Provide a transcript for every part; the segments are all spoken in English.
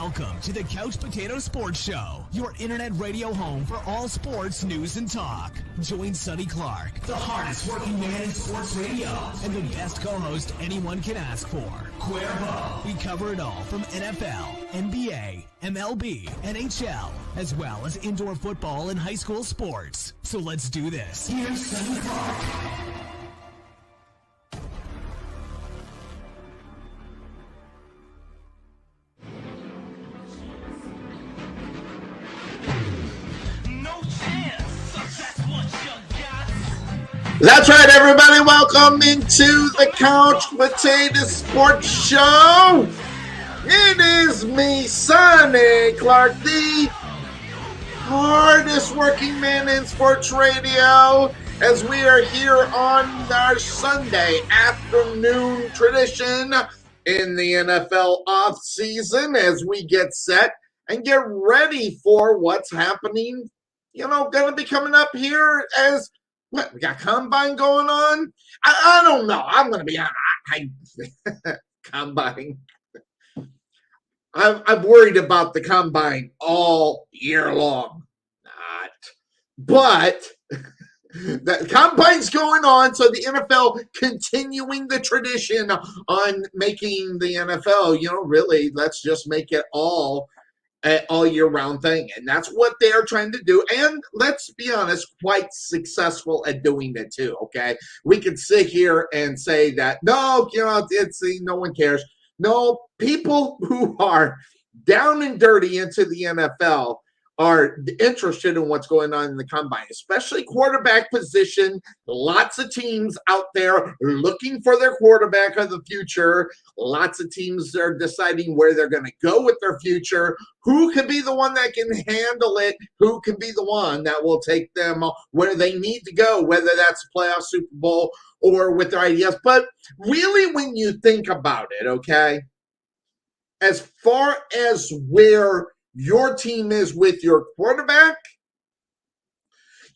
Welcome to the Couch Potato Sports Show, your internet radio home for all sports news and talk. Join Sonny Clark, the hardest working man in sports radio, and the best co-host anyone can ask for, Cuervo. We cover it all from NFL, NBA, MLB, NHL, as well as indoor football and high school sports. So let's do this. Here's Sonny Clark. That's right, everybody. Welcome into the Couch Potato Sports Show. It is me, Sonny Clark, the hardest working man in sports radio, as we are here on our Sunday afternoon tradition in the NFL offseason as we get set and get ready for what's happening, going to be coming up here as what, we got combine going on? I don't know. I'm going to be honest. Combine. I'm worried about the combine all year long. Not. But the combine's going on, so the NFL continuing the tradition on making the NFL, really, let's just make it all year round thing. And that's what they're trying to do. And let's be honest, quite successful at doing it too. Okay. We could sit here and say that, no, no one cares. No, people who are down and dirty into the NFL are interested in what's going on in the combine, especially quarterback position. Lots of teams out there looking for their quarterback of the future. Lots of teams are deciding where they're going to go with their future. Who can be the one that can handle it? Who can be the one that will take them where they need to go, whether that's playoff, Super Bowl, or with their ideas. But really, when you think about it, okay, as far as where your team is with your quarterback,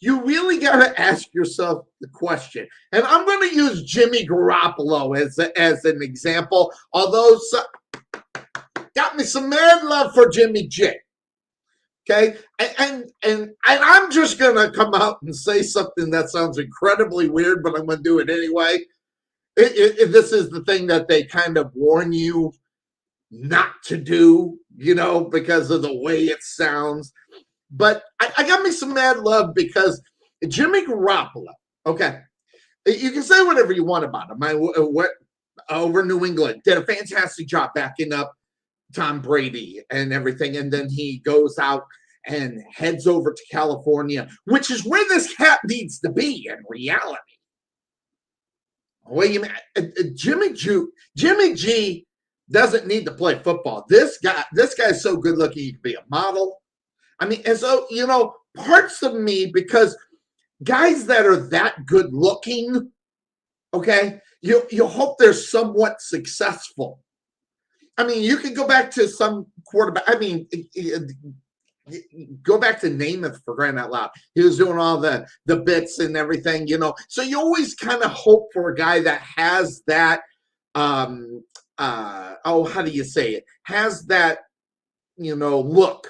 you really got to ask yourself the question. And I'm going to use Jimmy Garoppolo as an example, although got me some mad love for Jimmy G. Okay? And I'm just going to come out and say something that sounds incredibly weird, but I'm going to do it anyway. This is the thing that they kind of warn you not to do, because of the way it sounds. But I got me some mad love because Jimmy Garoppolo, okay, you can say whatever you want about him. Over New England, did a fantastic job backing up Tom Brady and everything. And then he goes out and heads over to California, which is where this cat needs to be in reality. Well, Jimmy G doesn't need to play football. This guy's so good looking, he could be a model. I mean, and so, parts of me, because guys that are that good looking, okay, you hope they're somewhat successful. I mean, you can go back to some quarterback. I mean, go back to Namath, for crying out loud. He was doing all the bits and everything, So you always kind of hope for a guy that has that, how do you say it? Has that, look.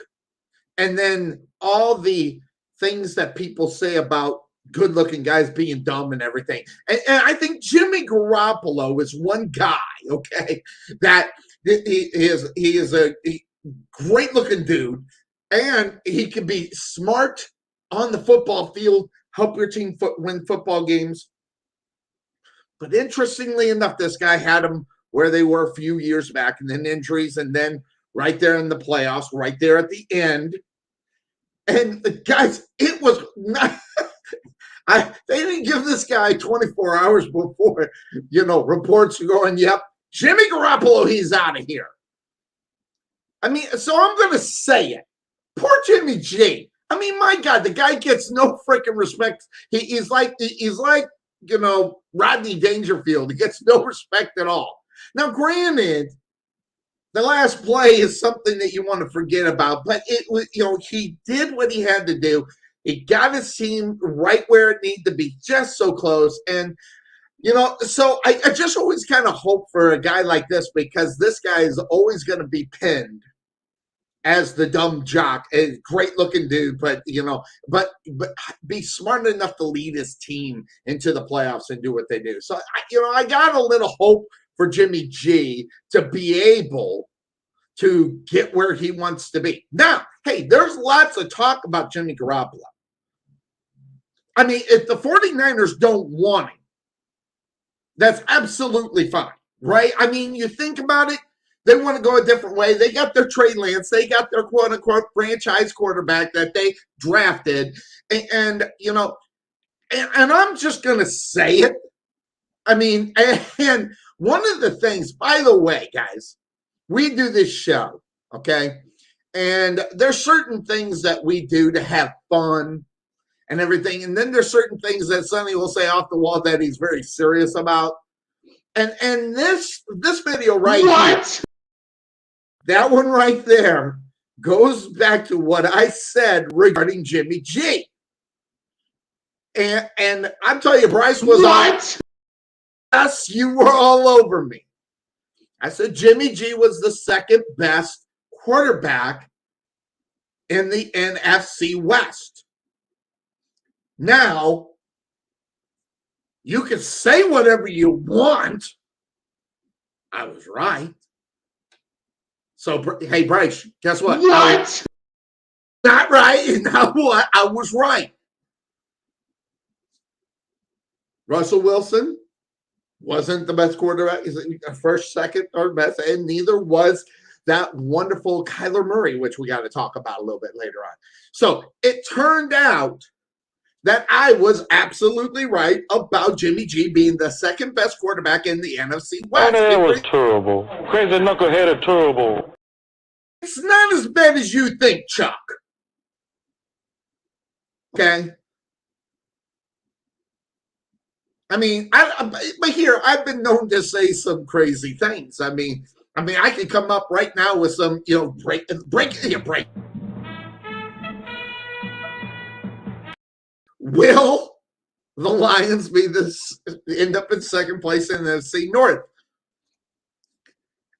And then all the things that people say about good-looking guys being dumb and everything. And I think Jimmy Garoppolo is one guy, okay, that he is a great-looking dude, and he can be smart on the football field, help your team win football games. But interestingly enough, this guy had him where they were a few years back, and then injuries, and then right there in the playoffs, right there at the end. And guys, it was not they didn't give this guy 24 hours before, reports going, yep, Jimmy Garoppolo, he's out of here. I mean, so I'm going to say it. Poor Jimmy G. I mean, my God, the guy gets no freaking respect. He's like, Rodney Dangerfield. He gets no respect at all. Now, granted, the last play is something that you want to forget about, but it was, he did what he had to do. He got his team right where it needed to be, just so close. And, so I just always kind of hope for a guy like this, because this guy is always going to be pinned as the dumb jock. A great looking dude, but but be smart enough to lead his team into the playoffs and do what they do. So I got a little hope for Jimmy G to be able to get where he wants to be. Now, hey, there's lots of talk about Jimmy Garoppolo. I mean, if the 49ers don't want him, that's absolutely fine, right? I mean, you think about it, they want to go a different way. They got their Trey Lance. They got their quote-unquote franchise quarterback that they drafted. And I'm just going to say it. I mean, and one of the things, by the way, guys, we do this show, okay? And there's certain things that we do to have fun and everything. And then there's certain things that Sonny will say off the wall that he's very serious about. And this video right here, that one right there goes back to what I said regarding Jimmy G. And I'm telling you, Bryce was on. Yes, you were all over me. I said Jimmy G was the second best quarterback in the NFC West. Now, you can say whatever you want. I was right. So, hey, Bryce, guess what? What? Not right. And now what? I was right. Russell Wilson wasn't the best quarterback. He's first, second, or best, and neither was that wonderful Kyler Murray, which we got to talk about a little bit later on. So it turned out that I was absolutely right about Jimmy G being the second best quarterback in the NFC West. Oh, that was terrible. Crazy knuckleheaded terrible. It's not as bad as you think, Chuck. Okay? I mean, but here, I've been known to say some crazy things. I mean, I could come up right now with some, break. Will the Lions end up in second place in the NFC North?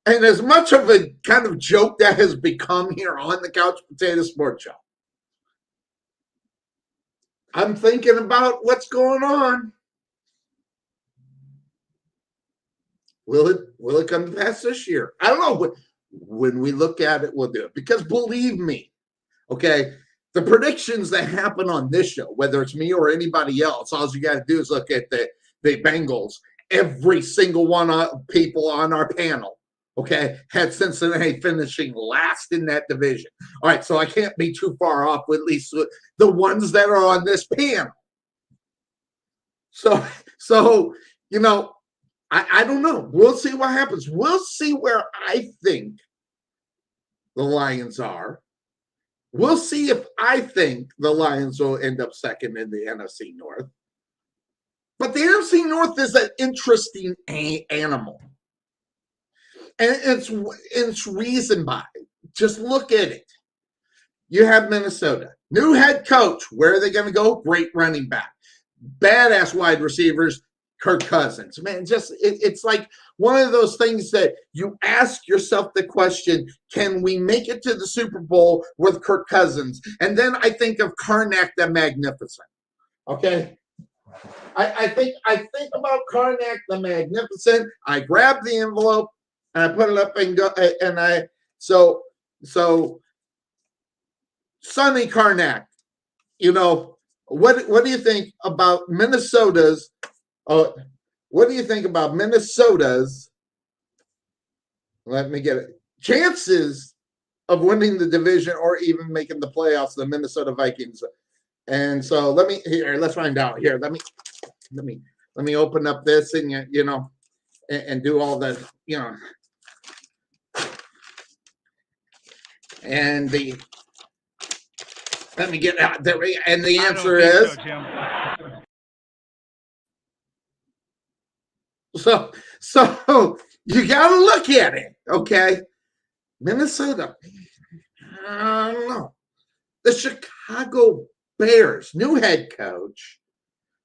And as much of a kind of joke that has become here on the Couch Potato Sports Show, I'm thinking about what's going on. Will it come to pass this year? I don't know. When we look at it, we'll do it. Because believe me, okay, the predictions that happen on this show, whether it's me or anybody else, all you got to do is look at the Bengals. Every single one of people on our panel, okay, had Cincinnati finishing last in that division. All right, so I can't be too far off with at least the ones that are on this panel. So I don't know. We'll see what happens. We'll see where I think the Lions are. We'll see if I think the Lions will end up second in the NFC North. But the NFC North is an interesting animal. And it's reasoned by. Just look at it. You have Minnesota. New head coach. Where are they going to go? Great running back. Badass wide receivers. Kirk Cousins, man, it's like one of those things that you ask yourself the question, can we make it to the Super Bowl with Kirk Cousins? And then I think of Karnak the Magnificent. Okay. I think about Karnak the Magnificent. I grab the envelope and I put it up and go so Sonny Karnak, what do you think about Minnesota's what do you think about Minnesota's, let me get it, chances of winning the division or even making the playoffs, the Minnesota Vikings? And so let's find out here. Let me open up this and and do all the, and let me get out there. And the answer is So you got to look at it, okay? Minnesota, I don't know. The Chicago Bears, new head coach,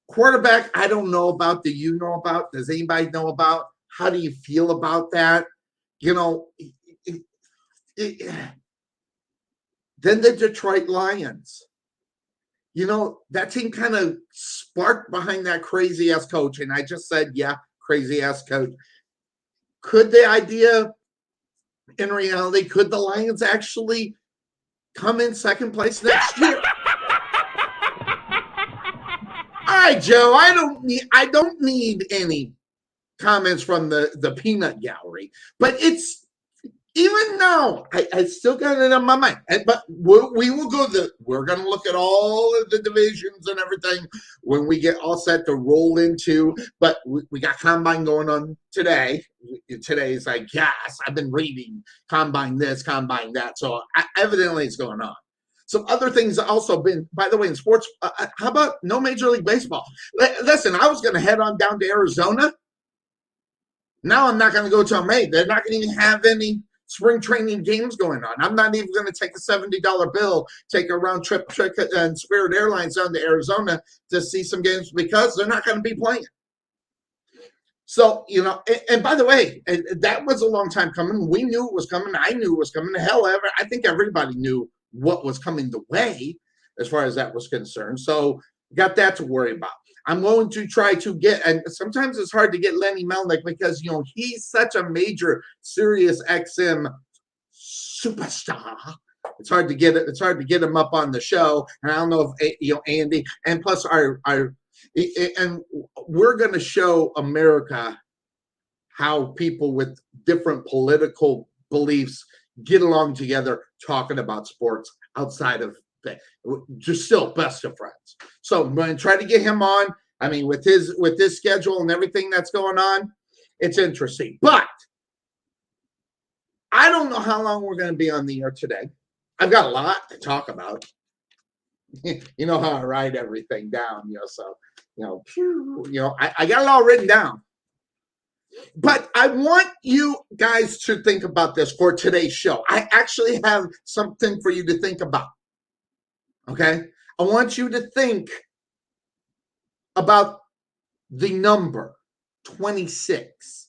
quarterback, I don't know about. Do you know about? Does anybody know about? How do you feel about that? Then the Detroit Lions. That team kind of sparked behind that crazy-ass coach. And I just said, yeah, crazy-ass coach. Could the idea, in reality, could the Lions actually come in second place next year? All right, Joe, I don't need any comments from the peanut gallery, but it's, even though I still got it on my mind, but we will we're going to look at all of the divisions and everything when we get all set to roll into, but we got Combine going on today. Today's, I guess, I've been reading Combine this, Combine that, so evidently it's going on. Some other things also been, by the way, in sports, how about no Major League Baseball? Listen, I was going to head on down to Arizona. Now I'm not going to go till May. They're not going to even have any spring training games going on. I'm not even going to take a $70 bill, take a round trip and Spirit Airlines down to Arizona to see some games because they're not going to be playing. So, and by the way, that was a long time coming. We knew it was coming. I knew it was coming. Hell, I think everybody knew what was coming the way as far as that was concerned. So got that to worry about. I'm going to try to get, and sometimes it's hard to get Lenny Melnick because, he's such a major Sirius XM superstar. It's hard to get it. It's hard to get him up on the show. And I don't know if, Andy, and plus and we're going to show America how people with different political beliefs get along together talking about sports outside of just still best of friends. So I'm going to try to get him on. I mean, with his schedule and everything that's going on, it's interesting. But I don't know how long we're going to be on the air today. I've got a lot to talk about. You know how I write everything down, so I got it all written down. But I want you guys to think about this for today's show. I actually have something for you to think about. Okay? I want you to think about the number 26.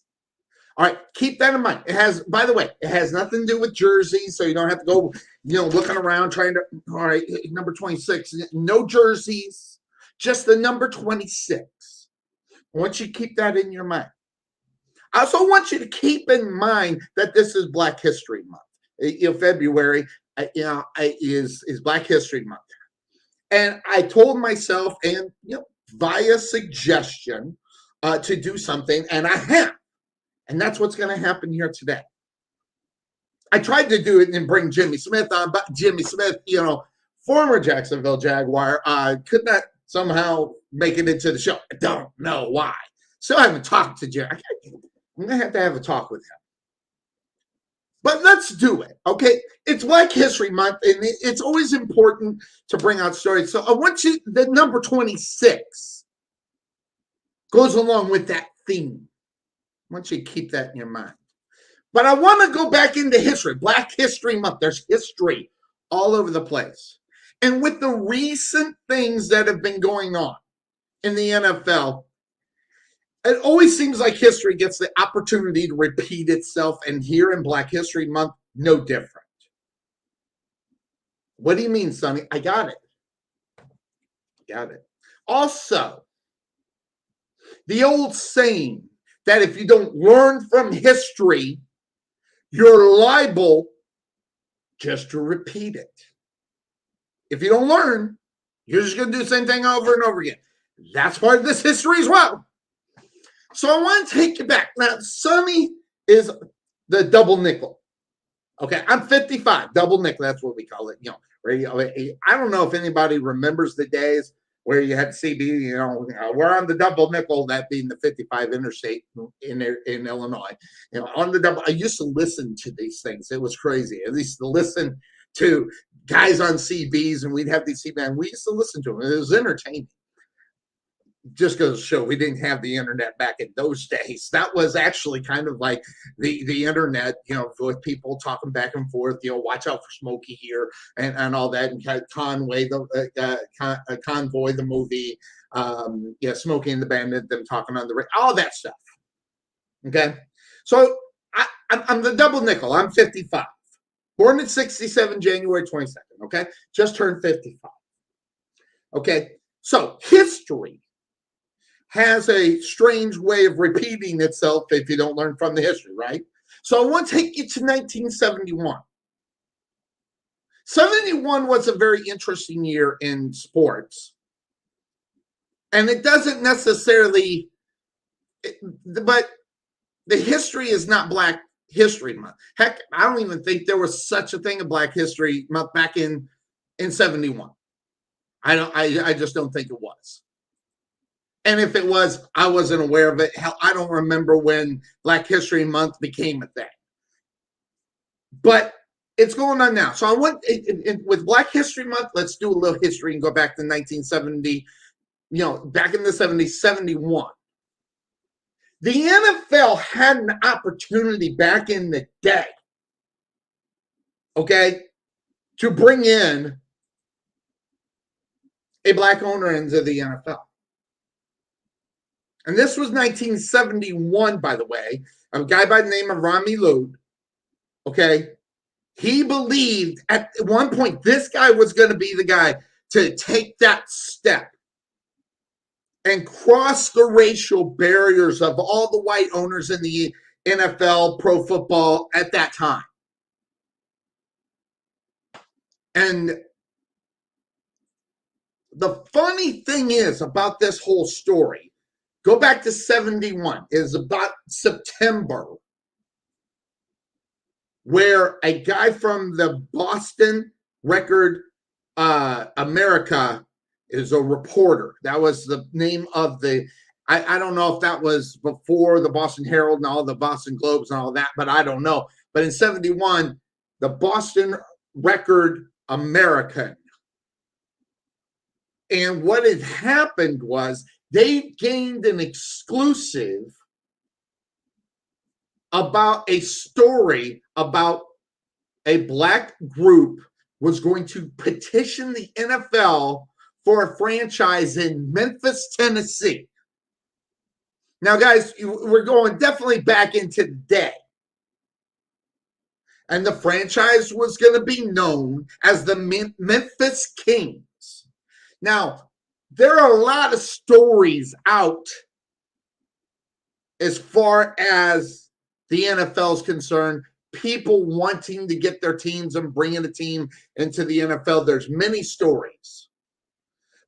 All right, keep that in mind. It has, by the way, it has nothing to do with jerseys, so you don't have to go, looking around trying to, all right, number 26. No jerseys, just the number 26. I want you to keep that in your mind. I also want you to keep in mind that this is Black History Month. February, is Black History Month. And I told myself, and via suggestion, to do something, and I have. And that's what's going to happen here today. I tried to do it and bring Jimmy Smith on, but Jimmy Smith, former Jacksonville Jaguar, could not somehow make it into the show. I don't know why. Still haven't talked to Jimmy. I'm going to have a talk with him. But let's do it, okay? It's Black History Month, and it's always important to bring out stories. So I want you, the number 26 goes along with that theme. I want you to keep that in your mind. But I want to go back into history. Black History Month. There's history all over the place. And with the recent things that have been going on in the NFL, it always seems like history gets the opportunity to repeat itself. And here in Black History Month, no different. What do you mean, Sonny? I got it. Got it. Also, the old saying that if you don't learn from history, you're liable just to repeat it. If you don't learn, you're just going to do the same thing over and over again. That's part of this history as well. So I want to take you back. Now, Sonny is the double nickel. Okay, I'm 55, double nickel. That's what we call it. Radio. I don't know if anybody remembers the days where you had CB. We're on the double nickel, that being the 55 interstate in Illinois. On the double. I used to listen to these things. It was crazy. I used to listen to guys on CBs, and we'd have these CBs, and we used to listen to them. It was entertaining. Just goes to show we didn't have the internet back in those days. That was actually kind of like the internet, with people talking back and forth, watch out for Smokey here and all that, and Convoy the movie, Smokey and the Bandit, them talking on the radio, all that stuff. Okay, so I'm the double nickel. I'm 55, born in '67, January 22nd. Okay, just turned 55. Okay, so history has a strange way of repeating itself if you don't learn from the history, right? So I want to take you to 1971. 71 was a very interesting year in sports. And it doesn't necessarily, but the history is not Black History Month. Heck, I don't even think there was such a thing as Black History Month back in 71. I just don't think it was. And if it was, I wasn't aware of it. Hell, I don't remember when Black History Month became a thing. But it's going on now. So I want, with Black History Month, let's do a little history and go back to 1970, back in the 70s, 71. The NFL had an opportunity back in the day, okay, to bring in a Black owner into the NFL. And this was 1971, by the way. A guy by the name of Rami Lode, okay? He believed at one point this guy was going to be the guy to take that step and cross the racial barriers of all the white owners in the NFL, pro football at that time. And the funny thing is about this whole story, go back to 71, is about September, where a guy from the Boston Record America is a reporter. That was the name of I don't know if that was before the Boston Herald and all the Boston Globes and all that, but I don't know. But in 71, the Boston Record American. And what had happened was they gained an exclusive about a story about a Black group was going to petition the NFL for a franchise in Memphis, Tennessee. Now, guys, we're going definitely back into the day. And the franchise was going to be known as the Memphis Kings. Now, there are a lot of stories out as far as the NFL is concerned, people wanting to get their teams and bringing a team into the NFL. There's many stories.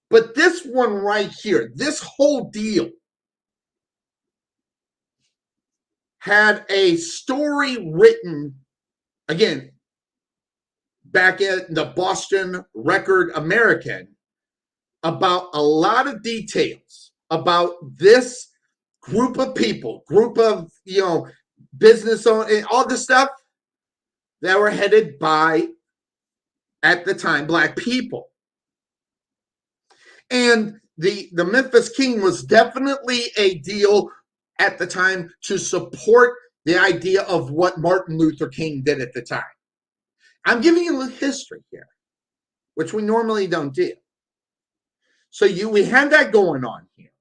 But this one right here, this whole deal had a story written, again, back in the Boston Record American, about a lot of details about this group of people, group of, business owners, all this stuff that were headed by, at the time, Black people. And the Memphis King was definitely a deal at the time to support the idea of what Martin Luther King did at the time. I'm giving you a little history here, which we normally don't do. So we had that going on here.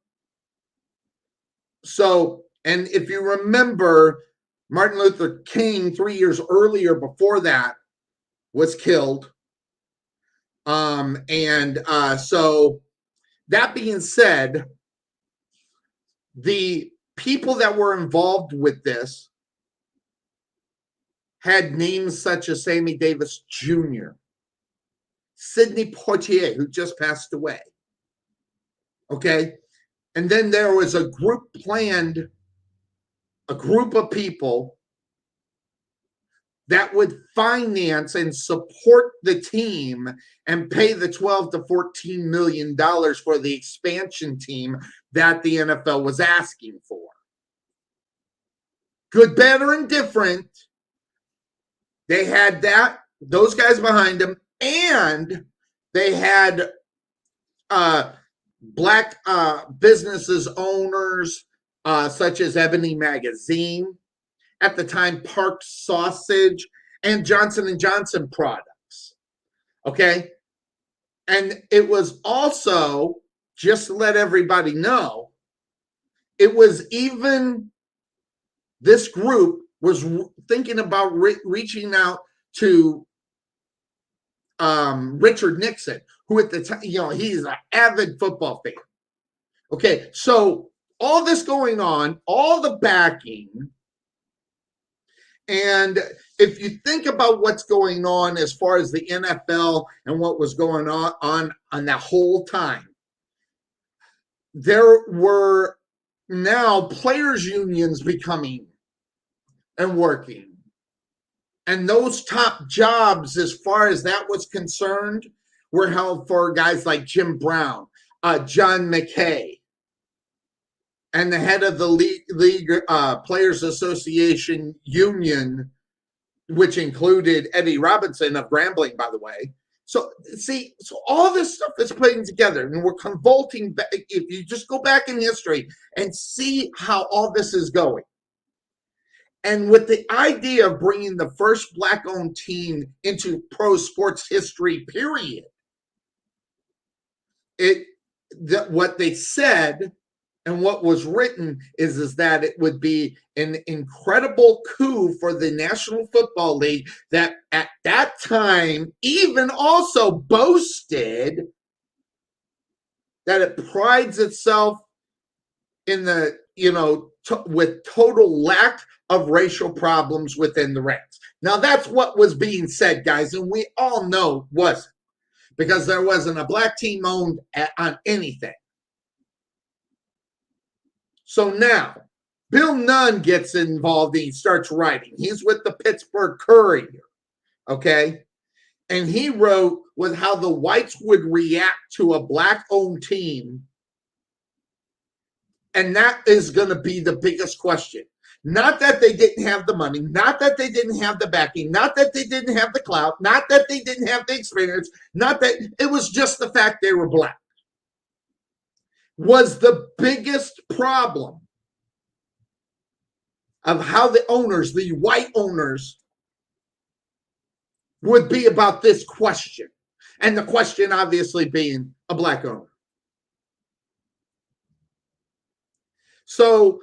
So, and if you remember, Martin Luther King, 3 years earlier before that, was killed. So that being said, the people that were involved with this had names such as Sammy Davis Jr., Sidney Poitier, who just passed away. Okay? And then there was a group of people that would finance and support the team and pay the $12 to $14 million for the expansion team that the NFL was asking for. Good, bad, or indifferent, they had those guys behind them, and they had Black businesses owners such as Ebony Magazine, at the time Park Sausage, and Johnson & Johnson products. Okay? And it was also, just to let everybody know, it was even, this group was thinking about reaching out to Richard Nixon, who at the time, he's an avid football fan. Okay, so all this going on, all the backing, and if you think about what's going on as far as the NFL and what was going on that whole time, there were now players' unions becoming and working. And those top jobs, as far as that was concerned, were held for guys like Jim Brown, John McKay, and the head of the League Players Association Union, which included Eddie Robinson of Grambling, by the way. So, see, all this stuff is putting together, and we're convolting back. If you just go back in history and see how all this is going. And with the idea of bringing the first Black-owned team into pro sports history, period, what they said and what was written is that it would be an incredible coup for the National Football League that at that time even also boasted that it prides itself in the, with total lack of racial problems within the ranks. Now, that's what was being said, guys, and we all know it wasn't, because there wasn't a black team owned on anything. So now, Bill Nunn gets involved and he starts writing. He's with the Pittsburgh Courier, okay? And he wrote with how the whites would react to a black-owned team. And that is going to be the biggest question. Not that they didn't have the money, not that they didn't have the backing, not that they didn't have the clout, not that they didn't have the experience, not that it was just the fact they were black. Was the biggest problem of how the owners, the white owners, would be about this question. And the question obviously being a black owner. So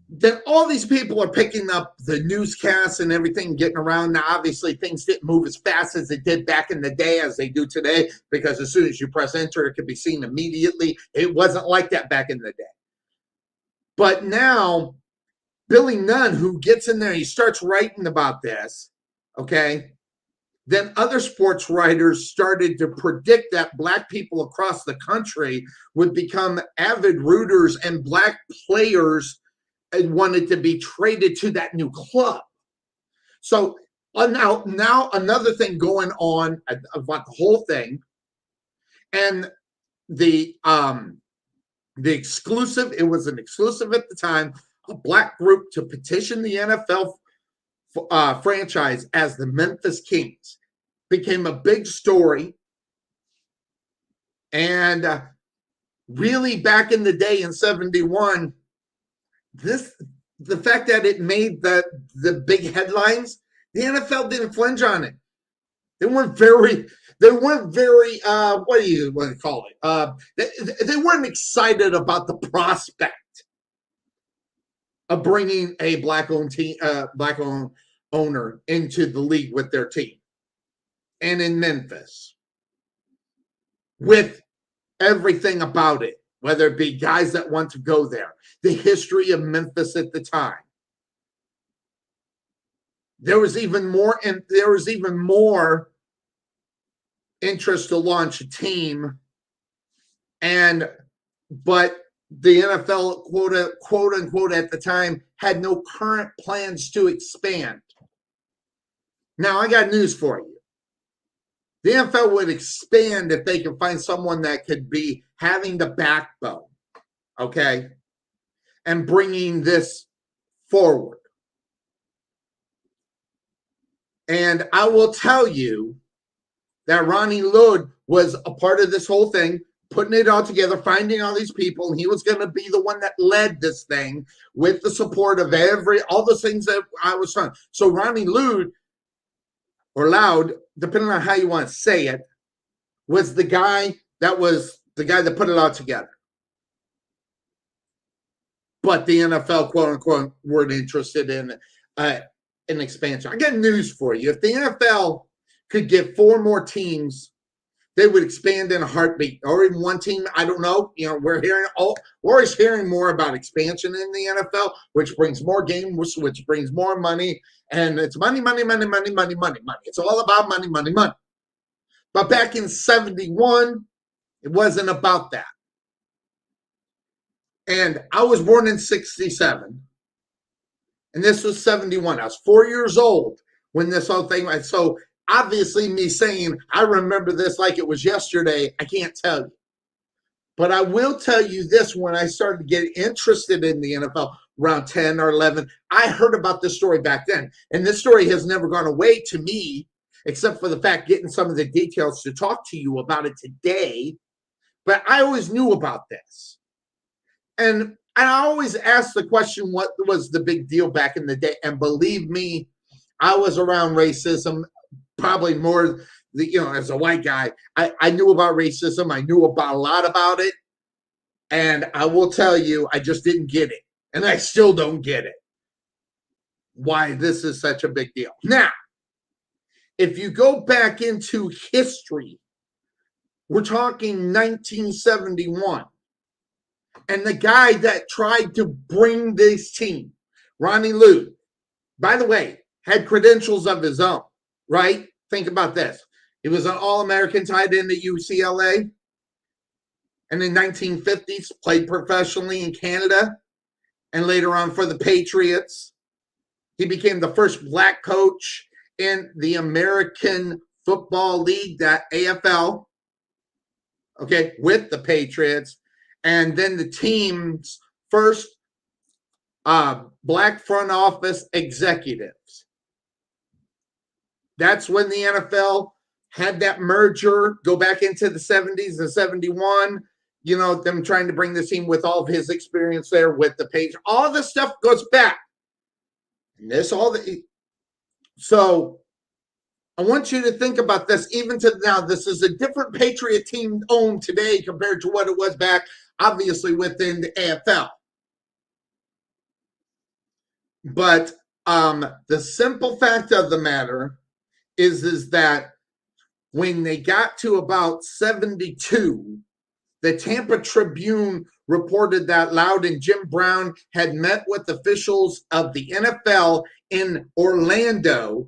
then all these people are picking up the newscasts and everything, getting around. Now, obviously, things didn't move as fast as it did back in the day as they do today, because as soon as you press enter, it can be seen immediately. It wasn't like that back in the day. But now, Billy Nunn, who gets in there, he starts writing about this, okay? Then other sports writers started to predict that black people across the country would become avid rooters and black players and wanted to be traded to that new club. So now another thing going on about the whole thing, and the exclusive, it was an exclusive at the time, a black group to petition the NFL franchise as the Memphis Kings became a big story. And really back in the day in 71, the fact that it made the big headlines, the NFL didn't flinch on it. They weren't very what do you want to call it? They weren't excited about the prospect of bringing a black-owned team, black-owned owner into the league with their team, and in Memphis, with everything about it, whether it be guys that want to go there, the history of Memphis at the time. There was even more, and there was even more interest to launch a team, but the NFL, quote unquote, at the time, had no current plans to expand. Now, I got news for you. The NFL would expand if they could find someone that could be having the backbone, okay, and bringing this forward. And I will tell you that Ronnie Lode was a part of this whole thing, putting it all together, finding all these people, and he was going to be the one that led this thing with the support of all the things that I was trying. So Ronnie Lode, or Loud, depending on how you want to say it, was the guy that put it all together. But the NFL, quote unquote, weren't interested in an expansion. I got news for you. If the NFL could get 4 more teams, they would expand in a heartbeat. Or even one team, I don't know. We're always hearing more about expansion in the NFL, which brings more games, which brings more money. And it's money, money, money, money, money, money, money. It's all about money, money, money. But back in 71, it wasn't about that. And I was born in 67. And this was 71. I was 4 years old when this whole thing went. So obviously me saying I remember this like it was yesterday, I can't tell you. But I will tell you this, when I started to get interested in the NFL around 10 or 11, I heard about this story back then. And this story has never gone away to me, except for the fact getting some of the details to talk to you about it today. But I always knew about this. And I always asked the question, what was the big deal back in the day? And believe me, I was around racism probably more, as a white guy. I knew about racism. I knew about a lot about it. And I will tell you, I just didn't get it. And I still don't get it. Why this is such a big deal. Now, if you go back into history, we're talking 1971. And the guy that tried to bring this team, Ronnie Lou, by the way, had credentials of his own, right? Think about this. He was an All-American tight end at UCLA. And in the 1950s, played professionally in Canada and later on for the Patriots. He became the first black coach in the American Football League, that AFL, okay, with the Patriots. And then the team's first black front office executives. That's when the NFL had that merger go back into the 70s and 71. Them trying to bring the team with all of his experience there with the Patriots. All this stuff goes back. And so I want you to think about this. Even to now, this is a different Patriot team owned today compared to what it was back, obviously, within the AFL. But the simple fact of the matter is that when they got to about 72, the Tampa Tribune reported that Loud and Jim Brown had met with officials of the NFL in Orlando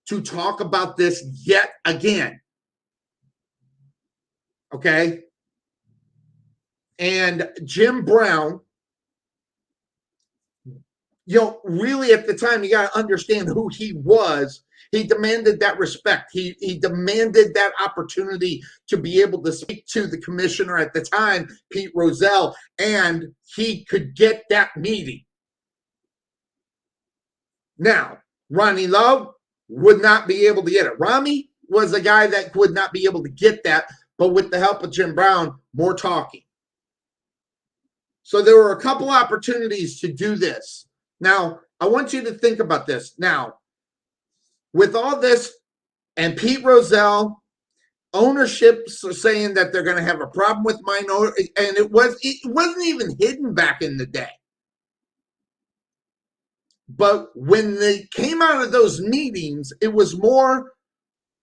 to talk about this yet again. Okay? And Jim Brown, really at the time, you got to understand who he was. He demanded that respect. He demanded that opportunity to be able to speak to the commissioner at the time, Pete Rozelle, and he could get that meeting. Now, Ronnie Love would not be able to get it. Rami was a guy that would not be able to get that, but with the help of Jim Brown, more talking. So there were a couple opportunities to do this. Now, I want you to think about this. Now, with all this, and Pete Rozelle, ownerships are saying that they're going to have a problem with minority, and it wasn't even hidden back in the day. But when they came out of those meetings, it was more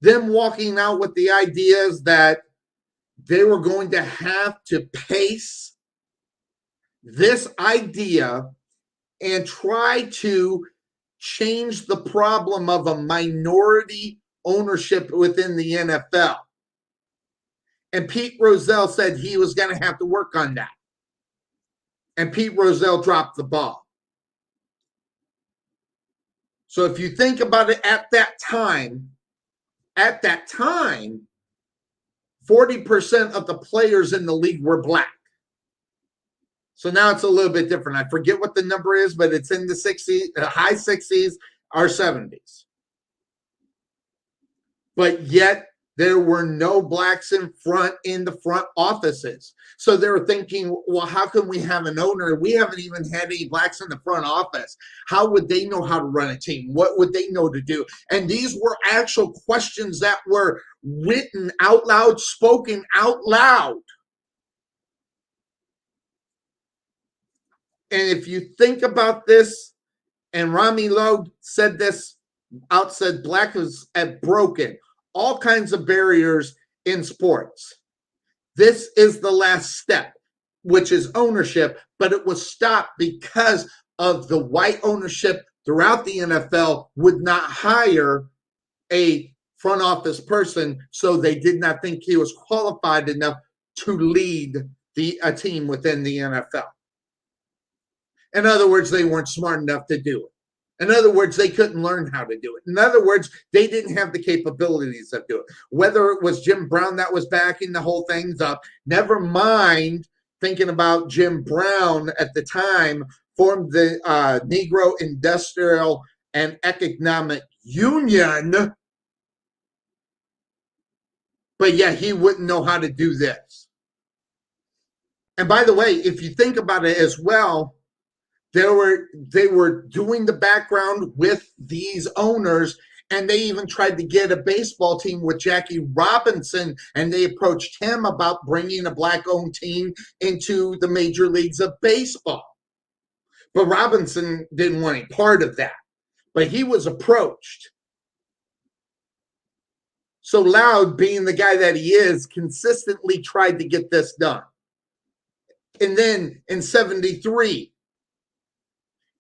them walking out with the ideas that they were going to have to pace this idea and try to change the problem of a minority ownership within the NFL. And Pete Rozelle said he was going to have to work on that. And Pete Rozelle dropped the ball. So if you think about it, at that time, 40% of the players in the league were black. So now it's a little bit different. I forget what the number is, but it's in the 60s, high 60s or 70s. But yet there were no blacks in the front offices. So they were thinking, well, how can we have an owner? We haven't even had any blacks in the front office. How would they know how to run a team? What would they know to do? And these were actual questions that were written out loud, spoken out loud. And if you think about this, and Rami Lowe said this, said black was broken. all kinds of barriers in sports. This is the last step, which is ownership, but it was stopped because of the white ownership throughout the NFL would not hire a front office person, so they did not think he was qualified enough to lead a team within the NFL. In other words, they weren't smart enough to do it. In other words, they couldn't learn how to do it. In other words, they didn't have the capabilities of doing it. Whether it was Jim Brown that was backing the whole things up, never mind thinking about Jim Brown at the time formed the Negro Industrial and Economic Union, but yeah, he wouldn't know how to do this. And by the way, if you think about it as well, they were doing the background with these owners, and they even tried to get a baseball team with Jackie Robinson, and they approached him about bringing a black-owned team into the major leagues of baseball. But Robinson didn't want any part of that. But he was approached. So Loud, being the guy that he is, consistently tried to get this done. And then in 73,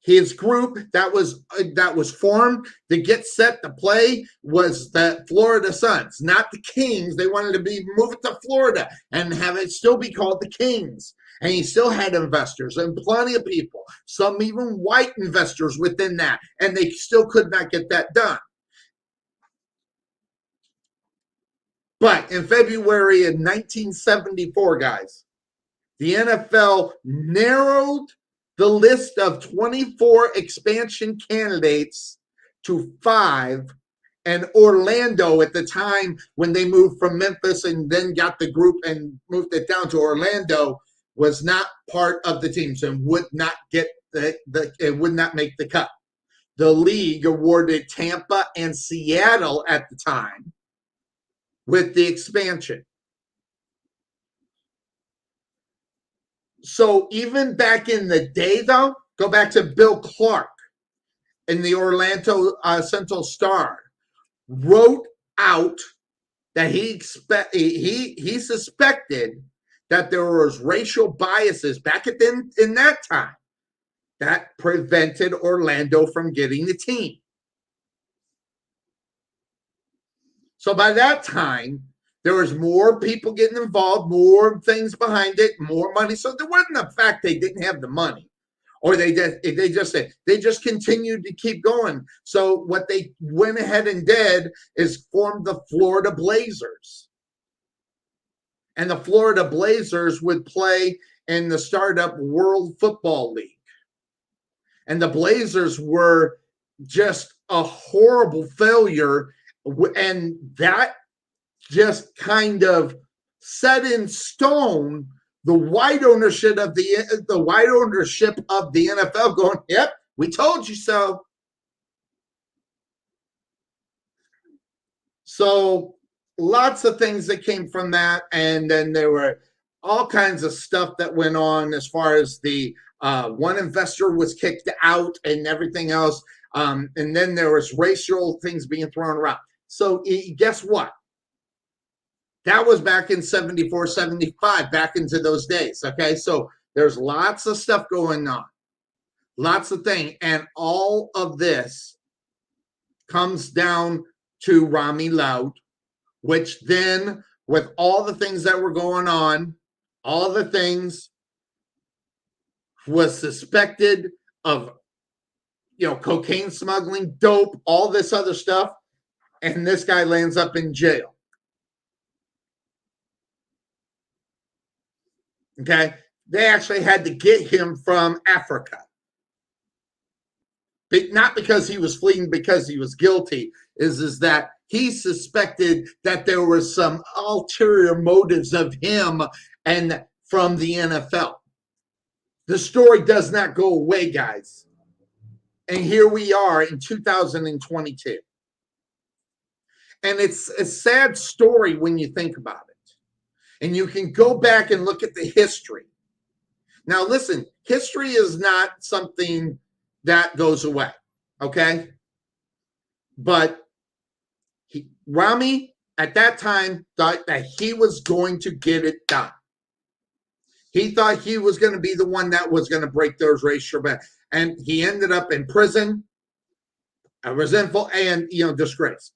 his group that was formed to get set to play was the Florida Suns, not the Kings. They wanted to move it to Florida and have it still be called the Kings. And he still had investors and plenty of people, some even white investors within that, and they still could not get that done. But in February of 1974, guys, the NFL narrowed the list of 24 expansion candidates to 5, and Orlando at the time when they moved from Memphis and then got the group and moved it down to Orlando was not part of the teams and would not get it would not make the cut. The league awarded Tampa and Seattle at the time with the expansion. So even back in the day, though, go back to Bill Clark in the Orlando Central Star, wrote out that he suspected that there was racial biases back in that time that prevented Orlando from getting the team. So by that time, there was more people getting involved, more things behind it, more money. So there wasn't the fact they didn't have the money, or they just continued to keep going. So what they went ahead and did is formed the Florida Blazers. And the Florida Blazers would play in the startup World Football League. And the Blazers were just a horrible failure. And that just kind of set in stone the white ownership of the NFL going, yep, we told you so. So lots of things that came from that, and then there were all kinds of stuff that went on as far as the one investor was kicked out and everything else, and then there was racial things being thrown around. So guess what? That was back in 74, 75, back into those days, okay? So there's lots of stuff going on, lots of things, and all of this comes down to Rami Loud, which then, with all the things that were going on, all the things, was suspected of, cocaine smuggling, dope, all this other stuff, and this guy lands up in jail. Okay? They actually had to get him from Africa. Not because he was fleeing, because he was guilty, is that he suspected that there was some ulterior motives of him and from the NFL. The story does not go away, guys. And here we are in 2022. And it's a sad story when you think about it. And you can go back and look at the history. Now, listen, history is not something that goes away, okay? But Rami at that time thought that he was going to get it done. He thought he was going to be the one that was going to break those racial barriers. And he ended up in prison, resentful, and, disgraced.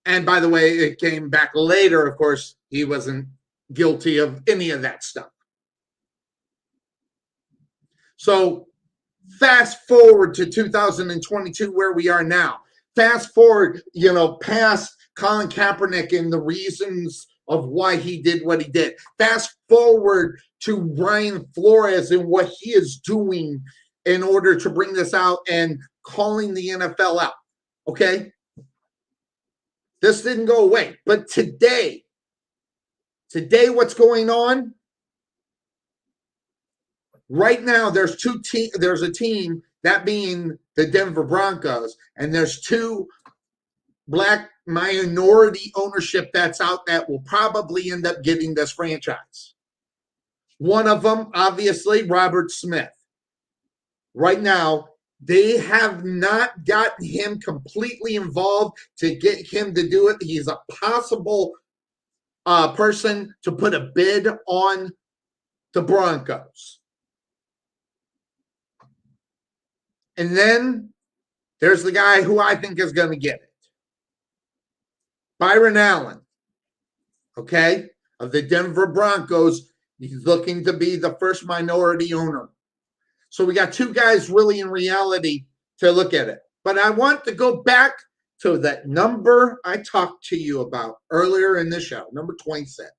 And by the way, it came back later, of course, he wasn't guilty of any of that stuff. So fast forward to 2022, where we are now. Fast forward, past Colin Kaepernick and the reasons of why he did what he did. Fast forward to Brian Flores and what he is doing in order to bring this out and calling the NFL out. Okay? This didn't go away. But today, what's going on? Right now, there's a team, that being the Denver Broncos, and there's two black minority ownership that's out that will probably end up getting this franchise. One of them, obviously, Robert Smith. Right now, they have not gotten him completely involved to get him to do it. He's a possible person to put a bid on the Broncos. And then there's the guy who I think is going to get it. Byron Allen, okay, of the Denver Broncos. He's looking to be the first minority owner. So we got two guys really in reality to look at it. But I want to go back to that number I talked to you about earlier in the show, number 26.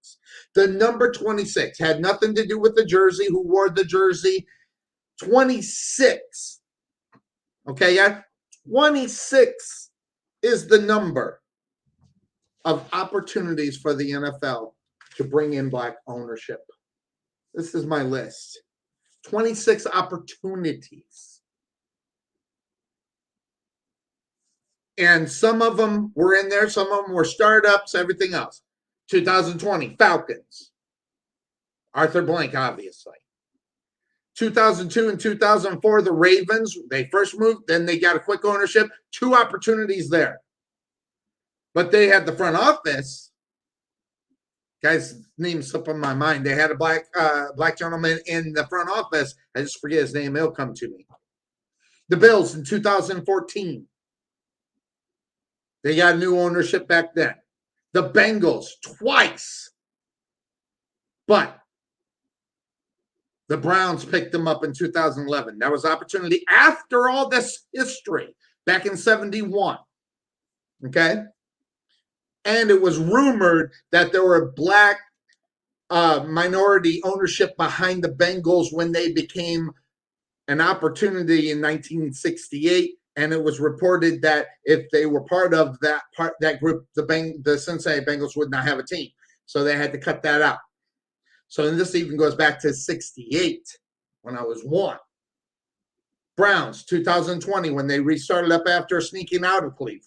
The number 26 had nothing to do with the jersey, who wore the jersey. 26. Okay, yeah, 26 is the number of opportunities for the NFL to bring in black ownership. This is my list. 26 opportunities. And some of them were in there. Some of them were startups, everything else. 2020, Falcons. Arthur Blank, obviously. 2002 and 2004, the Ravens, they first moved, then they got a quick ownership. 2 opportunities there. But they had the front office. Guy's name slipped on my mind. They had a black gentleman in the front office. I just forget his name. He'll come to me. The Bills in 2014. They got new ownership back then. The Bengals twice. But the Browns picked them up in 2011. That was opportunity after all this history back in 71. Okay? And it was rumored that there were black minority ownership behind the Bengals when they became an opportunity in 1968. And it was reported that if they were part of that group, the Cincinnati Bengals would not have a team. So they had to cut that out. So this even goes back to 68 when I was 1. Browns, 2020, when they restarted up after sneaking out of Cleveland.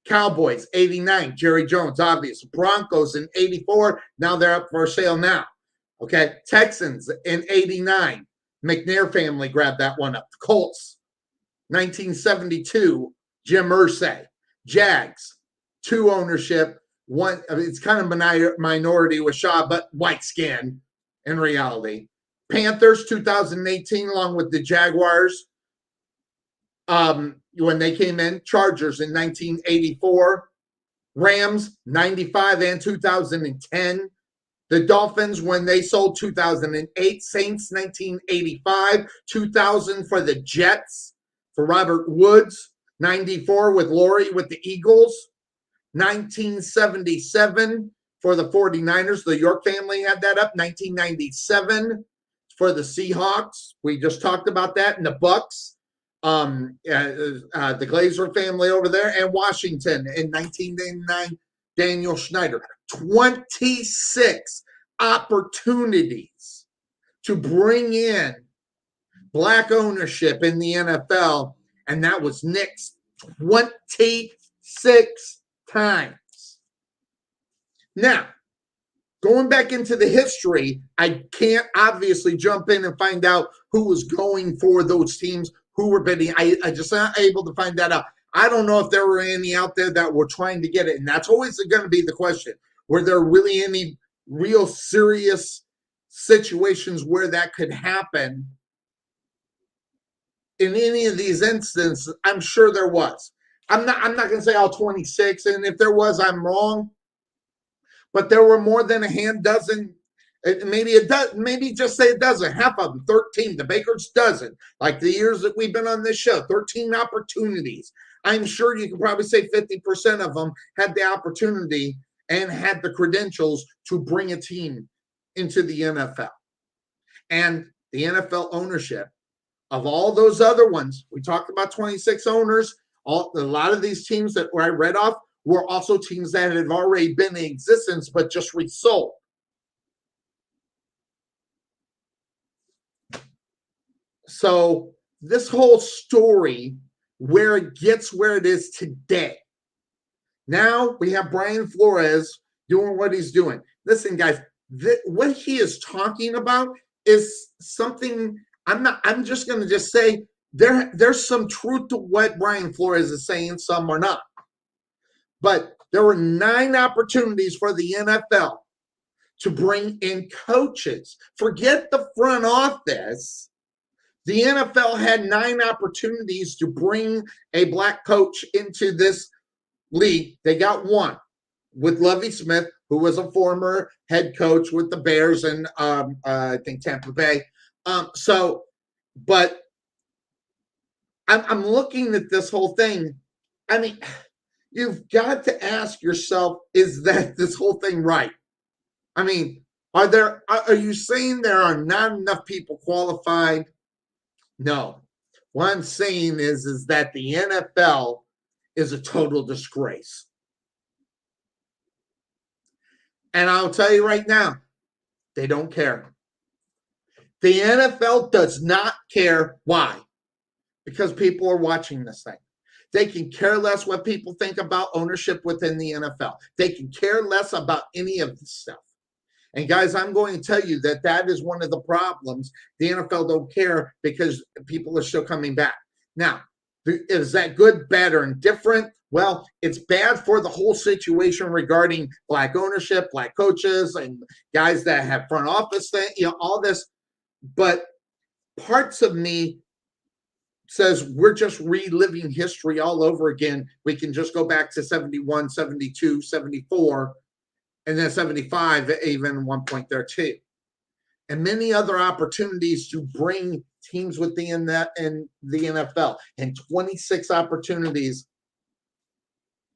Cowboys, 89, Jerry Jones, obvious. Broncos in 84, now they're up for sale now. Okay, Texans in 89, McNair family grabbed that one up. Colts, 1972, Jim Irsay. Jags, 2 ownership. One, it's kind of minority with Shaw, but white skin in reality. Panthers, 2018, along with the Jaguars. When they came in, Chargers in 1984, Rams 95 and 2010, the Dolphins when they sold 2008, Saints 1985, 2000 for the Jets for Robert Woods, 94 with Laurie with the Eagles, 1977 for the 49ers, the York family had that up, 1997 for the Seahawks, we just talked about that, and the Bucks. The Glazer family over there, and Washington in 1999, Daniel Snyder. 26 opportunities to bring in black ownership in the NFL, and that was nixed 26 times. Now, going back into the history, I can't obviously jump in and find out who was going for those teams, who were bidding. I just not able to find that out. I don't know if there were any out there that were trying to get it. And that's always going to be the question. Were there really any real serious situations where that could happen? In any of these instances, I'm sure there was. I'm not going to say all 26, and if there was, I'm wrong. But there were more than a hand dozen. Maybe it does. Maybe just say a dozen. Half of them, 13. The Baker's dozen. Like the years that we've been on this show, 13 opportunities. I'm sure you could probably say 50% of them had the opportunity and had the credentials to bring a team into the NFL. And the NFL ownership of all those other ones, we talked about 26 owners. A lot of these teams that I read off were also teams that had already been in existence but just resold. So this whole story, where it gets where it is today. Now we have Brian Flores doing what he's doing. Listen, guys, what he is talking about is something. I'm just going to just say there's some truth to what Brian Flores is saying, some are not. But there were 9 opportunities for the NFL to bring in coaches. Forget the front office. The NFL had 9 opportunities to bring a black coach into this league. They got 1 with Lovie Smith, who was a former head coach with the Bears and I think Tampa Bay. But I'm looking at this whole thing. I mean, you've got to ask yourself, is that this whole thing right? I mean, are you saying there are not enough people qualified? No. What I'm saying is that the NFL is a total disgrace. And I'll tell you right now, they don't care. The NFL does not care. Why? Because people are watching this thing. They can care less what people think about ownership within the NFL. They can care less about any of this stuff. And guys, I'm going to tell you that is one of the problems. The NFL don't care because people are still coming back. Now, is that good, bad, or indifferent? Well, it's bad for the whole situation regarding black ownership, black coaches, and guys that have front office, all this. But parts of me says we're just reliving history all over again. We can just go back to 71, 72, 74, and then 75, even one point there too. And many other opportunities to bring teams within that in the NFL. And 26 opportunities,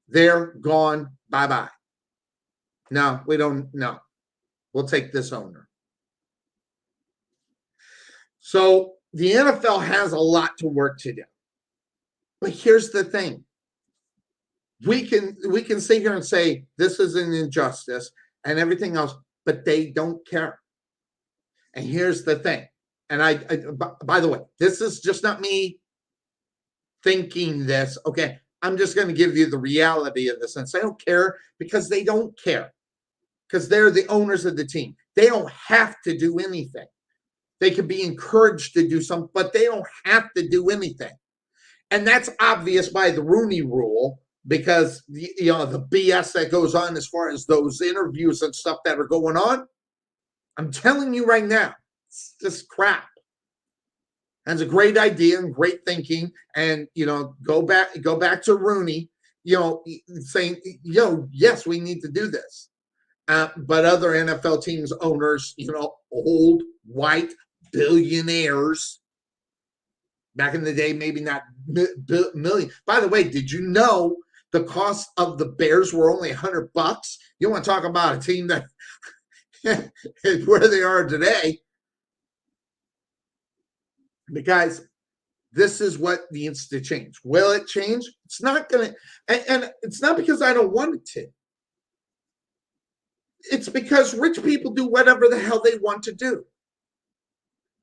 they're gone, bye-bye. No, we don't, no. We'll take this owner. So the NFL has a lot to work to do. But here's the thing. We can sit here and say this is an injustice and everything else, but they don't care. And here's the thing. And I by the way, this is just not me thinking this. Okay, I'm just going to give you the reality of this and say I don't care because they don't care. Because they're the owners of the team. They don't have to do anything. They can be encouraged to do something, but they don't have to do anything. And that's obvious by the Rooney Rule because the BS that goes on as far as those interviews and stuff that are going on. I'm telling you right now, it's just crap. That's a great idea and great thinking. And go back to Rooney, saying, yes, we need to do this. But other NFL teams, owners, old white billionaires, back in the day, maybe not million. By the way, did you know the cost of the Bears were only $100? You want to talk about a team that where they are today? But guys, this is what needs to change. Will it change? It's not going to, and it's not because I don't want it to. It's because rich people do whatever the hell they want to do.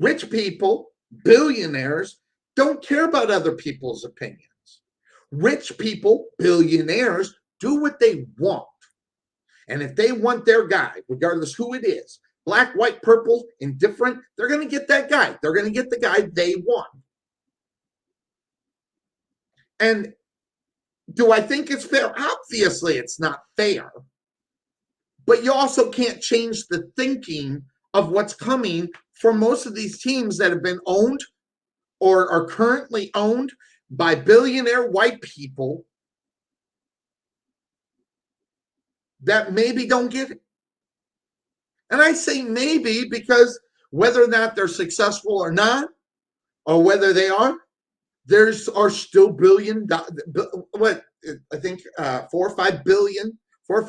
Rich people, billionaires, don't care about other people's opinions. Rich people, billionaires, do what they want. And if they want their guy, regardless who it is, black, white, purple, indifferent, they're going to get that guy. They're going to get the guy they want. And Do I think it's fair? Obviously, it's not fair. But you also can't change the thinking of what's coming for most of these teams that have been owned or are currently owned by billionaire white people that maybe don't get it. And I say maybe because whether or not they're successful or not, or whether they are, there's are still what I think 4 or 5 billion for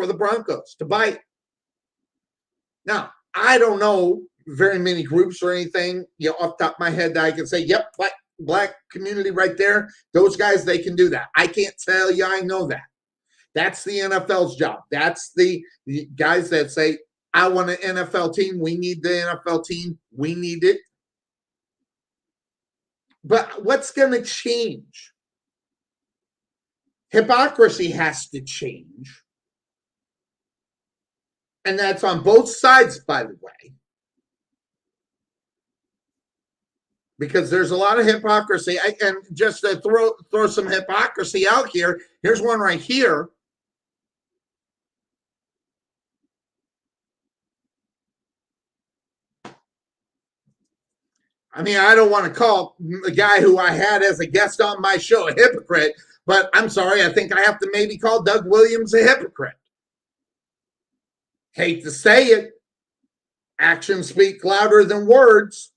the Broncos to buy it. Now, I don't know very many groups or anything, off the top of my head that I can say, yep, black community right there, those guys, they can do that. I can't tell you I know that. That's the NFL's job. That's the guys that say, I want an NFL team. We need the NFL team. We need it. But what's going to change? Hypocrisy has to change. And that's on both sides, by the way. Because there's a lot of hypocrisy. And just to throw some hypocrisy out here, here's one right here. I mean, I don't want to call the guy who I had as a guest on my show a hypocrite, but I'm sorry, I think I have to maybe call Doug Williams a hypocrite. Hate to say it, actions speak louder than words.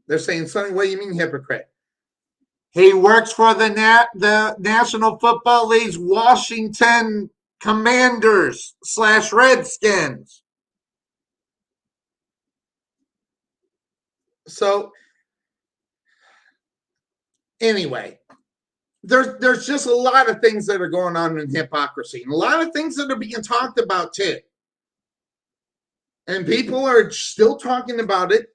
They're saying, Sonny, what do you mean hypocrite? He works for the National Football League's Washington Commanders / Redskins. So, anyway, there's just a lot of things that are going on in hypocrisy, and a lot of things that are being talked about too. And people are still talking about it.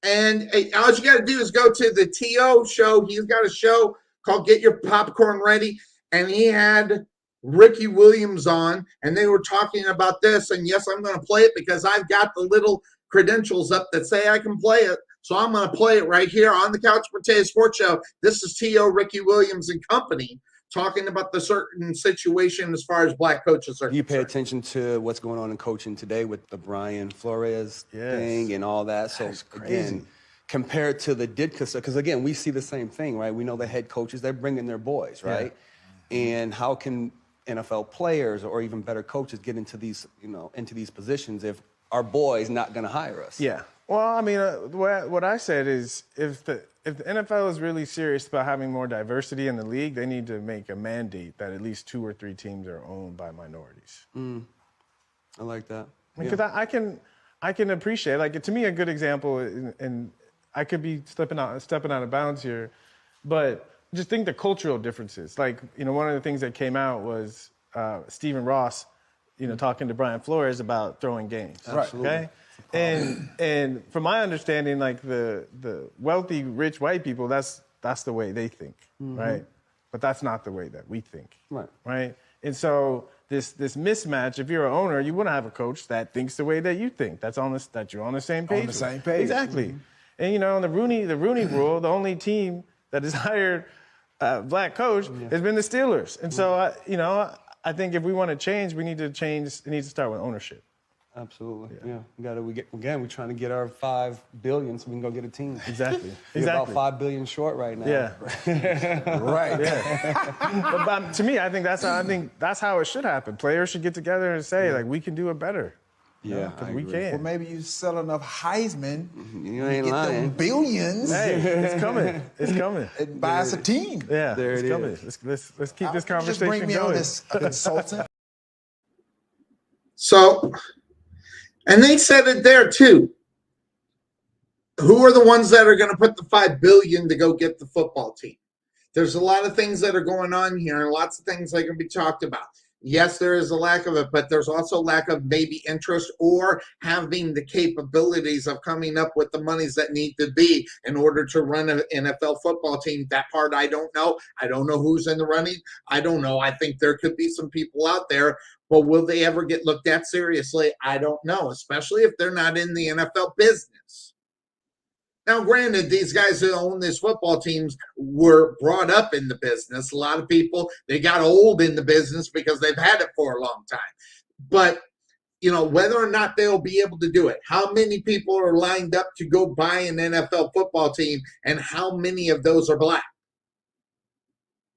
And all you got to do is go to the T.O. show. He's got a show called Get Your Popcorn Ready. And he had Ricky Williams on, and they were talking about this. And yes, I'm going to play it because I've got the little credentials up that say I can play it. So I'm going to play it right here on the Couch Potato Sports Show. This is T.O., Ricky Williams and company talking about the certain situation as far as black coaches are concerned. You pay attention to what's going on in coaching today with the Brian Flores thing and all that. So, again, compared to the Ditka stuff, because, again, we see the same thing, right? We know the head coaches, they're bringing their boys, right? Yeah. And how can NFL players or even better coaches get into these, into these positions if our boy's not going to hire us? Yeah. Well, I mean, what I said is if the NFL is really serious about having more diversity in the league, they need to make a mandate that at least 2 or 3 teams are owned by minorities. I like that. Because I can appreciate, like, to me, a good example, and I could be stepping out of bounds here, but just think the cultural differences. Like, one of the things that came out was Stephen Ross, talking to Brian Flores about throwing games. Absolutely. Okay? And from my understanding, like the wealthy, rich white people, that's the way they think, right? But that's not the way that we think, right? And so this mismatch, if you're an owner, you want to have a coach that thinks the way that you think. That you're on the same page. On the same page. Exactly. And in the Rooney Rule, the only team that has hired a black coach has been the Steelers. And so I think if we want to change, we need to change. It needs to start with ownership. Absolutely. Yeah. We're trying to get our $5 billion so we can go get a team. Exactly. We're about $5 billion short right now. Yeah. Right. Yeah. But to me, I think that's how it should happen. Players should get together and say, like, we can do it better. Yeah, because we can. Well, maybe you sell enough Heisman, you ain't get lying. them billions. Hey, it's coming. It's coming. And buy us a team. Yeah, there it's it coming. is. Let's keep this conversation just bring me going. on this consultant. So, and they said it there too. Who are the ones that are going to put the $5 billion to go get the football team? There's a lot of things that are going on here, and lots of things that can be talked about. Yes, there is a lack of it, but there's also a lack of maybe interest or having the capabilities of coming up with the monies that need to be in order to run an NFL football team. That part I don't know. I don't know who's in the running. I don't know. I think there could be some people out there, but will they ever get looked at seriously? I don't know, especially if they're not in the NFL business. Now, granted, these guys that own these football teams were brought up in the business. A lot of people, they got old in the business because they've had it for a long time. But, whether or not they'll be able to do it, how many people are lined up to go buy an NFL football team, and how many of those are black?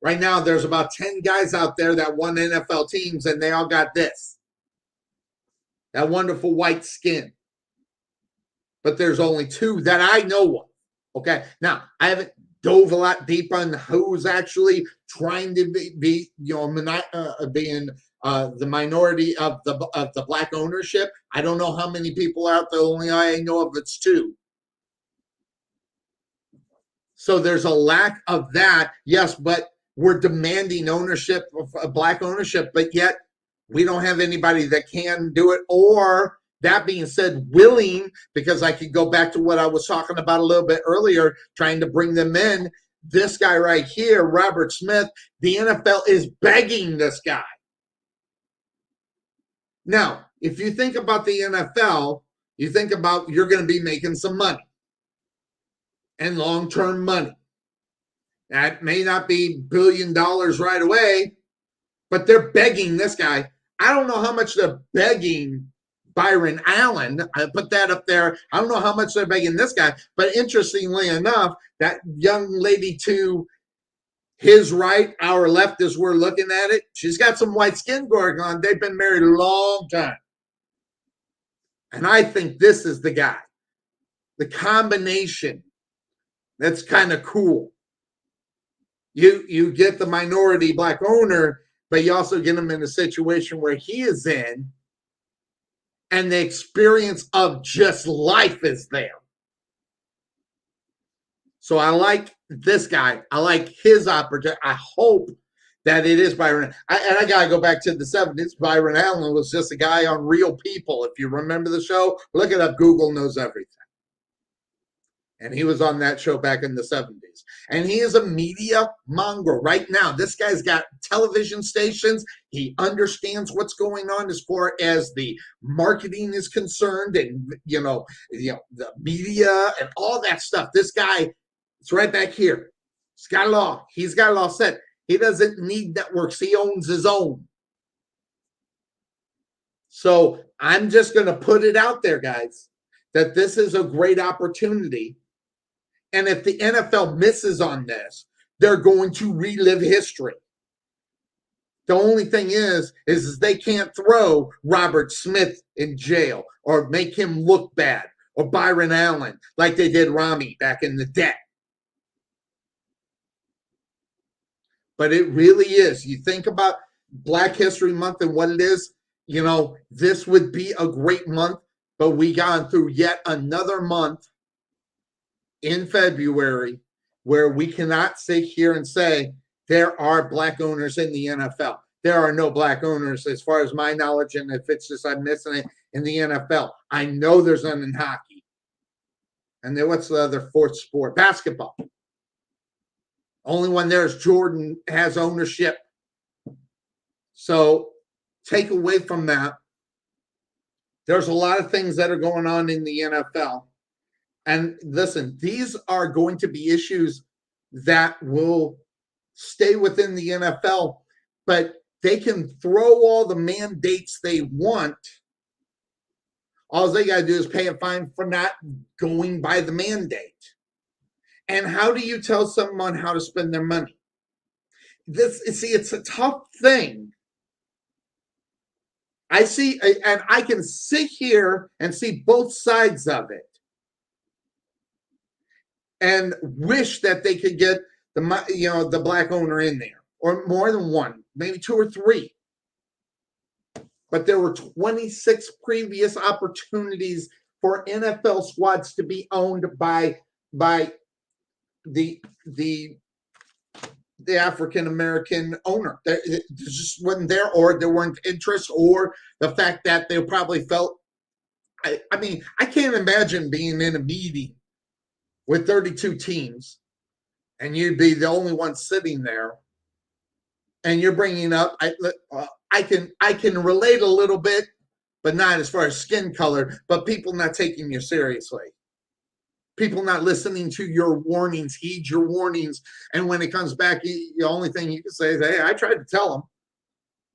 Right now, there's about 10 guys out there that won NFL teams, and they all got this. That wonderful white skin. But there's only 2 that I know of. Okay. Now, I haven't dove a lot deep on who's actually trying to be being the minority of the black ownership. I don't know how many people out there. Only I know of it's 2. So there's a lack of that. Yes, but we're demanding ownership, of black ownership, but yet we don't have anybody that can do it, or that being said, willing, because I could go back to what I was talking about a little bit earlier, trying to bring them in. This guy right here, Robert Smith, the NFL is begging this guy. Now, if you think about the NFL, you think about you're going to be making some money and long-term money. That may not be $1 billion right away, but they're begging this guy. I don't know how much they're begging Byron Allen. I put that up there. I don't know how much they're begging this guy, but interestingly enough, that young lady to his right, our left, as we're looking at it, she's got some white skin going on. They've been married a long time. And I think this is the guy. The combination that's kind of cool. You get the minority black owner, but you also get him in a situation where he is in, and the experience of just life is there. So I like this guy. I like his opportunity. I hope that it is Byron. And I got to go back to the 70s. Byron Allen was just a guy on Real People. If you remember the show, look it up. Google knows everything. And he was on that show back in the 70s. And he is a media mongrel right now. This guy's got television stations. He understands what's going on as far as the marketing is concerned, and the media and all that stuff. This guy, it's right back here. He's got it all. He's got it all set. He doesn't need networks. He owns his own. So I'm just going to put it out there, guys, that this is a great opportunity. And if the NFL misses on this, they're going to relive history. The only thing is they can't throw Robert Smith in jail or make him look bad, or Byron Allen like they did Rami back in the day. But it really is. You think about Black History Month and what it is, this would be a great month, but we got through yet another month in February where we cannot sit here and say there are black owners in the NFL. There are no black owners as far as my knowledge, and if it's just I'm missing it, in the NFL. I know there's none in hockey. And then what's the other fourth sport? Basketball. Only one there is Jordan has ownership. So take away from that, there's a lot of things that are going on in the NFL. And listen, these are going to be issues that will stay within the NFL, but they can throw all the mandates they want. All they got to do is pay a fine for not going by the mandate. And how do you tell someone how to spend their money? It's a tough thing. I see, and I can sit here and see both sides of it and wish that they could get the black owner in there, or more than one, maybe two or three. But there were 26 previous opportunities for NFL squads to be owned by the African American owner. It just wasn't there, or there weren't interest, or the fact that they probably felt. I mean, I can't imagine being in a meeting with 32 teams, and you'd be the only one sitting there, and you're bringing up. I can relate a little bit, but not as far as skin color, but people not taking you seriously. people not listening to your warnings, heed your warnings. And when it comes back, the only thing you can say is, hey, I tried to tell them.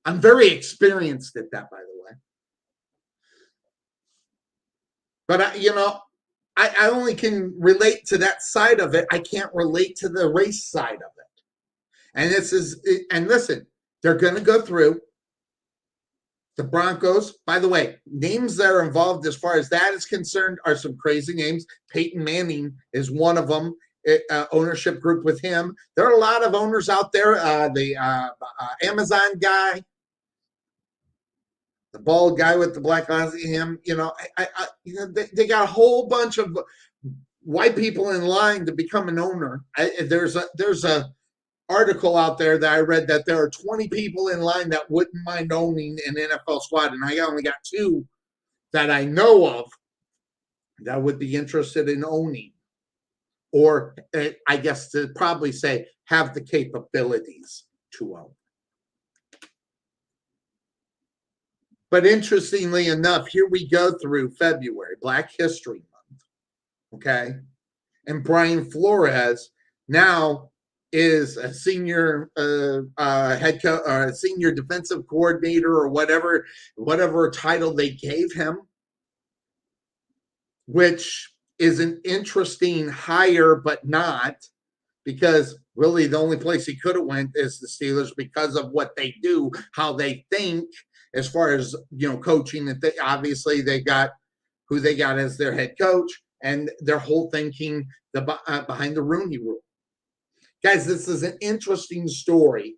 I'm very experienced at that, by the way. But, I only can relate to that side of it. I can't relate to the race side of it. And listen, they're going to go through. The Broncos, by the way, names that are involved as far as that is concerned are some crazy names. Peyton Manning is one of them, ownership group with him. There are a lot of owners out there. The Amazon guy, the bald guy with the black eyes, him, they got a whole bunch of white people in line to become an owner. There's a article out there that I read that there are 20 people in line that wouldn't mind owning an NFL squad, and I only got 2 that I know of that would be interested in owning, or I guess to probably say have the capabilities to own. But interestingly enough, here we go through February, Black History Month, okay? And Brian Flores now is a senior head coach or a senior defensive coordinator or whatever title they gave him, which is an interesting hire, but not, because really the only place he could have went is the Steelers because of what they do, how they think as far as, coaching. That obviously they got who they got as their head coach and their whole thinking behind the Rooney Rule. Guys, this is an interesting story.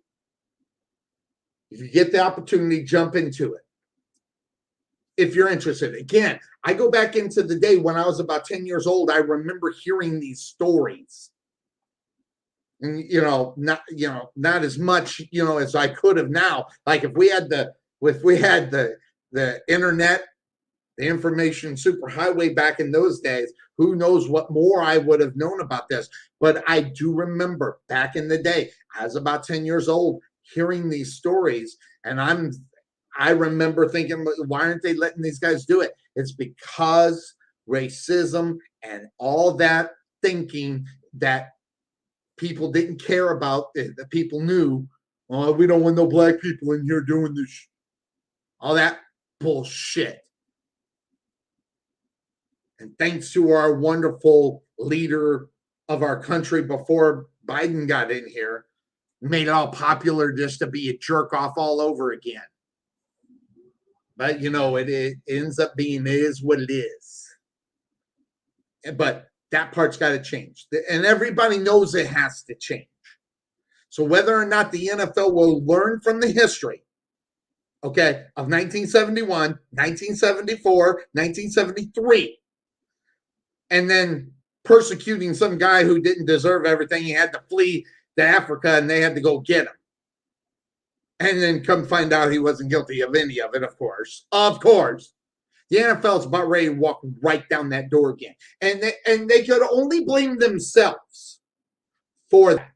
If you get the opportunity, jump into it. If you're interested. Again, I go back into the day when I was about 10 years old. I remember hearing these stories. And, not as much, as I could have now. Like if we had the internet, the information superhighway back in those days, who knows what more I would have known about this. But I do remember back in the day, I was about 10 years old, hearing these stories. And I remember thinking, why aren't they letting these guys do it? It's because racism and all that thinking that people didn't care about, that people knew, oh, we don't want no black people in here doing this. All that bullshit. And thanks to our wonderful leader of our country before Biden got in here, made it all popular just to be a jerk off all over again. But, it ends up being is what it is. But that part's got to change. And everybody knows it has to change. So whether or not the NFL will learn from the history, okay, of 1971, 1974, 1973, and then persecuting some guy who didn't deserve everything. He had to flee to Africa, and they had to go get him. And then come find out he wasn't guilty of any of it, of course. Of course. The NFL's about ready to walk right down that door again. And they could only blame themselves for that.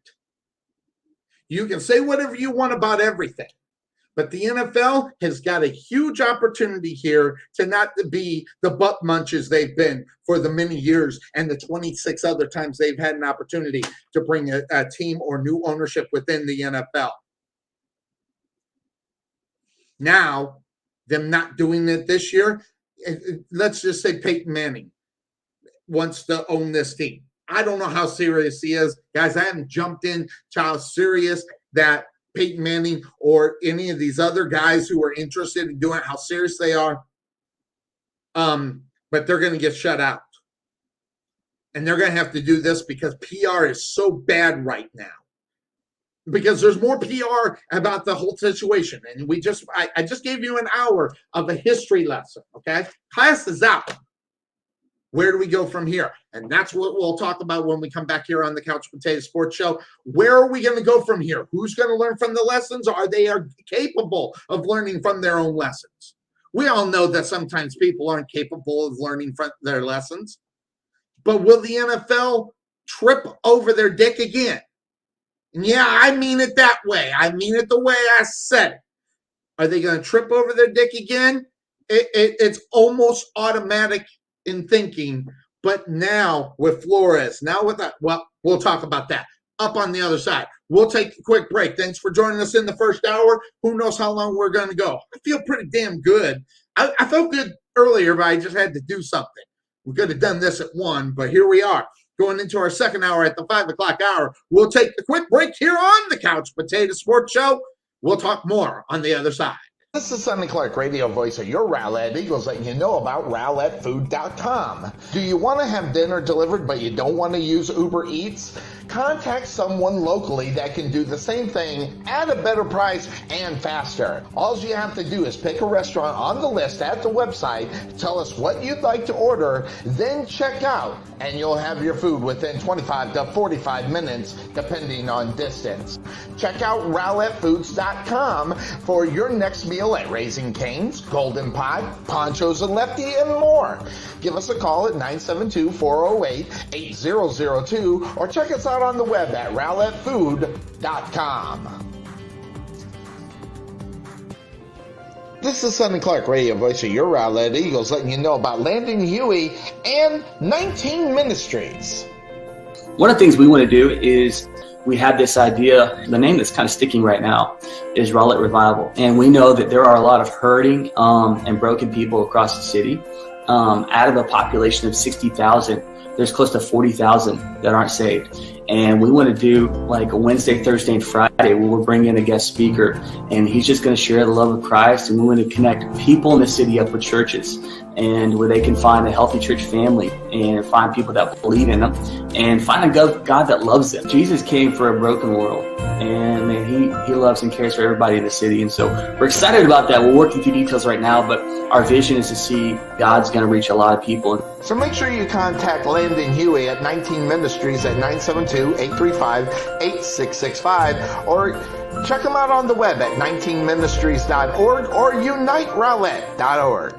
You can say whatever you want about everything. But the NFL has got a huge opportunity here to not be the butt munches they've been for the many years and the 26 other times they've had an opportunity to bring a team or new ownership within the NFL. Now, them not doing it this year, let's just say Peyton Manning wants to own this team. I don't know how serious he is. Guys, I haven't jumped in to how serious that Peyton Manning or any of these other guys who are interested in doing it, how serious they are. But they're going to get shut out. And they're going to have to do this because PR is so bad right now. Because there's more PR about the whole situation. And I just gave you an hour of a history lesson, okay? Class is out. Where do we go from here? And that's what we'll talk about when we come back here on the Couch Potato Sports Show. Where are we going to go from here? Who's going to learn from the lessons? Are they capable of learning from their own lessons? We all know that sometimes people aren't capable of learning from their lessons. But will the NFL trip over their dick again? And yeah, I mean it that way. I mean it the way I said it. Are they going to trip over their dick again? It's almost automatic in thinking But now with Flores, now with that, well, we'll talk about that up on the other side. We'll take a quick break. Thanks for joining us in the first hour. Who knows how long we're going to go? I feel pretty damn good. I felt good earlier, but I just had to do something. We could have done this at 1, but here we are. Going into our second hour at the 5 o'clock hour. We'll take a quick break here on the Couch Potato Sports Show. We'll talk more on the other side. This is Sonny Clark, radio voice of your Rowlett Eagles, letting you know about RowlettFood.com. Do you want to have dinner delivered but you don't want to use Uber Eats? Contact someone locally that can do the same thing at a better price and faster. All you have to do is pick a restaurant on the list at the website, tell us what you'd like to order, then check out, and you'll have your food within 25 to 45 minutes, depending on distance. Check out RowlettFoods.com for your next meal at Raising Cane's, Golden Pie, Ponchos and Lefty, and more. Give us a call at 972-408-8002 or check us out on the web at RowlettFood.com. This is Sonny Clark, radio voice of your Rowlett Eagles, letting you know about Landon Huey and 19 Ministries. One of the things we want to do is we have this idea, the name that's kind of sticking right now is Rowlett Revival. And we know that there are a lot of hurting and broken people across the city. Out of a population of 60,000, there's close to 40,000 that aren't saved. And we want to do like a Wednesday, Thursday, and Friday where we'll bring in a guest speaker and he's just going to share the love of Christ. And we want to connect people in the city up with churches and where they can find a healthy church family and find people that believe in them and find a God that loves them. Jesus came for a broken world, and man, he loves and cares for everybody in the city. And so we're excited about that. We're working through details right now, but our vision is to see God's going to reach a lot of people. So make sure you contact Landon Huey at 19 Ministries at 972-835-8665 or check them out on the web at 19ministries.org or uniterowlett.org.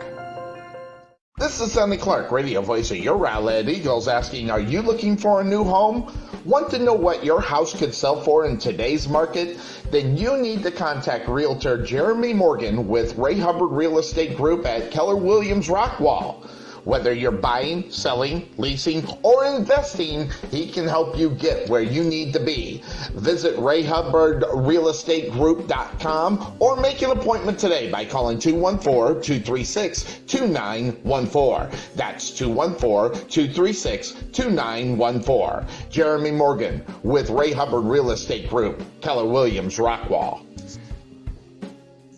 This is Sonny Clark, radio voice of your Rowlett Eagles, asking, are you looking for a new home? Want to know what your house could sell for in today's market? Then you need to contact Realtor Jeremy Morgan with Ray Hubbard Real Estate Group at Keller Williams Rockwall. Whether you're buying, selling, leasing, or investing, he can help you get where you need to be. Visit RayHubbardRealEstateGroup.com or make an appointment today by calling 214-236-2914. That's 214-236-2914. Jeremy Morgan with Ray Hubbard Real Estate Group, Keller Williams Rockwall.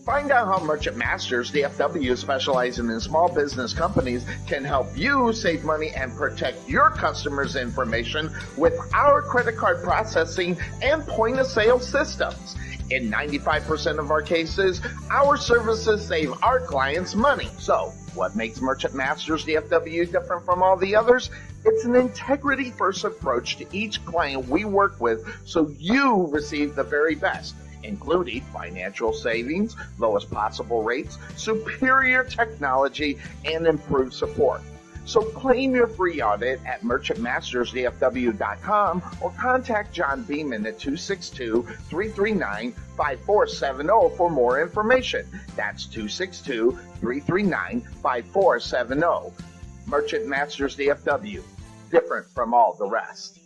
Find out how Merchant Masters DFW, specializing in small business companies, can help you save money and protect your customers' information with our credit card processing and point-of-sale systems. In 95% of our cases, our services save our clients money. So, what makes Merchant Masters DFW different from all the others? It's an integrity-first approach to each client we work with so you receive the very best, including financial savings, lowest possible rates, superior technology, and improved support. So claim your free audit at merchantmastersdfw.com or contact John Beeman at 262-339-5470 for more information. That's 262-339-5470. Merchant Masters DFW, different from all the rest.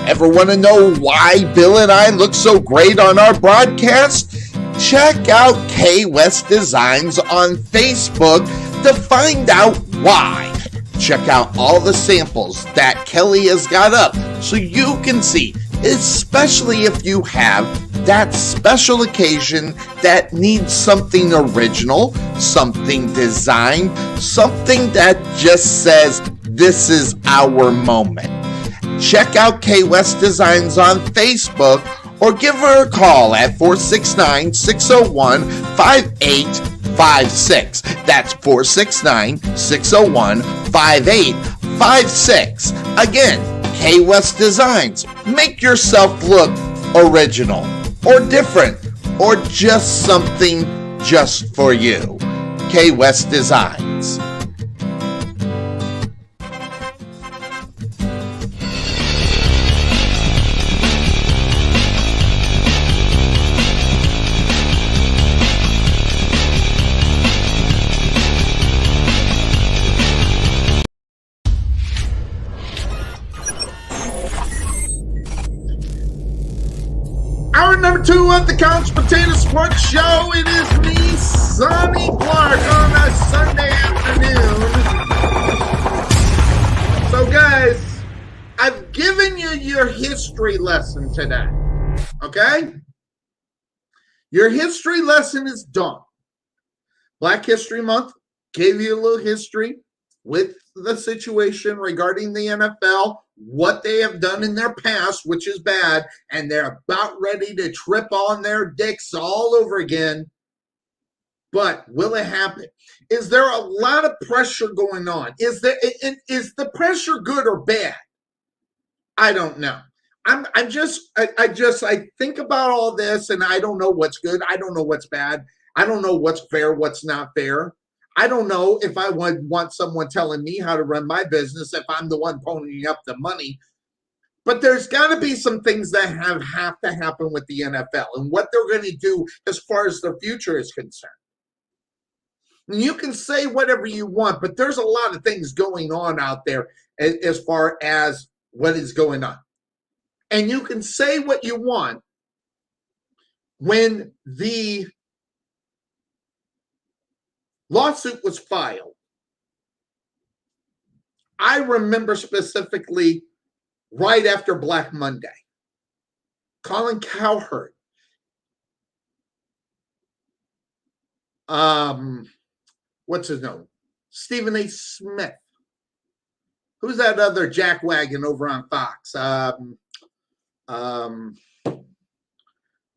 Ever want to know why Bill and I look so great on our broadcast? Check out K West Designs on Facebook to find out why. Check out all the samples that Kelly has got up so you can see, especially if you have that special occasion that needs something original, something designed, something that just says, this is our moment. Check out K West Designs on Facebook or give her a call at 469-601-5856. That's 469-601-5856. Again, K West Designs. Make yourself look original or different or just something just for you. K West Designs. 2 of the Couch Potato Sports Show. It is me, Sonny Clark, on a Sunday afternoon. So, guys, I've given you your history lesson today, okay? Your history lesson is done. Black History Month gave you a little history with the situation regarding the NFL, what they have done in their past, which is bad, and they're about ready to trip on their dicks all over again. But will it happen? Is there a lot of pressure going on? Is the pressure good or bad? I don't know. I think about all this, and I don't know what's good. I don't know what's bad. I don't know what's fair, what's not fair. I don't know if I would want someone telling me how to run my business if I'm the one ponying up the money. But there's got to be some things that have to happen with the NFL and what they're going to do as far as the future is concerned. And you can say whatever you want, but there's a lot of things going on out there as far as what is going on. And you can say what you want when the lawsuit was filed. I remember specifically right after Black Monday, Colin Cowherd, what's his name? Stephen A. Smith. Who's that other jackwagon over on Fox?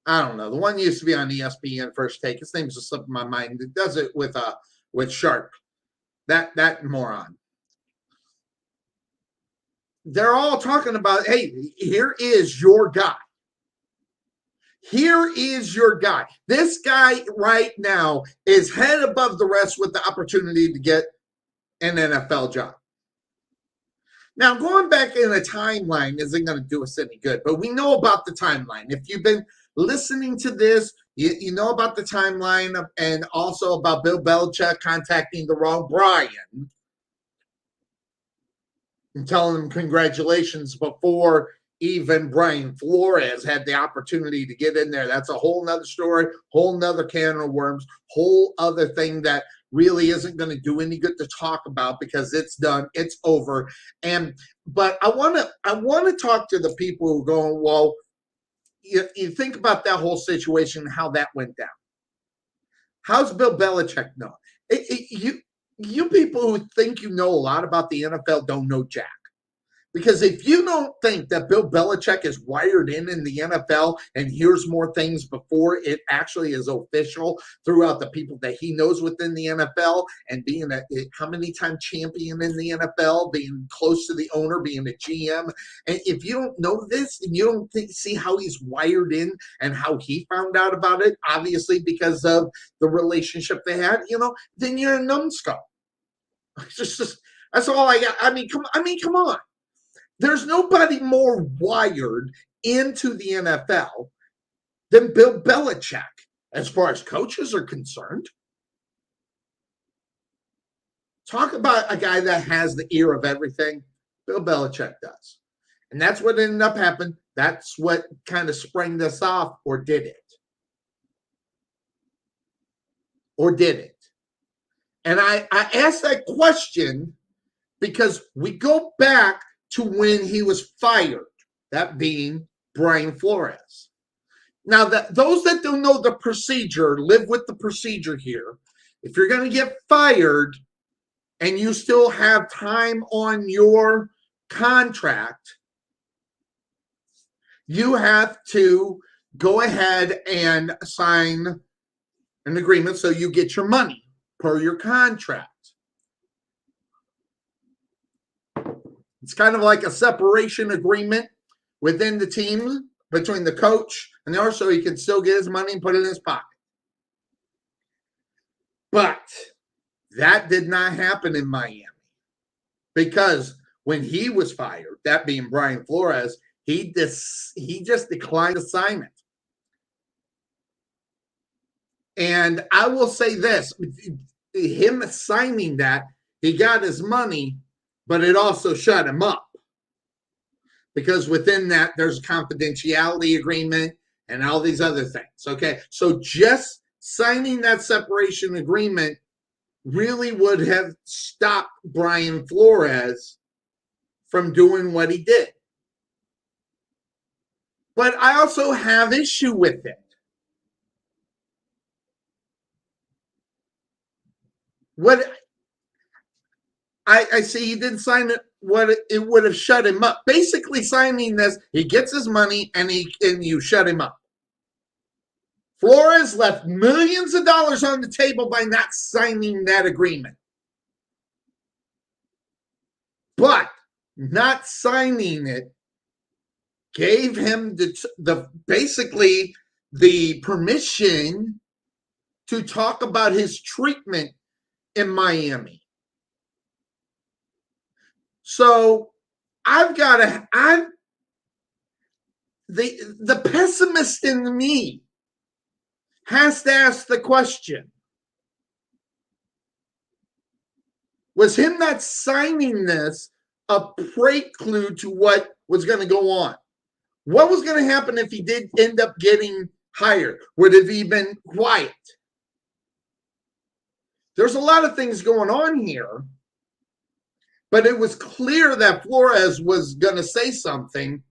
I don't know. The one used to be on ESPN First Take. His name's just slipping my mind. It does it with Sharp. That moron. They're all talking about, hey, here is your guy. Here is your guy. This guy right now is head above the rest with the opportunity to get an NFL job. Now, going back in a timeline isn't going to do us any good, but we know about the timeline. If you've been listening to this, you know about the timeline and also about Bill Belichick contacting the wrong Brian and telling him congratulations before even Brian Flores had the opportunity to get in there. That's a whole nother story, whole nother can of worms, whole other thing that really isn't going to do any good to talk about because it's done, it's over. But I want to talk to the people who are going, well, you think about that whole situation, how that went down. How's Bill Belichick know? You people who think you know a lot about the NFL don't know jack. Because if you don't think that Bill Belichick is wired in the NFL and hears more things before it actually is official throughout the people that he knows within the NFL and being how many time champion in the NFL, being close to the owner, being a GM, and if you don't know this and you don't see how he's wired in and how he found out about it, obviously because of the relationship they had, then you're a numbskull. That's all I got. I mean, come on. There's nobody more wired into the NFL than Bill Belichick as far as coaches are concerned. Talk about a guy that has the ear of everything. Bill Belichick does. And that's what ended up happening. That's what kind of sprang this off, or did it? And I asked that question because we go back to when he was fired, that being Brian Flores. Now, those that don't know the procedure, live with the procedure here. If you're going to get fired and you still have time on your contract, you have to go ahead and sign an agreement so you get your money per your contract. It's kind of like a separation agreement within the team between the coach and the owner, so he can still get his money and put it in his pocket. But that did not happen in Miami because when he was fired, that being Brian Flores, he just declined assignment. And I will say this, him signing that, he got his money, but it also shut him up because within that, there's a confidentiality agreement and all these other things. Okay, so just signing that separation agreement really would have stopped Brian Flores from doing what he did. But I also have issue with it. What I see, he didn't sign it. What it would have shut him up. Basically, signing this, he gets his money and you shut him up. Flores left millions of dollars on the table by not signing that agreement. But not signing it gave him the basically the permission to talk about his treatment in Miami. So the pessimist in me has to ask the question, was him not signing this a prelude to what was going to go on? What was going to happen if he did end up getting hired? Would it have been quiet? There's a lot of things going on here, but it was clear that Flores was going to say something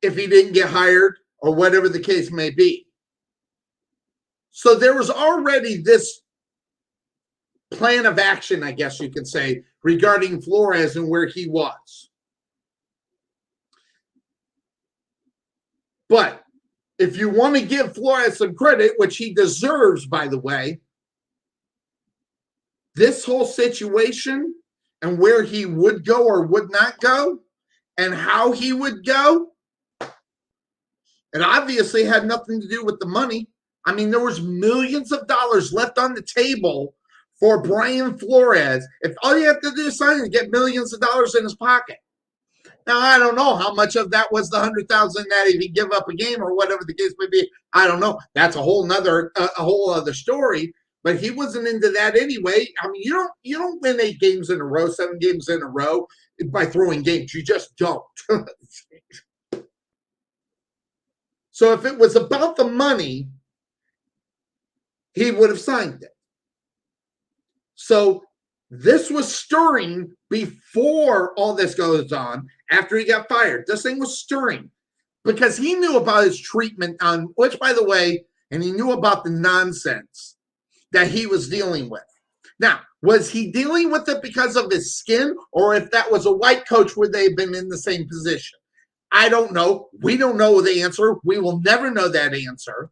if he didn't get hired or whatever the case may be. So there was already this plan of action, I guess you could say, regarding Flores and where he was. But if you want to give Flores some credit, which he deserves, by the way, this whole situation and where he would go or would not go and how he would go, it obviously had nothing to do with the money. I mean, there was millions of dollars left on the table for Brian Flores. If all you have to do is sign and get millions of dollars in his pocket. Now, I don't know how much of that was the $100,000 that if he give up a game or whatever the case may be. I don't know. That's a whole other story. But he wasn't into that anyway. I mean, you don't win 8 games in a row, 7 games in a row by throwing games. You just don't. So if it was about the money, he would have signed it. So this was stirring before all this goes on, after he got fired. This thing was stirring because he knew about his treatment on, which, by the way, and he knew about the nonsense that he was dealing with. Now, was he dealing with it because of his skin, or if that was a white coach, would they have been in the same position? I don't know. We don't know the answer. We will never know that answer.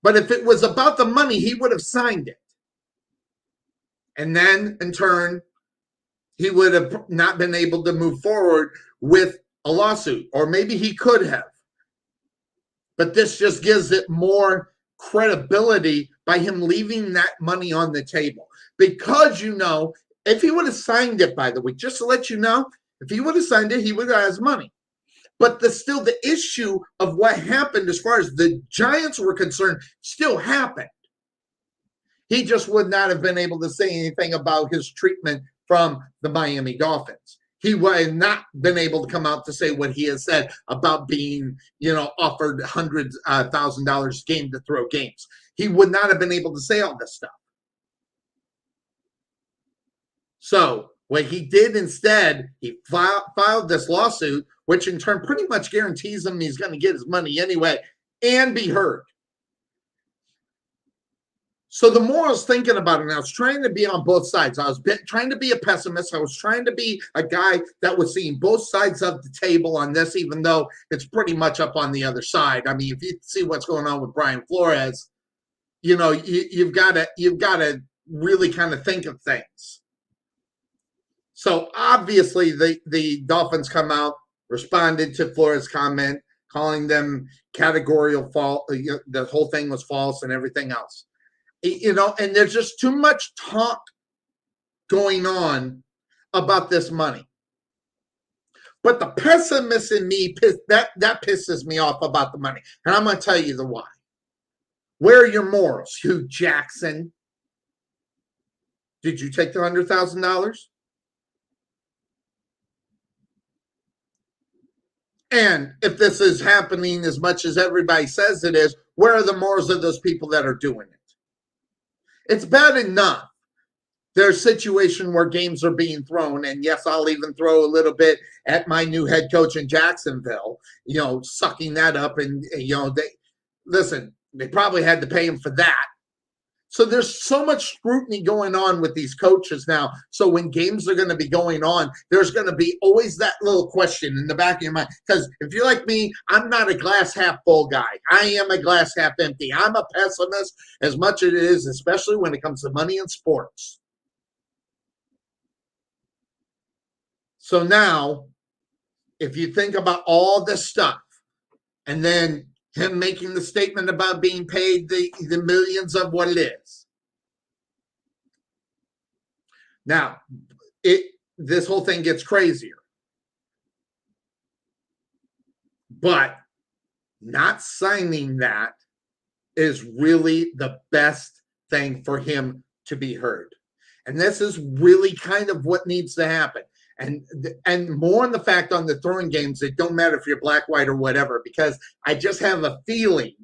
But if it was about the money, he would have signed it. And then, in turn, he would have not been able to move forward with a lawsuit, or maybe he could have. But this just gives it more credibility by him leaving that money on the table. Because, if he would have signed it, by the way, just to let you know, if he would have signed it, he would have his money. But still the issue of what happened as far as the Giants were concerned still happened. He just would not have been able to say anything about his treatment from the Miami Dolphins. He would have not been able to come out to say what he has said about being, offered hundreds of $1,000 a game to throw games. He would not have been able to say all this stuff. So what he did instead, he filed this lawsuit, which in turn pretty much guarantees him he's going to get his money anyway and be heard. So the more I was thinking about it, and I was trying to be on both sides. I was trying to be a pessimist. I was trying to be a guy that was seeing both sides of the table on this, even though it's pretty much up on the other side. I mean, if you see what's going on with Brian Flores, you've got to really kind of think of things. So obviously the Dolphins come out, responded to Flores' comment, calling them categorical fault. The whole thing was false and everything else. And there's just too much talk going on about this money. But the pessimist in me, that pisses me off about the money. And I'm going to tell you the why. Where are your morals, Hugh Jackson? Did you take the $100,000? And if this is happening as much as everybody says it is, where are the morals of those people that are doing it? It's bad enough there's a situation where games are being thrown, and yes, I'll even throw a little bit at my new head coach in Jacksonville, sucking that up. And, they probably had to pay him for that. So there's so much scrutiny going on with these coaches now. So when games are going to be going on, there's going to be always that little question in the back of your mind. Because if you're like me, I'm not a glass half full guy. I am a glass half empty. I'm a pessimist as much as it is, especially when it comes to money in sports. So now, if you think about all this stuff, and then him making the statement about being paid the millions of what it is. Now, this whole thing gets crazier. But not signing that is really the best thing for him to be heard. And this is really kind of what needs to happen. And more on the fact on the throwing games, it don't matter if you're black, white, or whatever, because I just have a feeling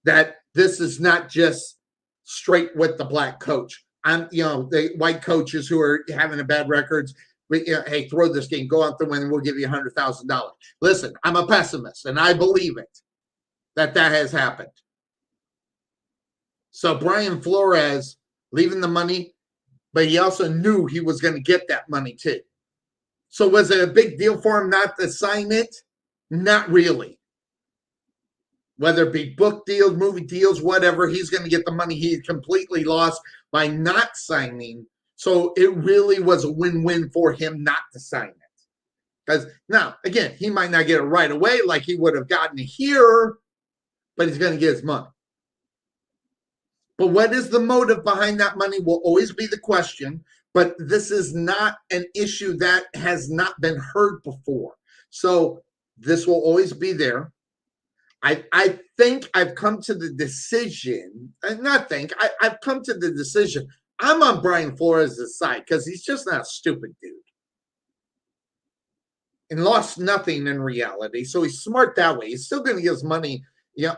that this is not just straight with the black coach. The white coaches who are having a bad records, hey, throw this game, go out the win, and we'll give you $100,000. Listen, I'm a pessimist, and I believe it, that has happened. So Brian Flores leaving the money, but he also knew he was going to get that money too. So was it a big deal for him not to sign it? Not really. Whether it be book deals, movie deals, whatever, he's going to get the money he completely lost by not signing. So it really was a win-win for him not to sign it. Because now, again, he might not get it right away like he would have gotten here, but he's going to get his money. But what is the motive behind that money will always be the question. But this is not an issue that has not been heard before. So this will always be there. I think I've come to the decision, I've come to the decision. I'm on Brian Flores' side because he's just not a stupid dude. And lost nothing in reality. So he's smart that way. He's still going to get his money.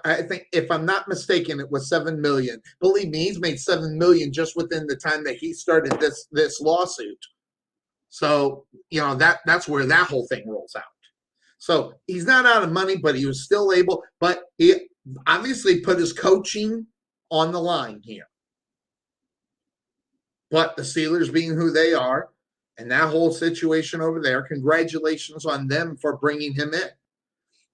I think if I'm not mistaken, it was $7 million. Believe me, he's made $7 million just within the time that he started this lawsuit. So, that's where that whole thing rolls out. So he's not out of money, but he was still able, but he obviously put his coaching on the line here. But the Steelers being who they are, and that whole situation over there, congratulations on them for bringing him in.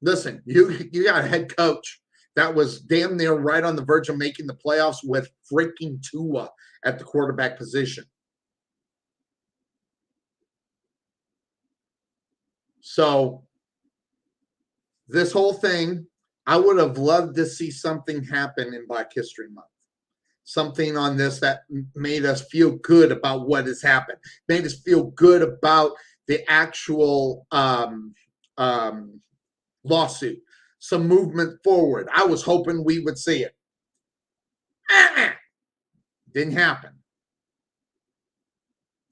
Listen, you got a head coach that was damn near right on the verge of making the playoffs with freaking Tua at the quarterback position. So this whole thing, I would have loved to see something happen in Black History Month. Something on this that made us feel good about what has happened, made us feel good about the actual lawsuit, some movement forward. I was hoping we would see it. Didn't happen.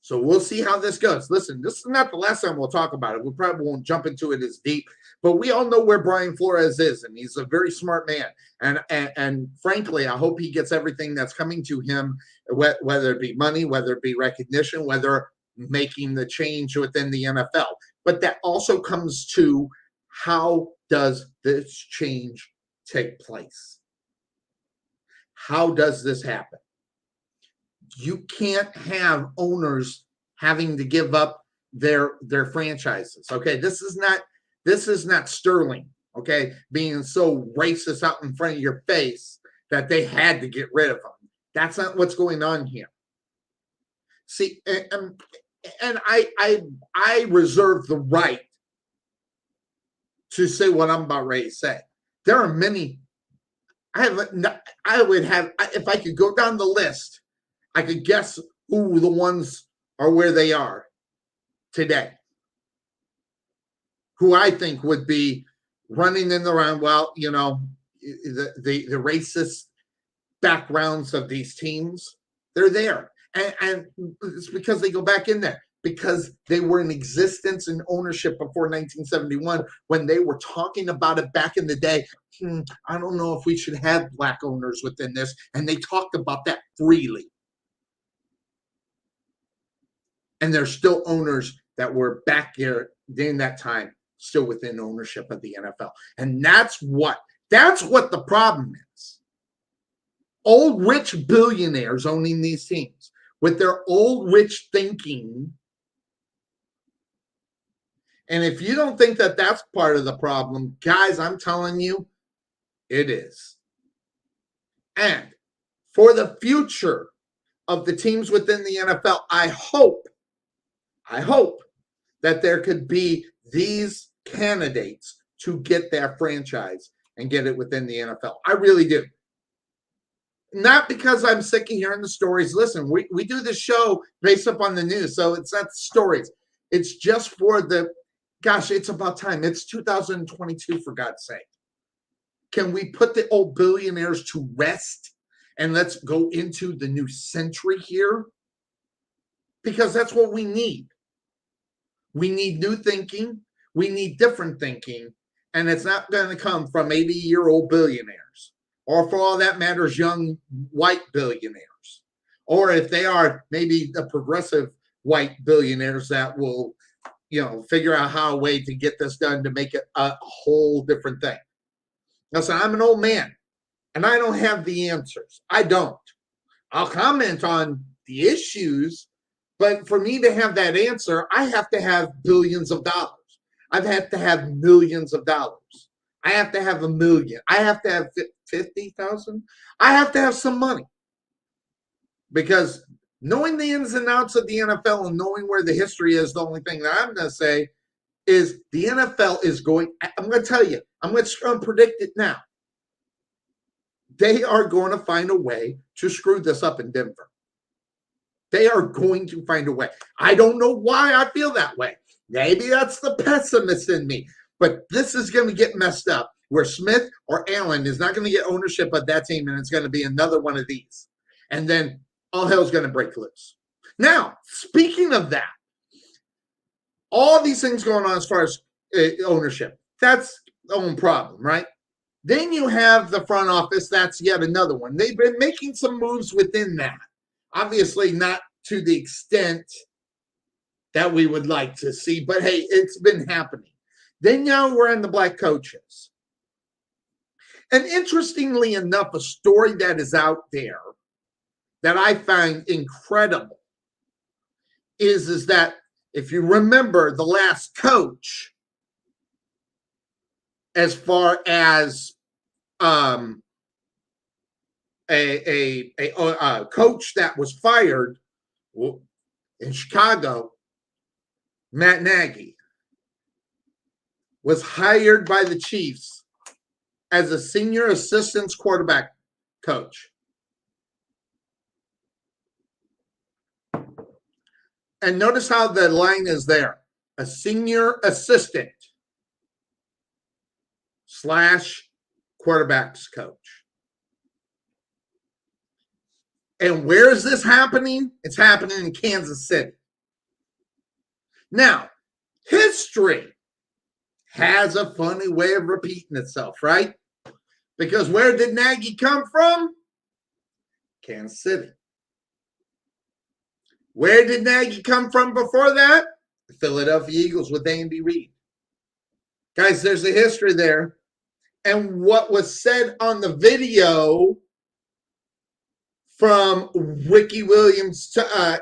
So we'll see how this goes. Listen, this is not the last time we'll talk about it. We probably won't jump into it as deep, but we all know where Brian Flores is, and he's a very smart man. And frankly, I hope he gets everything that's coming to him, whether it be money, whether it be recognition, whether making the change within the NFL. But that also comes to, how does this change take place? How does this happen? You can't have owners having to give up their franchises. Okay, this is not Sterling. Okay, being so racist out in front of your face that they had to get rid of him. That's not what's going on here. See, and I reserve the right to say what I'm about ready to say. There are many. I would have, if I could go down the list, I could guess who the ones are where they are today. Who I think would be running in the round. Well, the racist backgrounds of these teams, they're there. And it's because they go back in there. because they were in existence and ownership before 1971 when they were talking about it back in the day. I don't know if we should have black owners within this. And they talked about that freely. And there's still owners that were back there during that time, still within ownership of the NFL. And that's what the problem is. Old rich billionaires owning these teams with their old rich thinking. And if you don't think that that's part of the problem, guys, I'm telling you, it is. And for the future of the teams within the NFL, I hope that there could be these candidates to get their franchise and get it within the NFL. I really do. Not because I'm sick of hearing the stories. Listen, we do this show based upon the news, so it's not stories. It's just for the, gosh, it's about time. It's 2022, for God's sake. Can we put the old billionaires to rest and let's go into the new century here? Because that's what we need. We need new thinking. We need different thinking. And it's not going to come from 80-year-old billionaires, or for all that matters, young white billionaires, or if they are maybe the progressive white billionaires that will, figure out how a way to get this done to make it a whole different thing. Listen, I'm an old man, and I don't have the answers. I don't. I'll comment on the issues, but for me to have that answer, I have to have billions of dollars. I have to have millions of dollars. I have to have $1 million. I have to have 50,000. I have to have some money. Because knowing the ins and outs of the NFL and knowing where the history is, the only thing that I'm going to say is the NFL is going, I'm going to tell you, I'm going to predict it now. They are going to find a way to screw this up in Denver. They are going to find a way. I don't know why I feel that way. Maybe that's the pessimist in me. But this is going to get messed up where Smith or Allen is not going to get ownership of that team, and it's going to be another one of these. And then all hell's going to break loose. Now, speaking of that, all these things going on as far as ownership, that's the own problem, right? Then you have the front office. That's yet another one. They've been making some moves within that. Obviously not to the extent that we would like to see, but hey, it's been happening. Then now we're in the black coaches. And interestingly enough, a story that is out there that I find incredible is that if you remember the last coach, as far as a coach that was fired in Chicago, Matt Naggy, was hired by the Chiefs as a senior assistant quarterback coach. And notice how the line is there. A senior assistant / quarterbacks coach. And where is this happening? It's happening in Kansas City. Now, history has a funny way of repeating itself, right? Because where did Nagy come from? Kansas City. Where did Nagy come from before that? The Philadelphia Eagles with Andy Reid. Guys, there's a history there. And what was said on the video from Ricky Williams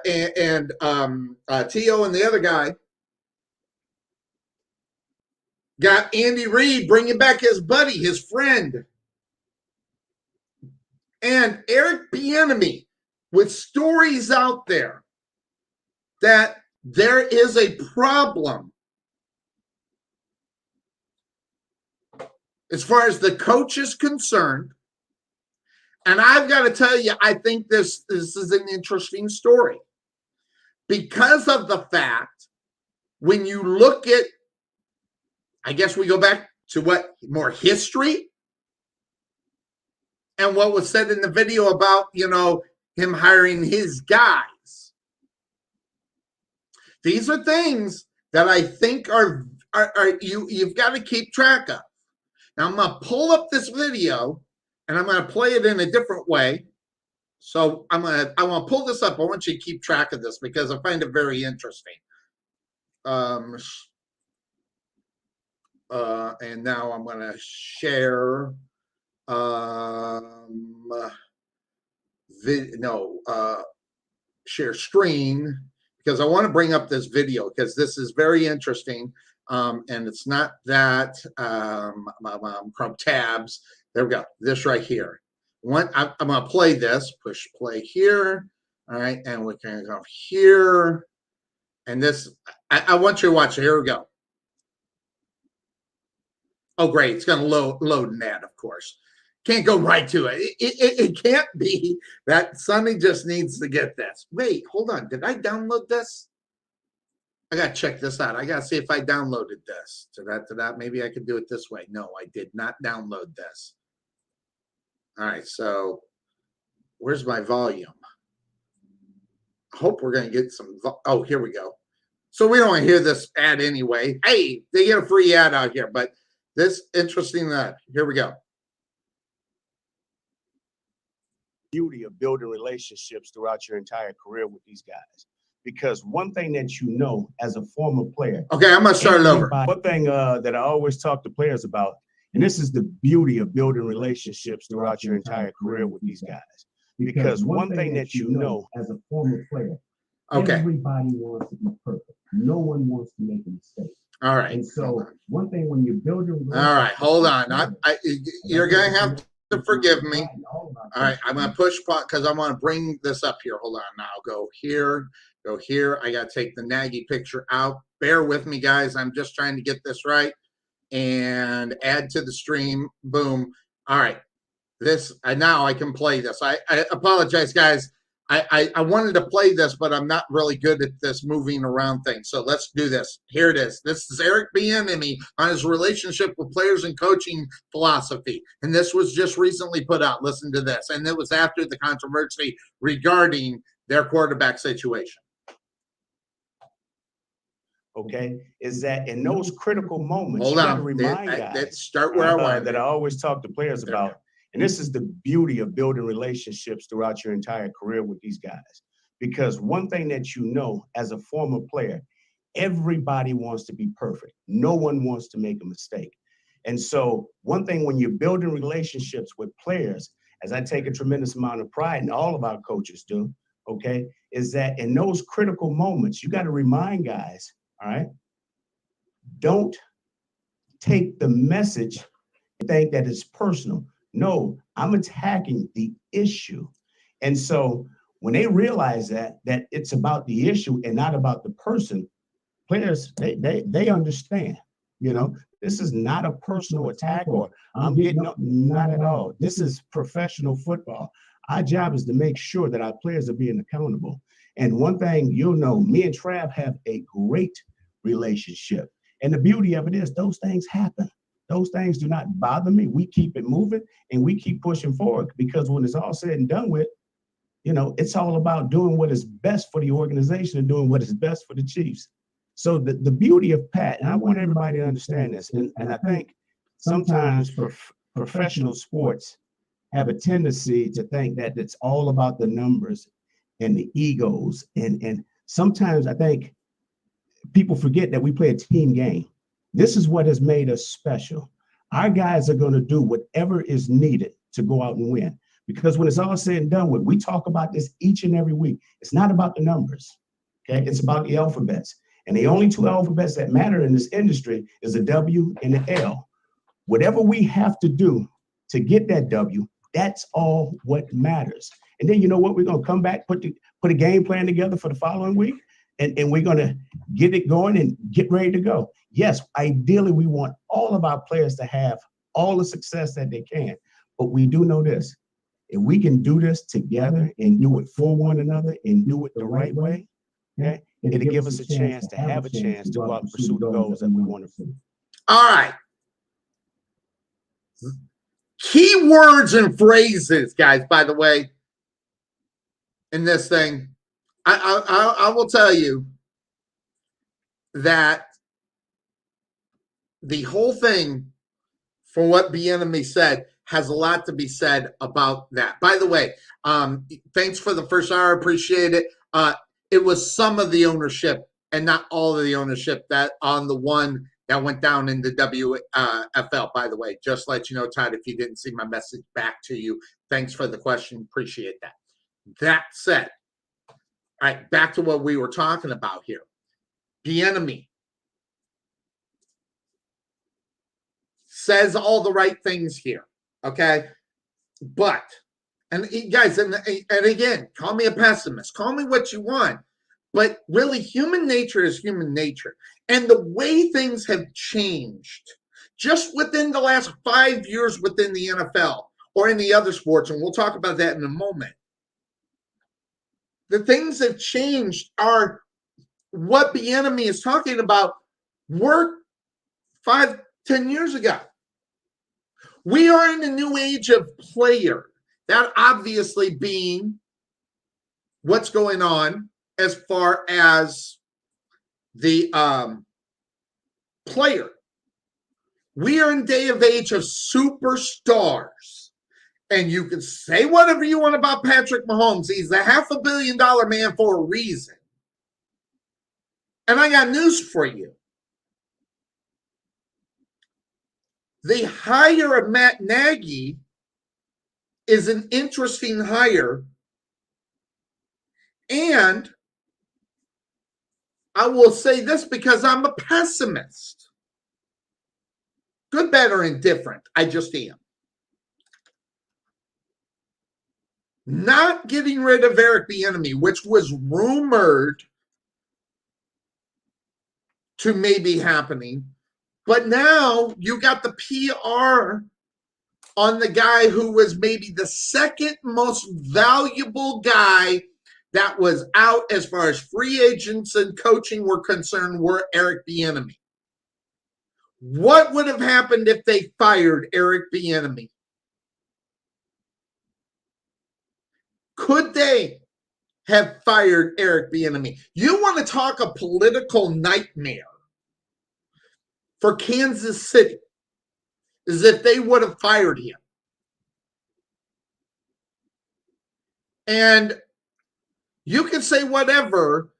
and T.O. and the other guy got Andy Reid bringing back his buddy, his friend, and Eric Bieniemy with stories out there that there is a problem as far as the coach is concerned. And I've got to tell you, I think this is an interesting story because of the fact when you look at, I guess we go back to what more history and what was said in the video about, him hiring his guys. These are things that I think are you've got to keep track of. Now I'm going to pull up this video and I'm going to play it in a different way. So I want to pull this up. I want you to keep track of this because I find it very interesting. And now I'm going to share share screen because I want to bring up this video because this is very interesting. And it's not that from tabs. There we go. This right here. I'm going to play this. Push play here. All right. And we're going to go here. And this, I want you to watch it. Here we go. Oh, great. It's going to load an ad, of course. Can't go right to it. It can't be that Sonny just needs to get this. Wait, hold on. Did I download this? I got to check this out. I got to see if I downloaded this. To that. Maybe I could do it this way. No, I did not download this. All right. So where's my volume? I hope we're going to get some. Oh, here we go. So we don't want to hear this ad anyway. Hey, they get a free ad out here. But this interesting that. Here we go. Beauty of building relationships throughout your entire career with these guys. Because one thing that you know as a former player. Okay, I'm going to start it over. One thing that I always talk to players about, and this is the beauty of building relationships throughout your entire career with these guys. Because one thing that you know as a former player, everybody wants to be perfect. No one wants to make a mistake. All right. And so one thing when you're building. All right, hold on. You're going to have to forgive me. All right, I'm going to push pause because I want to bring this up here. Hold on. Now go here. Go here. I got to take the Naggy picture out. Bear with me, guys. I'm just trying to get this right. And add to the stream. Boom. All right. This now I can play this. I apologize, guys. I wanted to play this, but I'm not really good at this moving around thing. So let's do this. Here it is. This is Eric Bieniemy on his relationship with players and coaching philosophy. And this was just recently put out. Listen to this. And it was after the controversy regarding their quarterback situation. Okay, is that in those critical moments, hold you on. got to remind guys. Let's start where I want. That I always talk to players about. And this is the beauty of building relationships throughout your entire career with these guys. Because one thing that you know as a former player, everybody wants to be perfect. No one wants to make a mistake. And so one thing when you're building relationships with players, as I take a tremendous amount of pride, and all of our coaches do, okay, is that in those critical moments, you got to remind guys, all right, don't take the message and think that it's personal. No, I'm attacking the issue. And so when they realize that it's about the issue and not about the person, players, they understand, you know, this is not a personal attack or I'm getting up, not at all. This is professional football. Our job is to make sure that our players are being accountable. And one thing you'll know, me and Trav have a great relationship. And the beauty of it is those things happen. Those things do not bother me. We keep it moving and we keep pushing forward because when it's all said and done with, you know, it's all about doing what is best for the organization and doing what is best for the Chiefs. So the beauty of Pat, and I want everybody to understand this, and I think sometimes professional sports have a tendency to think that it's all about the numbers and the egos. And sometimes I think people forget that we play a team game. This is what has made us special. Our guys are going to do whatever is needed to go out and win. Because when it's all said and done with, we talk about this each and every week. It's not about the numbers, okay? It's about the alphabets. And the only two alphabets that matter in this industry is a W and an L. Whatever we have to do to get that W, that's all what matters. And then you know what? We're going to come back, put a game plan together for the following week, and we're going to get it going and get ready to go. Yes, ideally, we want all of our players to have all the success that they can. But we do know this. If we can do this together and do it for one another and do it the right way, okay, it'll give us a chance to have a chance to go out and pursue the goals that we want to pursue. All right. Key words and phrases, guys, by the way, in this thing. I will tell you, that the whole thing, for what Bieniemy said, has a lot to be said about that. By the way, thanks for the first hour. Appreciate it. It was some of the ownership and not all of the ownership that on the one that went down in the WFL, by the way. Just let you know, Todd, if you didn't see my message back to you, thanks for the question. Appreciate that. That said, all right, back to what we were talking about here. Bieniemy says all the right things here, okay? But, and guys, and again, call me a pessimist. Call me what you want. But really, human nature is human nature. And the way things have changed just within the last 5 years within the NFL or in the other sports, and we'll talk about that in a moment, the things that changed are what Bieniemy is talking about worked 5-10 years ago. We are in a new age of player. That obviously being what's going on as far as the player. We are in day of age of superstars. And you can say whatever you want about Patrick Mahomes. He's a $500 million man for a reason. And I got news for you. The hire of Matt Naggy is an interesting hire. And I will say this because I'm a pessimist. Good, bad, or indifferent. I just am. Not getting rid of Eric Bieniemy, which was rumored to maybe happening. But now you got the PR on the guy who was maybe the second most valuable guy that was out as far as free agents and coaching were concerned, were Eric Bieniemy. What would have happened if they fired Eric Bieniemy? Could they have fired Eric Bieniemy? You want to talk a political nightmare for Kansas City is if they would have fired him. And you can say whatever,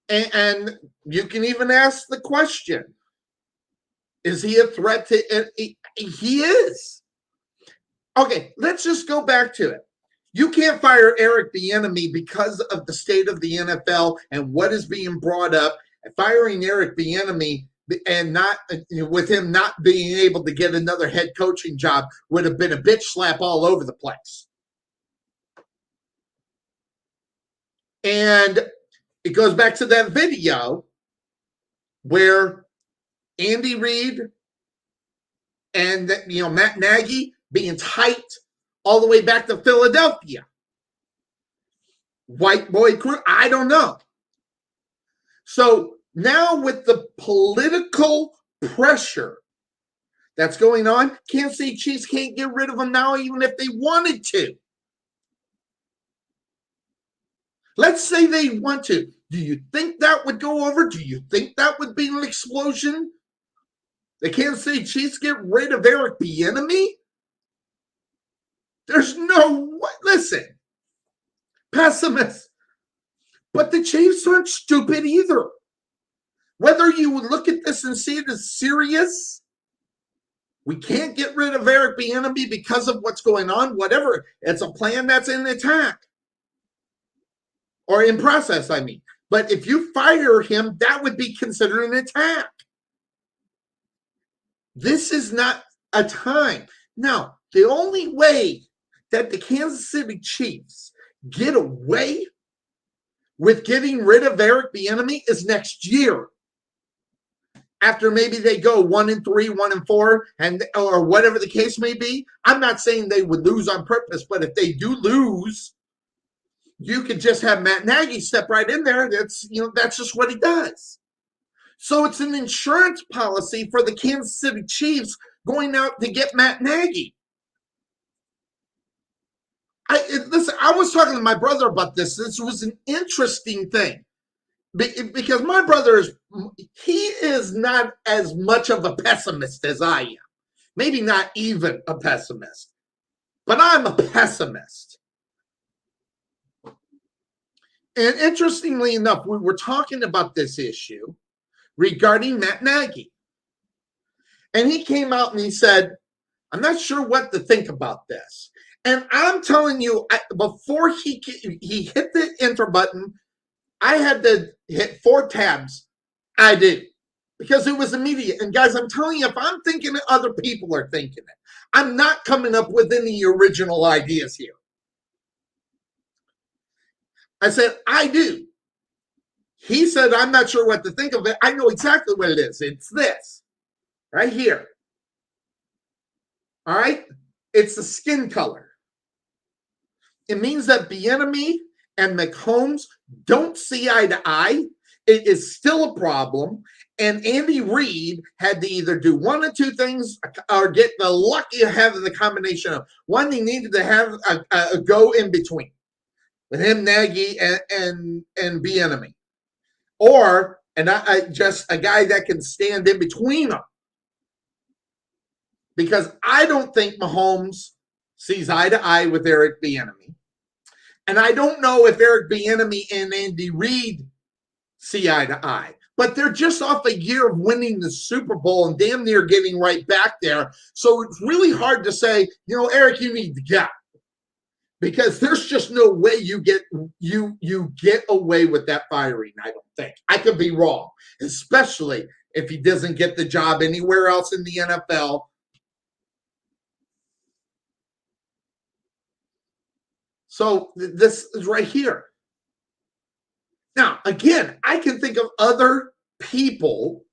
and you can even ask the question, is he a threat to – he is. Okay, let's just go back to it. You can't fire Eric Bieniemy because of the state of the NFL and what is being brought up. Firing Eric Bieniemy and not with him not being able to get another head coaching job would have been a bitch slap all over the place. And it goes back to that video where Andy Reid and Matt Naggy being tight all the way back to Philadelphia. White boy crew, I don't know. So now with the political pressure that's going on, Kansas City Chiefs can't get rid of him now even if they wanted to. Let's say they want to. Do you think that would go over? Do you think that would be an explosion? The Kansas City Chiefs get rid of Eric Bieniemy? There's no way. Listen, pessimist. But the Chiefs aren't stupid either. Whether you would look at this and see it as serious, we can't get rid of Eric Bieniemy because of what's going on, whatever. It's a plan that's in attack. Or in process, I mean. But if you fire him, that would be considered an attack. This is not a time. Now, the only way that the Kansas City Chiefs get away with getting rid of Eric Bieniemy is next year. After maybe they go 1-3, 1-4, or whatever the case may be. I'm not saying they would lose on purpose, but if they do lose, you could just have Matt Naggy step right in there. That's just what he does. So it's an insurance policy for the Kansas City Chiefs going out to get Matt Naggy. Listen, I was talking to my brother about this. This was an interesting thing. because my brother he is not as much of a pessimist as I am. Maybe not even a pessimist, but I'm a pessimist. And interestingly enough, we were talking about this issue regarding Matt Naggy. And he came out and he said, I'm not sure what to think about this. And I'm telling you, before he hit the enter button, I had to hit 4 tabs. I did. Because it was immediate. And guys, I'm telling you, if I'm thinking it, other people are thinking it. I'm not coming up with any original ideas here. I said, I do. He said, I'm not sure what to think of it. I know exactly what it is. It's this right here. All right? It's the skin color. It means that Bieniemy and Mahomes don't see eye to eye. It is still a problem. And Andy Reid had to either do one of 2 things or get the lucky of having the combination of one. He needed to have a go in between with him, Nagy, and Bieniemy, or just a guy that can stand in between them. Because I don't think Mahomes sees eye to eye with Eric Bieniemy, and I don't know if Eric Bieniemy and Andy Reid see eye to eye. But they're just off a year of winning the Super Bowl and damn near getting right back there. So it's really hard to say, Eric, you need to go. Because there's just no way you get away with that firing, I don't think. I could be wrong, especially if he doesn't get the job anywhere else in the NFL. So this is right here. Now, again, I can think of other people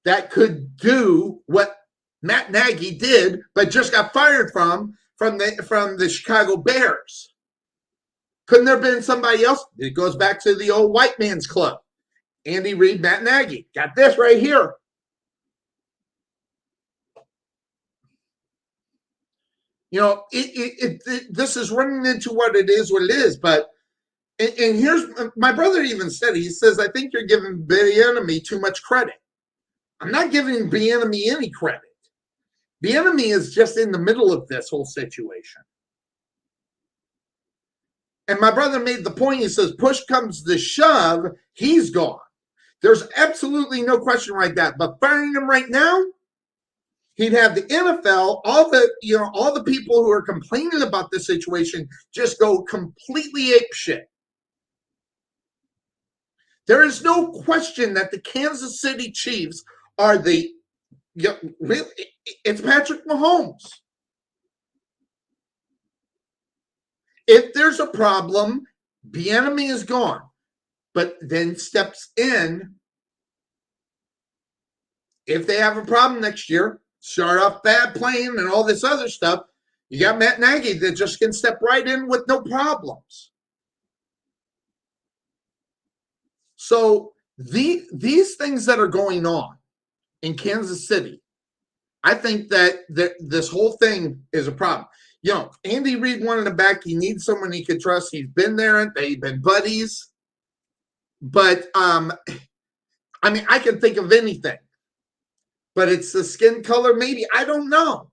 that could do what Matt Naggy did, but just got fired from the Chicago Bears. Couldn't there have been somebody else? It goes back to the old white man's club. Andy Reid, Matt Naggy. Got this right here. This is running into what it is, but and here's my brother even said, he says, I think you're giving Bieniemy too much credit. I'm not giving Bieniemy any credit. Bieniemy is just in the middle of this whole situation. And my brother made the point, he says, push comes to shove, he's gone. There's absolutely no question like that. But firing him right now, he'd have the NFL, all the people who are complaining about this situation just go completely apeshit. There is no question that the Kansas City Chiefs are really, it's Patrick Mahomes. If there's a problem, Bieniemy is gone, but then steps in. If they have a problem next year, start off bad playing and all this other stuff, you got Matt Naggy that just can step right in with no problems. So these things that are going on in Kansas City, I think that this whole thing is a problem. Andy Reid wanted him back. He needs someone he could trust. He's been there. They've been buddies. But, I can think of anything. But it's the skin color, maybe. I don't know.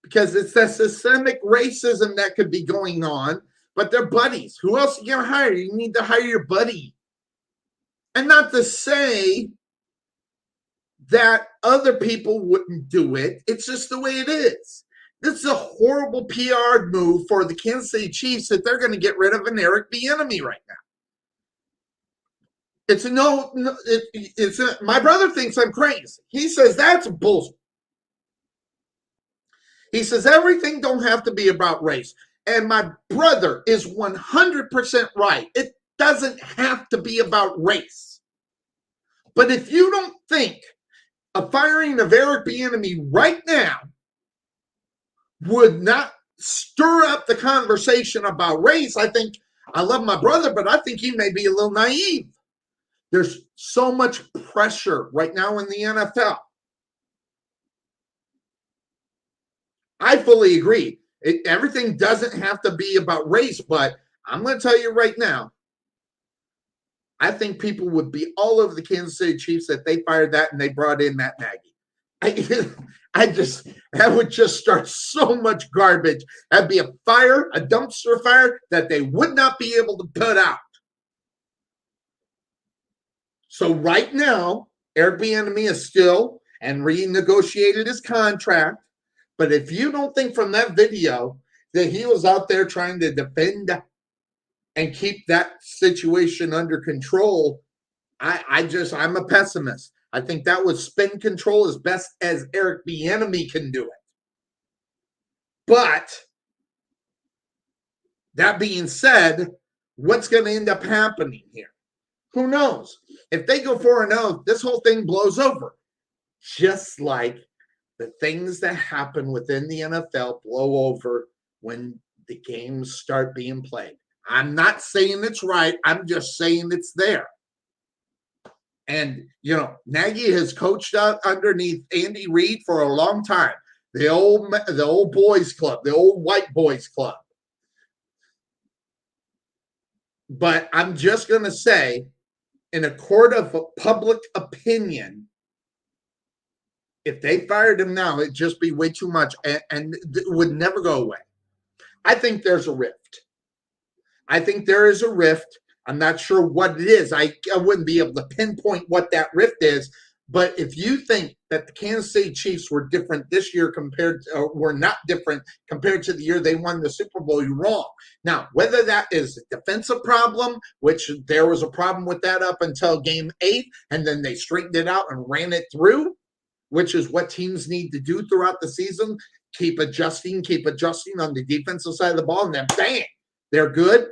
Because it's that systemic racism that could be going on. But they're buddies. Who else are you going to hire? You need to hire your buddy. And not to say that other people wouldn't do it. It's just the way it is. This is a horrible PR move for the Kansas City Chiefs that they're going to get rid of an Eric Bieniemy right now. My brother thinks I'm crazy. He says that's bullshit. He says everything don't have to be about race. And my brother is 100% right. It doesn't have to be about race. But if you don't think a firing of Eric Bieniemy right now would not stir up the conversation about race, I love my brother, but I think he may be a little naive. There's so much pressure right now in the NFL. I fully agree. Everything doesn't have to be about race, but I'm going to tell you right now, I think people would be all over the Kansas City Chiefs if they fired that and they brought in Matt Naggy. That would just start so much garbage. That'd be a dumpster fire that they would not be able to put out. So right now, Eric Bieniemy is still and renegotiated his contract. But if you don't think from that video that he was out there trying to defend and keep that situation under control, I'm a pessimist. I think that was spin control as best as Eric Bieniemy can do it. But that being said, what's going to end up happening here? Who knows? If they go 4-0, this whole thing blows over. Just like the things that happen within the NFL blow over when the games start being played. I'm not saying it's right. I'm just saying it's there. And, Nagy has coached out underneath Andy Reid for a long time. The old boys club, the old white boys club. But I'm just going to say, in a court of public opinion, if they fired him now, it'd just be way too much and it would never go away. I think there's a rift. I think there is a rift. I'm not sure what it is. I wouldn't be able to pinpoint what that rift is. But if you think that the Kansas City Chiefs were different this year were not different compared to the year they won the Super Bowl, you're wrong. Now, whether that is a defensive problem, which there was a problem with that up until game 8, and then they straightened it out and ran it through, which is what teams need to do throughout the season, keep adjusting on the defensive side of the ball, and then bang, they're good.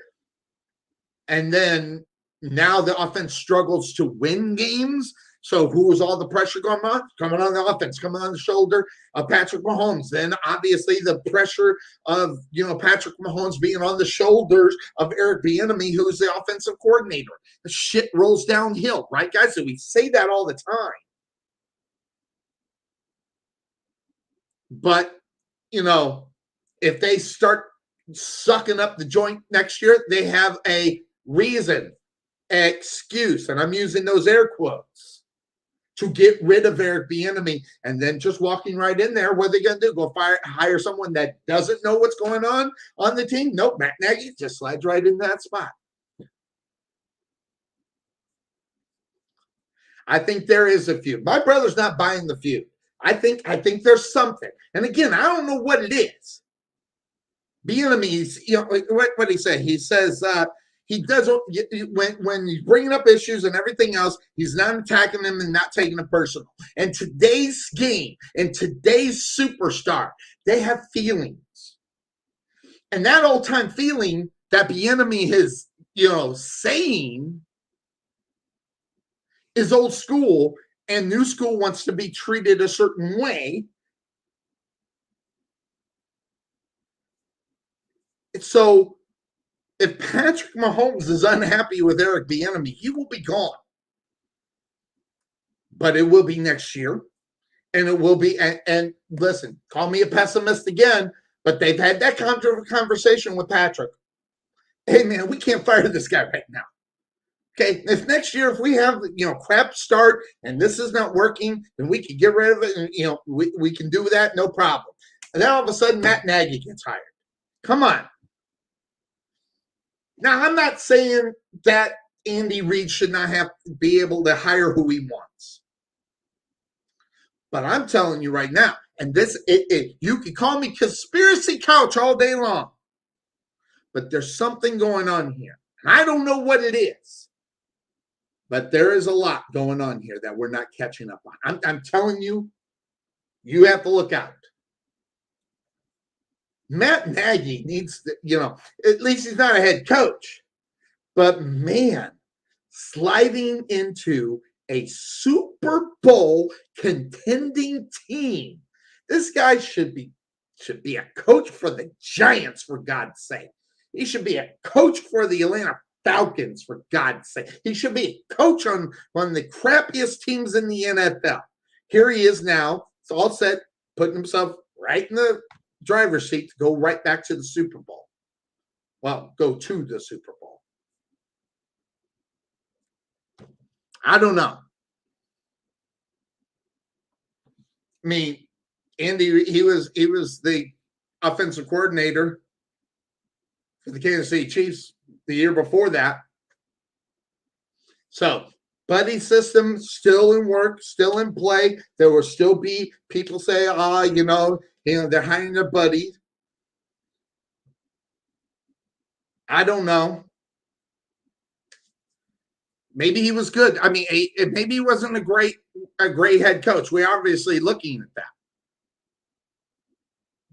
And then now the offense struggles to win games. So who is all the pressure going on? Coming on the offense, coming on the shoulder of Patrick Mahomes. Then obviously the pressure of, Patrick Mahomes being on the shoulders of Eric Bieniemy, who's the offensive coordinator. The shit rolls downhill, right, guys? So we say that all the time. But, if they start sucking up the joint next year, they have a reason, excuse, and I'm using those air quotes, to get rid of Eric Bieniemy, and then just walking right in there, what are they going to do? Go hire someone that doesn't know what's going on the team? Nope, Matt Naggy just slides right in that spot. I think there is a feud. My brother's not buying the feud. I think there's something. And again, I don't know what it is. Bieniemy's, what he say? He says he doesn't, when he's bringing up issues and everything else, he's not attacking them and not taking it personal. And today's game and today's superstar, they have feelings. And that old-time feeling that Bieniemy is, saying is old school, and new school wants to be treated a certain way. So if Patrick Mahomes is unhappy with Eric Bieniemy, he will be gone. But it will be next year. And it will be, and listen, call me a pessimist again, but they've had that conversation with Patrick. Hey, man, we can't fire this guy right now. Okay, if next year, if we have, crap start and this is not working, then we can get rid of it and, we can do that, no problem. And then all of a sudden, Matt Naggy gets hired. Come on. Now, I'm not saying that Andy Reid should not have to be able to hire who he wants. But I'm telling you right now, and this, you can call me conspiracy couch all day long, but there's something going on here. And I don't know what it is. But there is a lot going on here that we're not catching up on. I'm telling you, you have to look out. Matt Naggy needs to, at least he's not a head coach. But man, sliding into a Super Bowl contending team, this guy should be a coach for the Giants, for God's sake. He should be a coach for the Atlanta Falcons, for God's sake. He should be a coach on one of the crappiest teams in the NFL. Here he is now. It's all set, putting himself right in the driver's seat to go right back to the Super Bowl. Well, go to the Super Bowl. I don't know. I mean, Andy, he was the offensive coordinator for the Kansas City Chiefs the year before that. So, buddy system still in work, still in play. There will still be people say, they're hiring their buddy. I don't know. Maybe he was good. I mean, maybe he wasn't a great head coach. We're obviously looking at that.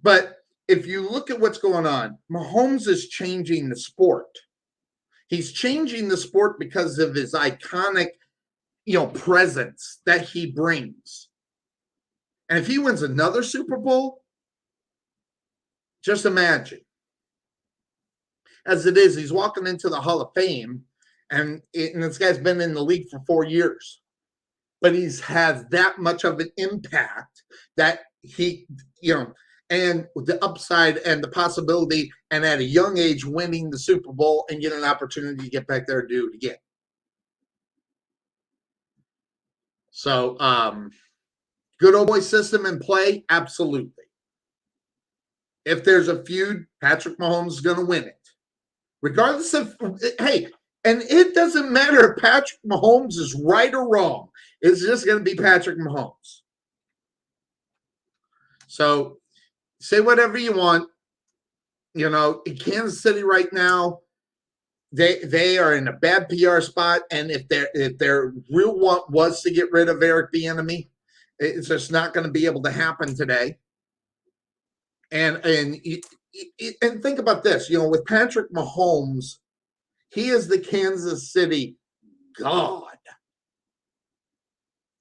But if you look at what's going on, Mahomes is changing the sport. He's changing the sport because of his iconic, presence that he brings. And if he wins another Super Bowl, just imagine. As it is, he's walking into the Hall of Fame, and this guy's been in the league for 4 years. But he's had that much of an impact that he, and the upside and the possibility, and at a young age winning the Super Bowl and getting an opportunity to get back there and do it again. So, good old boy system in play? Absolutely. If there's a feud, Patrick Mahomes is going to win it. Regardless of, hey, and it doesn't matter if Patrick Mahomes is right or wrong. It's just going to be Patrick Mahomes. So, say whatever you want. In Kansas City right now, they are in a bad PR spot, and if their real want was to get rid of Eric Bieniemy, it's just not going to be able to happen today. And think about this, with Patrick Mahomes, he is the Kansas City God.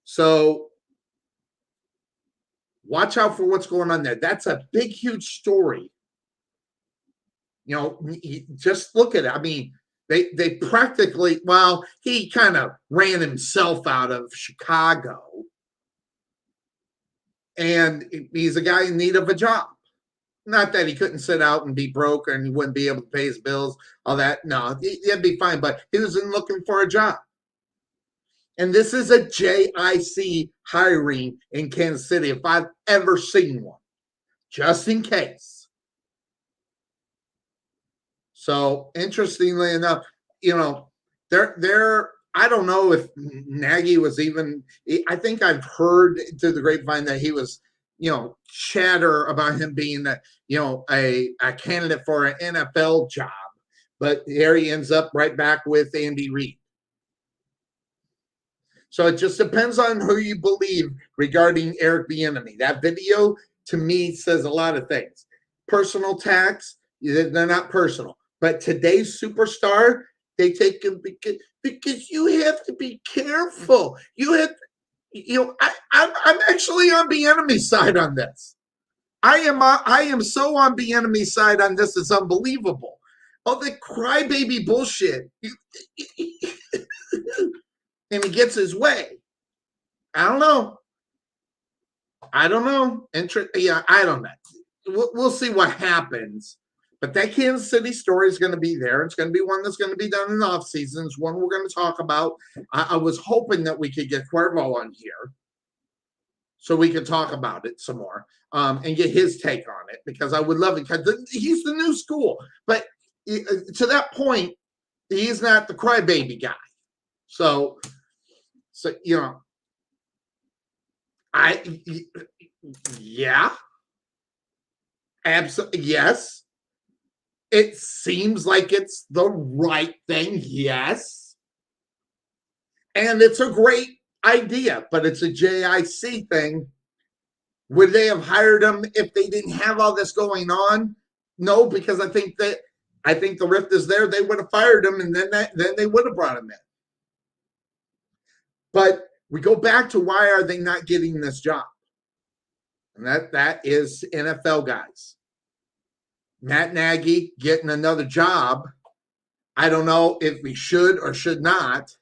So watch out for what's going on there. That's a big, huge story. Just look at it. I mean, they practically, he kind of ran himself out of Chicago. And he's a guy in need of a job. Not that he couldn't sit out and be broke and he wouldn't be able to pay his bills, all that. No, he'd be fine. But he wasn't looking for a job. And this is a JIC hiring in Kansas City, if I've ever seen one, just in case. So, interestingly enough, I don't know if Nagy was even, I think I've heard through the grapevine that he was, chatter about him being, a candidate for an NFL job. But there he ends up right back with Andy Reid. So it just depends on who you believe regarding Eric Bieniemy. That video, to me, says a lot of things. Personal attacks, they're not personal. But today's superstar, they take him because you have to be careful. You have, I'm actually on Bieniemy's side on this. I am so on Bieniemy's side on this. It's unbelievable. Oh, the crybaby bullshit. And he gets his way. I don't know. I don't know. We'll see what happens. But that Kansas City story is going to be there. It's going to be one that's going to be done in the offseason. It's one we're going to talk about. I was hoping that we could get Cuervo on here so we could talk about it some more and get his take on it, because I would love it, because he's the new school. But to that point, he's not the crybaby guy. So absolutely, yes. It seems like it's the right thing, yes. And it's a great idea, but it's a JIC thing. Would they have hired him if they didn't have all this going on? No, because I think the rift is there. They would have fired him, and then they would have brought him in. But we go back to, why are they not getting this job? And that is NFL guys. Matt Naggy getting another job. I don't know if we should or should not.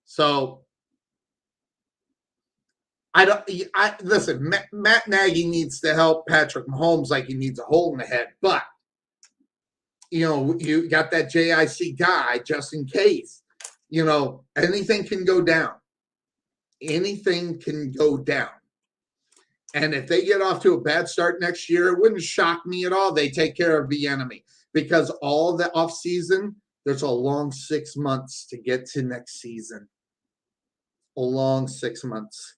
So listen, Matt Naggy needs to help Patrick Mahomes like he needs a hole in the head. But, you got that JIC guy just in case. anything can go down. Anything can go down. And if they get off to a bad start next year, it wouldn't shock me at all. They take care of the enemy, because all the offseason, there's a long 6 months to get to next season. A long 6 months.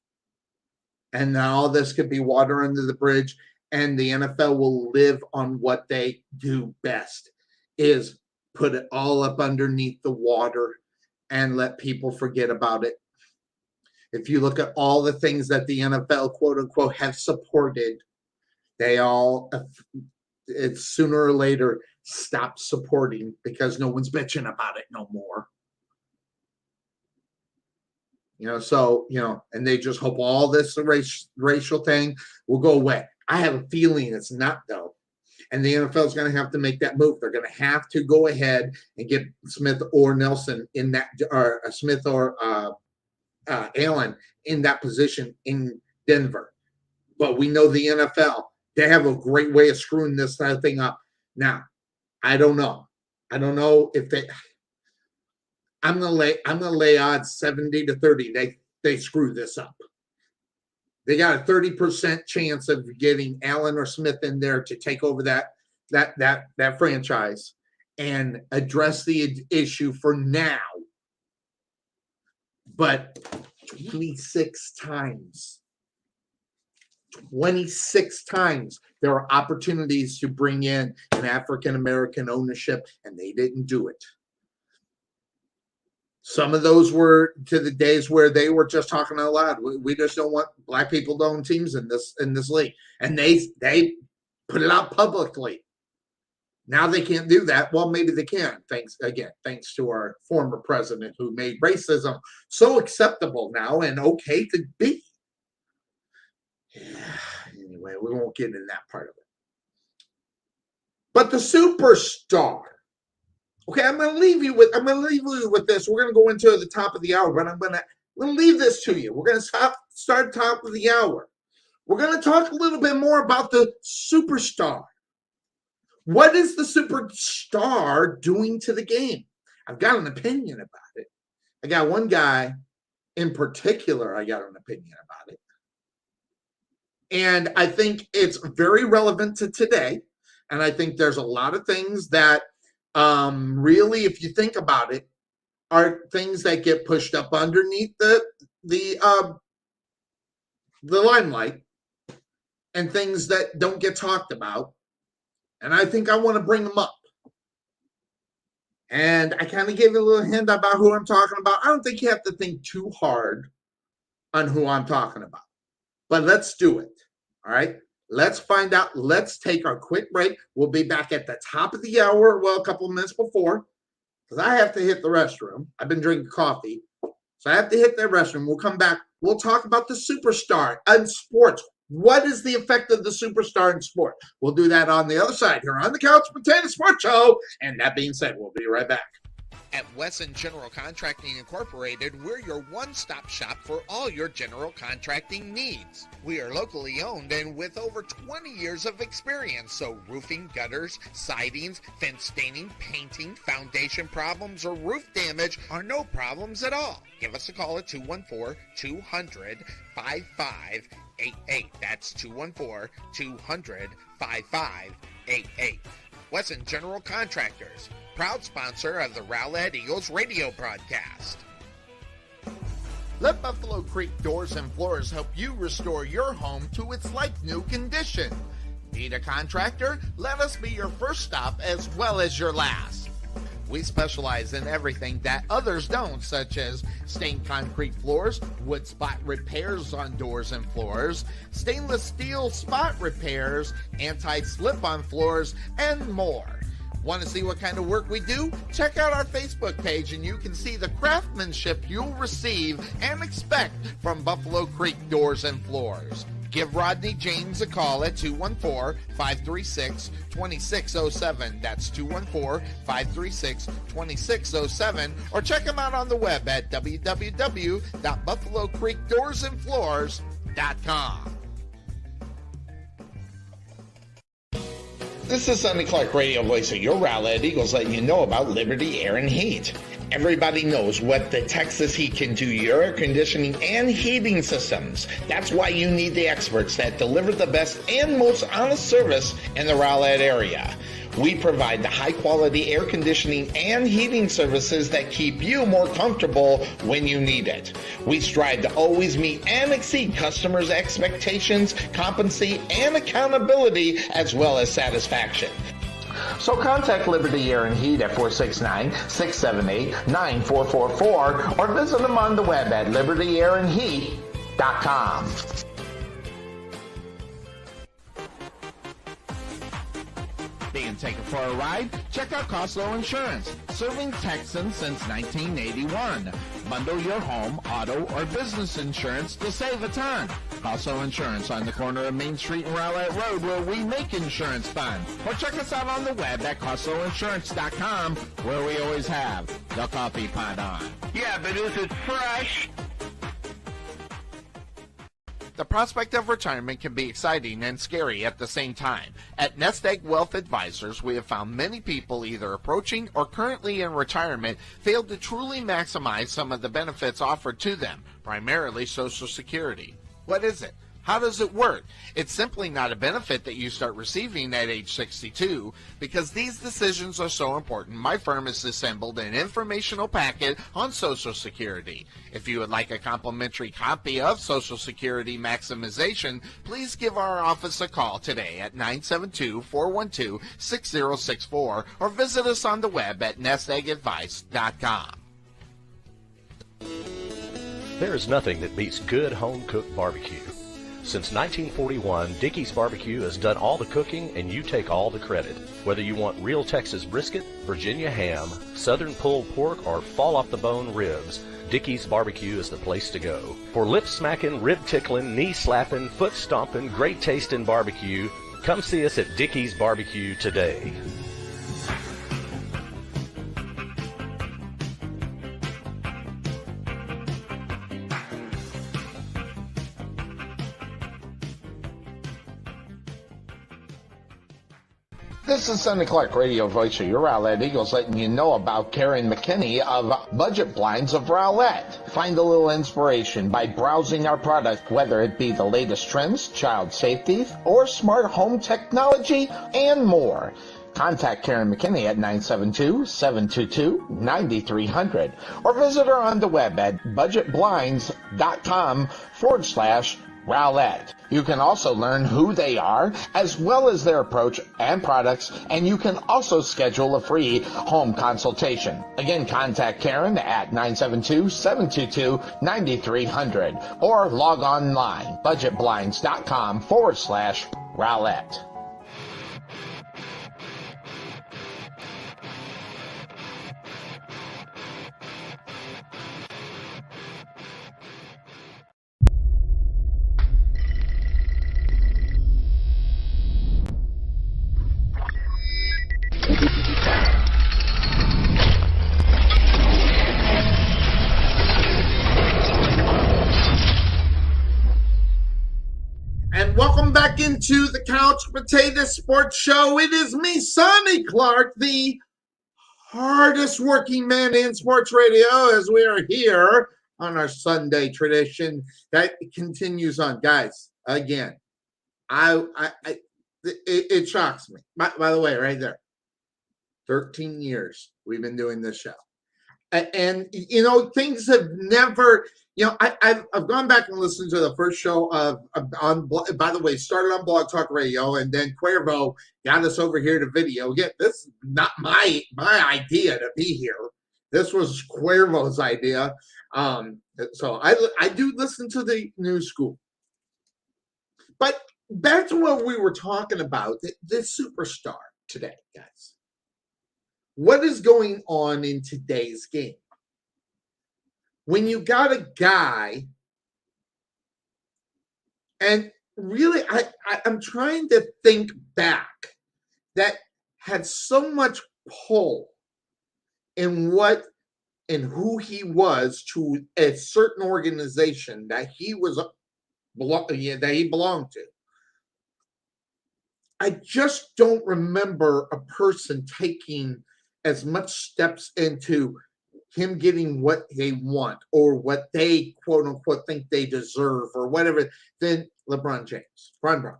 And now all this could be water under the bridge, and the NFL will live on what they do best, is put it all up underneath the water and let people forget about it. If you look at all the things that the NFL, quote unquote, have supported, they all, it's sooner or later, stop supporting because no one's bitching about it no more. And they just hope all this racial thing will go away. I have a feeling it's not, though. And the NFL is going to have to make that move. They're going to have to go ahead and get Smith or Nelson in that, or Smith or Allen in that position in Denver. But we know the NFL, they have a great way of screwing this thing up. Now, I don't know. I don't know if they. I'm gonna lay odds 70-30. They screw this up. They got a 30% chance of getting Allen or Smith in there to take over that franchise and address the issue for now. But 26 times there are opportunities to bring in an African-American ownership, and they didn't do it. Some of those were to the days where they were just talking out loud. We just don't want black people to own teams in this league. And they put it out publicly. Now they can't do that. Well, maybe they can. Thanks to our former president who made racism so acceptable now and okay to be. Anyway, we won't get into that part of it. But the superstar. Okay, I'm going to leave you with this. We're going to go into the top of the hour, but I'm going to leave this to you. We're going to start top of the hour. We're going to talk a little bit more about the superstar. What is the superstar doing to the game? I've got an opinion about it. I got one guy in particular, I got an opinion about it. And I think it's very relevant to today. And I think there's a lot of things that really, if you think about it, are things that get pushed up underneath the limelight and things that don't get talked about. And I think I want to bring them up. And I kind of gave a little hint about who I'm talking about. I don't think you have to think too hard on who I'm talking about. But let's do it. All right? Let's find out. Let's take our quick break. We'll be back at the top of the hour, well, a couple of minutes before, because I have to hit the restroom. I've been drinking coffee, so I have to hit the restroom. We'll come back. We'll talk about the superstar in sports. What is the effect of the superstar in sport? We'll do that on the other side here on the Couch Potato Sports Show. And that being said, we'll be right back. At Wesson General Contracting Incorporated, we're your one-stop shop for all your general contracting needs. We are locally owned and with over 20 years of experience, so roofing, gutters, sidings, fence staining, painting, foundation problems, or roof damage are no problems at all. Give us a call at 214-200-5588. That's 214-200-5588. Wesson General Contractors, proud sponsor of the Rowlett Eagles radio broadcast. Let Buffalo Creek Doors and Floors help you restore your home to its like-new condition. Need a contractor? Let us be your first stop as well as your last. We specialize in everything that others don't, such as stained concrete floors, wood spot repairs on doors and floors, stainless steel spot repairs, anti-slip-on floors, and more. Want to see what kind of work we do? Check out our Facebook page and you can see the craftsmanship you'll receive and expect from Buffalo Creek Doors and Floors. Give Rodney James a call at 214-536-2607. That's 214-536-2607. Or check him out on the web at www.buffalocreekdoorsandfloors.com. This is Sonny Clark, radio voice of your Rowlett Eagles, letting you know about Liberty Air and Heat. Everybody knows what the Texas Heat can do to your air conditioning and heating systems. That's why you need the experts that deliver the best and most honest service in the Rowlett area. We provide the high-quality air conditioning and heating services that keep you more comfortable when you need it. We strive to always meet and exceed customers' expectations, competency, and accountability, as well as satisfaction. So contact Liberty Air and Heat at 469-678-9444 or visit them on the web at libertyairandheat.com. Being taken for a ride? Check out Costco Insurance, serving Texans since 1981. Bundle your home, auto, or business insurance to save a ton. Costco Insurance on the corner of Main Street and Rowlett Road, where we make insurance fun. Or check us out on the web at CostcoInsurance.com, where we always have the coffee pot on. Yeah, but is it fresh? The prospect of retirement can be exciting and scary at the same time. At Nest Egg Wealth Advisors, we have found many people either approaching or currently in retirement fail to truly maximize some of the benefits offered to them, primarily Social Security. What is it? How does it work? It's simply not a benefit that you start receiving at age 62. Because these decisions are so important, my firm has assembled an informational packet on Social Security. If you would like a complimentary copy of Social Security Maximization, please give our office a call today at 972-412-6064 or visit us on the web at nesteggadvice.com. There is nothing that beats good home-cooked barbecue. Since 1941, Dickey's Barbecue has done all the cooking and you take all the credit. Whether you want real Texas brisket, Virginia ham, southern pulled pork, or fall-off-the-bone ribs, Dickey's Barbecue is the place to go. For lip-smacking, rib-tickling, knee-slapping, foot-stomping, great-tasting barbecue, come see us at Dickey's Barbecue today. This is Sonny Clark, radio voice of your Rowlett Eagles, letting you know about Karen McKinney of Budget Blinds of Rowlett. Find a little inspiration by browsing our product, whether it be the latest trends, child safety, or smart home technology, and more. Contact Karen McKinney at 972-722-9300 or visit her on the web at budgetblinds.com/Rowlett. You can also learn who they are, as well as their approach and products, and you can also schedule a free home consultation. Again, contact Karen at 972-722-9300 or log online, budgetblinds.com/Rowlett. And welcome back into the Couch Potato Sports Show. It is me, Sonny Clark, the hardest working man in sports radio, as we are here on our Sunday tradition that continues on. Guys, again, it shocks me. By the way, right there, 13 years we've been doing this show. And you know, things have never, you know, I've gone back and listened to the first show on, by the way, started on Blog Talk Radio, and then Cuervo got us over here to video. Again, this is not my idea to be here. This was Cuervo's idea. So I do listen to the New School. But back to what we were talking about, the superstar today, guys. What is going on in today's game? When you got a guy, and really, I'm trying to think back, that had so much pull in what and who he was to a certain organization that he was that he belonged to. I just don't remember a person taking as much steps into him getting what they want or what they quote unquote think they deserve or whatever than LeBron James, Bron Bron.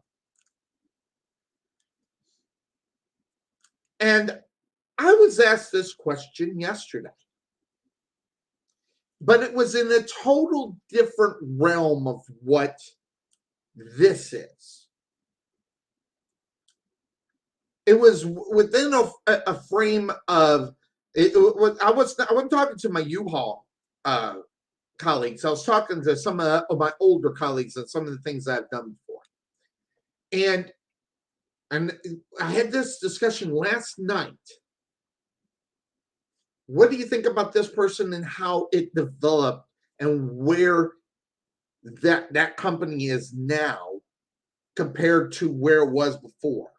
And I was asked this question yesterday, but it was in a total different realm of what this is. It was within a frame of I wasn't talking to my U-Haul colleagues. I was talking to some of my older colleagues and some of the things I've done before. And I had this discussion last night. What do you think about this person and how it developed and where that company is now compared to where it was before?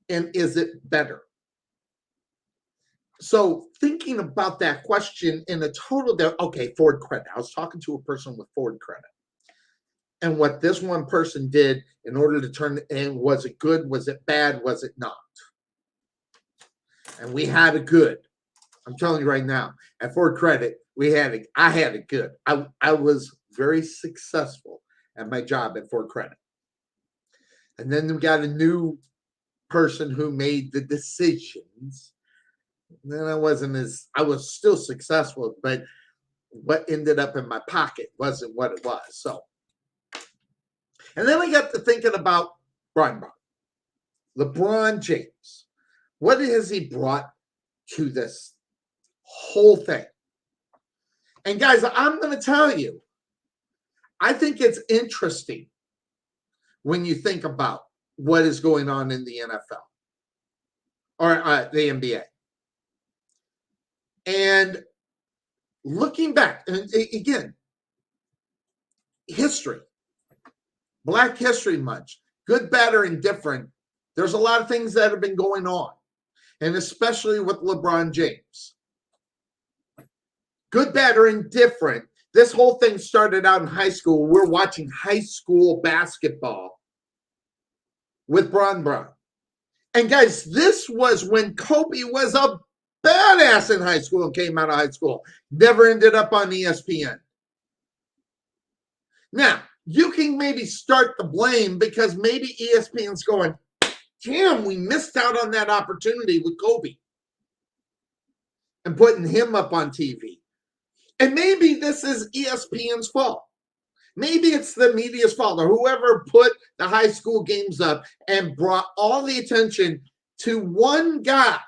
And is it better? So thinking about that question in a total, okay, Ford credit. I was talking to a person with Ford credit. And what this one person did in order to turn it in, was it good? Was it bad? Was it not? And we had it good. I'm telling you right now, at Ford Credit, I had it good. I was very successful at my job at Ford Credit. And then we got a new person who made the decisions. And then I was still successful, but what ended up in my pocket wasn't what it was. So, and then I got to thinking about Bron Bron, LeBron James. What has he brought to this whole thing? And guys, I'm going to tell you, I think it's interesting when you think about what is going on in the NFL or the NBA. And looking back, and again, history, Black History Month, good, bad, or indifferent, there's a lot of things that have been going on, and especially with LeBron James. Good, bad, or indifferent, this whole thing started out in high school. We're watching high school basketball with Bron Bron. And guys, this was when Kobe was a badass in high school and came out of high school. Never ended up on ESPN. Now, you can maybe start the blame because maybe ESPN's going, damn, we missed out on that opportunity with Kobe and putting him up on TV. And maybe this is ESPN's fault. Maybe it's the media's fault or whoever put the high school games up and brought all the attention to one guy.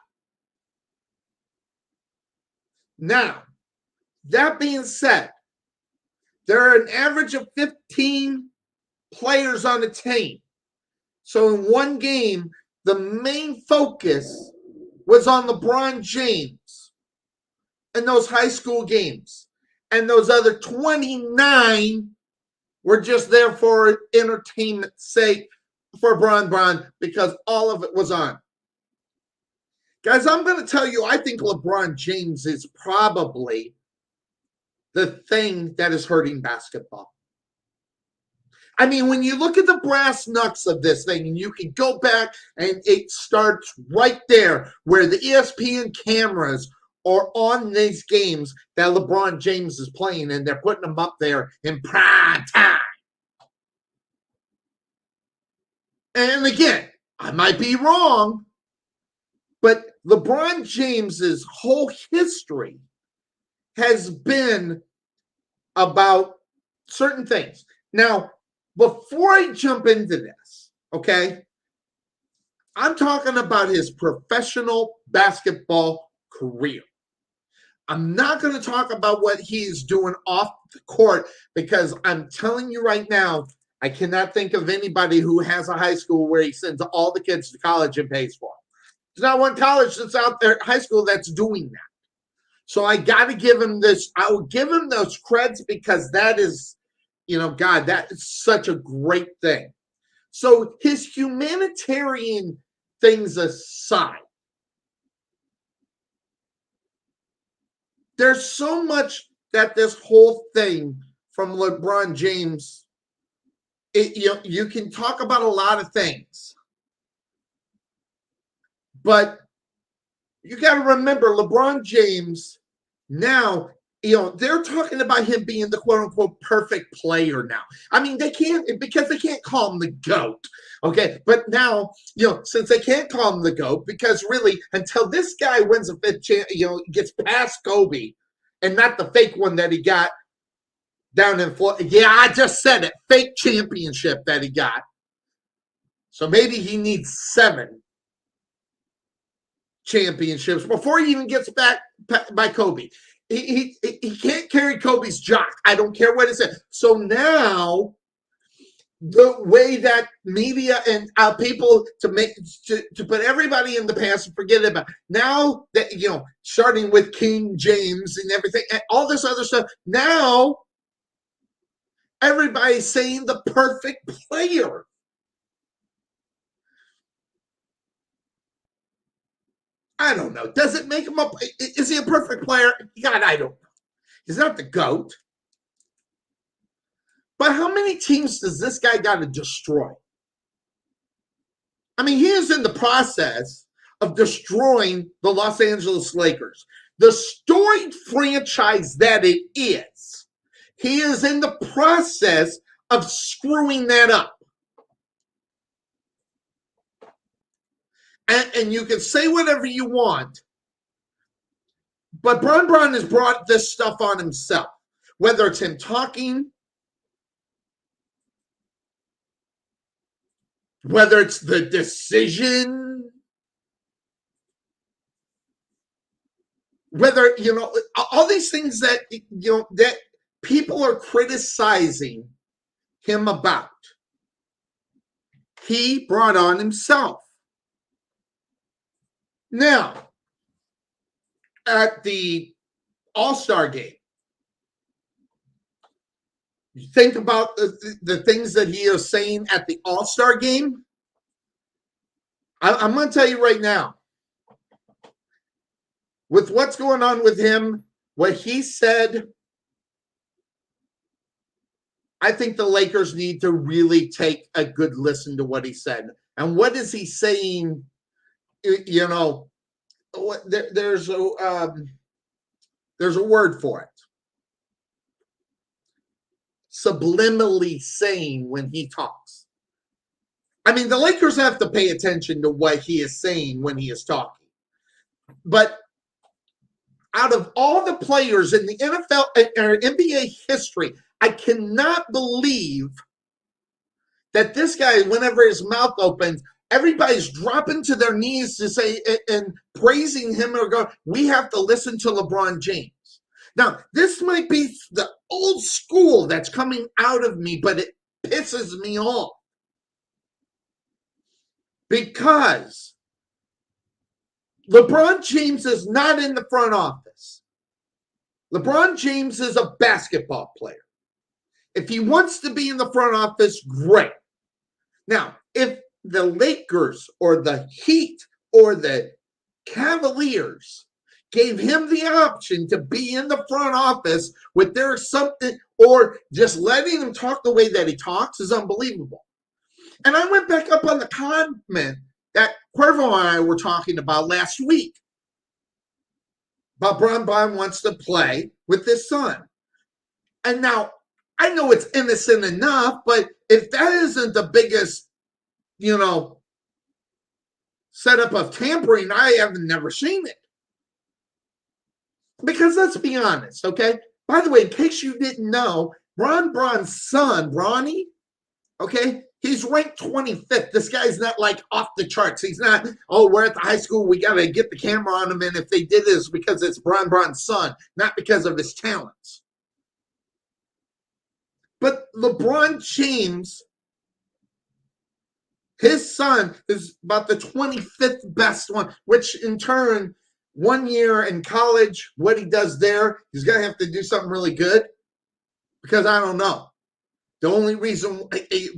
Now, that being said, there are an average of 15 players on a team. So in one game, the main focus was on LeBron James in those high school games. And those other 29 were just there for entertainment's sake for Bron Bron because all of it was on. Guys, I'm going to tell you, I think LeBron James is probably the thing that is hurting basketball. I mean, when you look at the brass knucks of this thing, and you can go back and it starts right there where the ESPN cameras are on these games that LeBron James is playing, and they're putting them up there in prime time. And again, I might be wrong, but LeBron James's whole history has been about certain things. Now, before I jump into this, okay, I'm talking about his professional basketball career. I'm not going to talk about what he's doing off the court because I'm telling you right now, I cannot think of anybody who has a high school where he sends all the kids to college and pays for them. There's not one college that's out there, high school, that's doing that. So I got to give him this. I will give him those creds because that is, God, that is such a great thing. So his humanitarian things aside, there's so much that this whole thing from LeBron James, you can talk about a lot of things. But you got to remember, LeBron James now, they're talking about him being the quote unquote perfect player now. I mean, they can't, because they can't call him the GOAT. Okay. But now, since they can't call him the GOAT, because really, until this guy wins a fifth, gets past Kobe and not the fake one that he got down in Florida. Yeah, I just said it. Fake championship that he got. So maybe he needs 7 championships before he even gets back by Kobe. He can't carry Kobe's jock. I don't care what it says. So now, the way that media and people to put everybody in the past and forget about now that starting with King James and everything and all this other stuff. Now everybody's saying the perfect player. I don't know. Does it make him up? Is he a perfect player? God, I don't know. He's not the GOAT. But how many teams does this guy got to destroy? I mean, he is in the process of destroying the Los Angeles Lakers. The storied franchise that it is. He is in the process of screwing that up. And you can say whatever you want, but Bron Bron has brought this stuff on himself, whether it's him talking, whether it's the decision, whether, all these things that, that people are criticizing him about, he brought on himself. Now, at the All-Star game, you think about the things that he is saying at the All-Star game. I'm going to tell you right now, with what's going on with him, what he said, I think the Lakers need to really take a good listen to what he said. And what is he saying? There's a word for it. Subliminally saying when he talks. I mean, the Lakers have to pay attention to what he is saying when he is talking. But out of all the players in the NFL or NBA history, I cannot believe that this guy, whenever his mouth opens, everybody's dropping to their knees to say and praising him or go, we have to listen to LeBron James. Now, this might be the old school that's coming out of me, but it pisses me off. Because LeBron James is not in the front office. LeBron James is a basketball player. If he wants to be in the front office, great. Now, if the Lakers or the Heat or the Cavaliers gave him the option to be in the front office with their something, or just letting him talk the way that he talks is unbelievable. And I went back up on the comment that Cuervo and I were talking about last week. But Bron Bron wants to play with his son. And now, I know it's innocent enough, but if that isn't the biggest, setup of tampering, I have never seen it. Because let's be honest, okay? By the way, in case you didn't know, Bron Bron's son, Bronny, okay, he's ranked 25th. This guy's not like off the charts. He's not, we're at the high school, we got to get the camera on him. And if they did this, because it's Bron Bron's son, not because of his talents. But LeBron James, his son is about the 25th best one, which in turn, 1 year in college, what he does there, he's going to have to do something really good. Because I don't know. The only reason,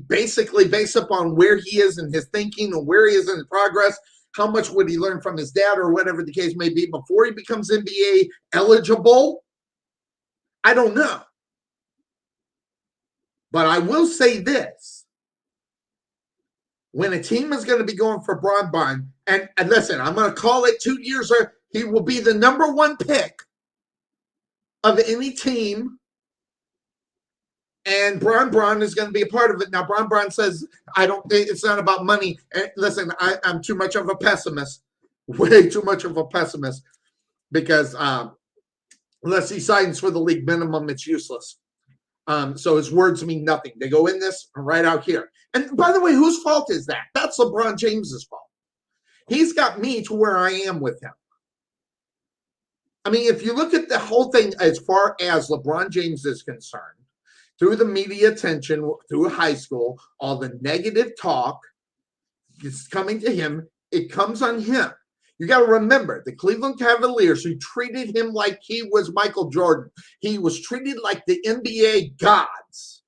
basically based upon where he is in his thinking and where he is in his progress, how much would he learn from his dad or whatever the case may be before he becomes NBA eligible? I don't know. But I will say this. when a team is going to be going for Bron Bron, and listen, I'm going to call it 2 years, or he will be the number one pick of any team, and Bron Bron is going to be a part of it. Now, Bron Bron says, I don't think it's not about money. And listen, I'm too much of a pessimist, way too much of a pessimist, because unless he signs for the league minimum, it's useless. So his words mean nothing. They go in this and right out here. And by the way, whose fault is that? That's LeBron James's fault. He's got me to where I am with him. I mean, if you look at the whole thing as far as LeBron James is concerned, through the media attention, through high school, all the negative talk is coming to him. It comes on him. You got to remember, the Cleveland Cavaliers, who treated him like he was Michael Jordan, he was treated like the NBA gods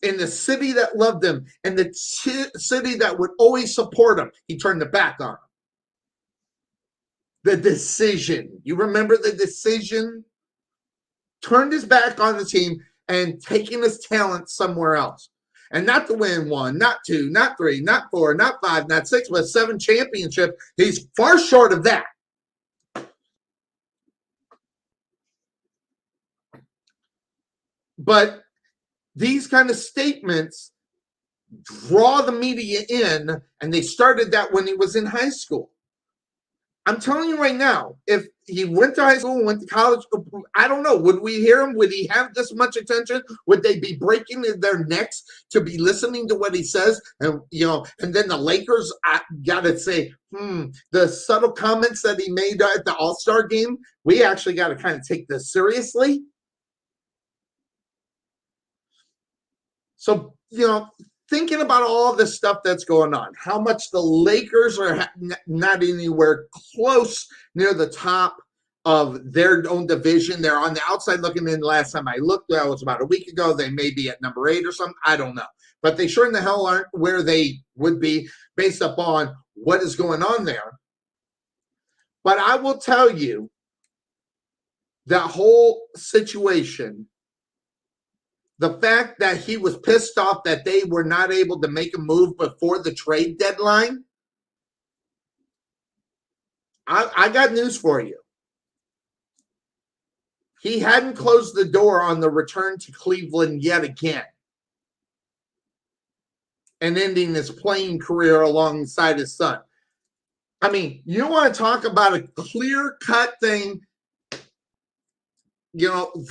in the city that loved him and the city that would always support him. He turned the back on him. The decision. You remember the decision? Turned his back on the team and taking his talent somewhere else. And not to win 1, not 2, not 3, not 4, not 5, not 6, but 7 championships. He's far short of that. But these kind of statements draw the media in, and they started that when he was in high school. I'm telling you right now, if he went to high school, went to college, I don't know. Would we hear him? Would he have this much attention? Would they be breaking their necks to be listening to what he says? And, and then the Lakers, I got to say, the subtle comments that he made at the All-Star game, we actually got to kind of take this seriously. So, thinking about all this stuff that's going on, how much the Lakers are not anywhere close near the top of their own division. They're on the outside looking in. Last time I looked, that was about a week ago. They may be at number 8 or something. I don't know. But they sure in the hell aren't where they would be based upon what is going on there. But I will tell you, that whole situation, the fact that he was pissed off that they were not able to make a move before the trade deadline, I got news for you. He hadn't closed the door on the return to Cleveland yet again and ending his playing career alongside his son. I mean, you want to talk about a clear-cut thing,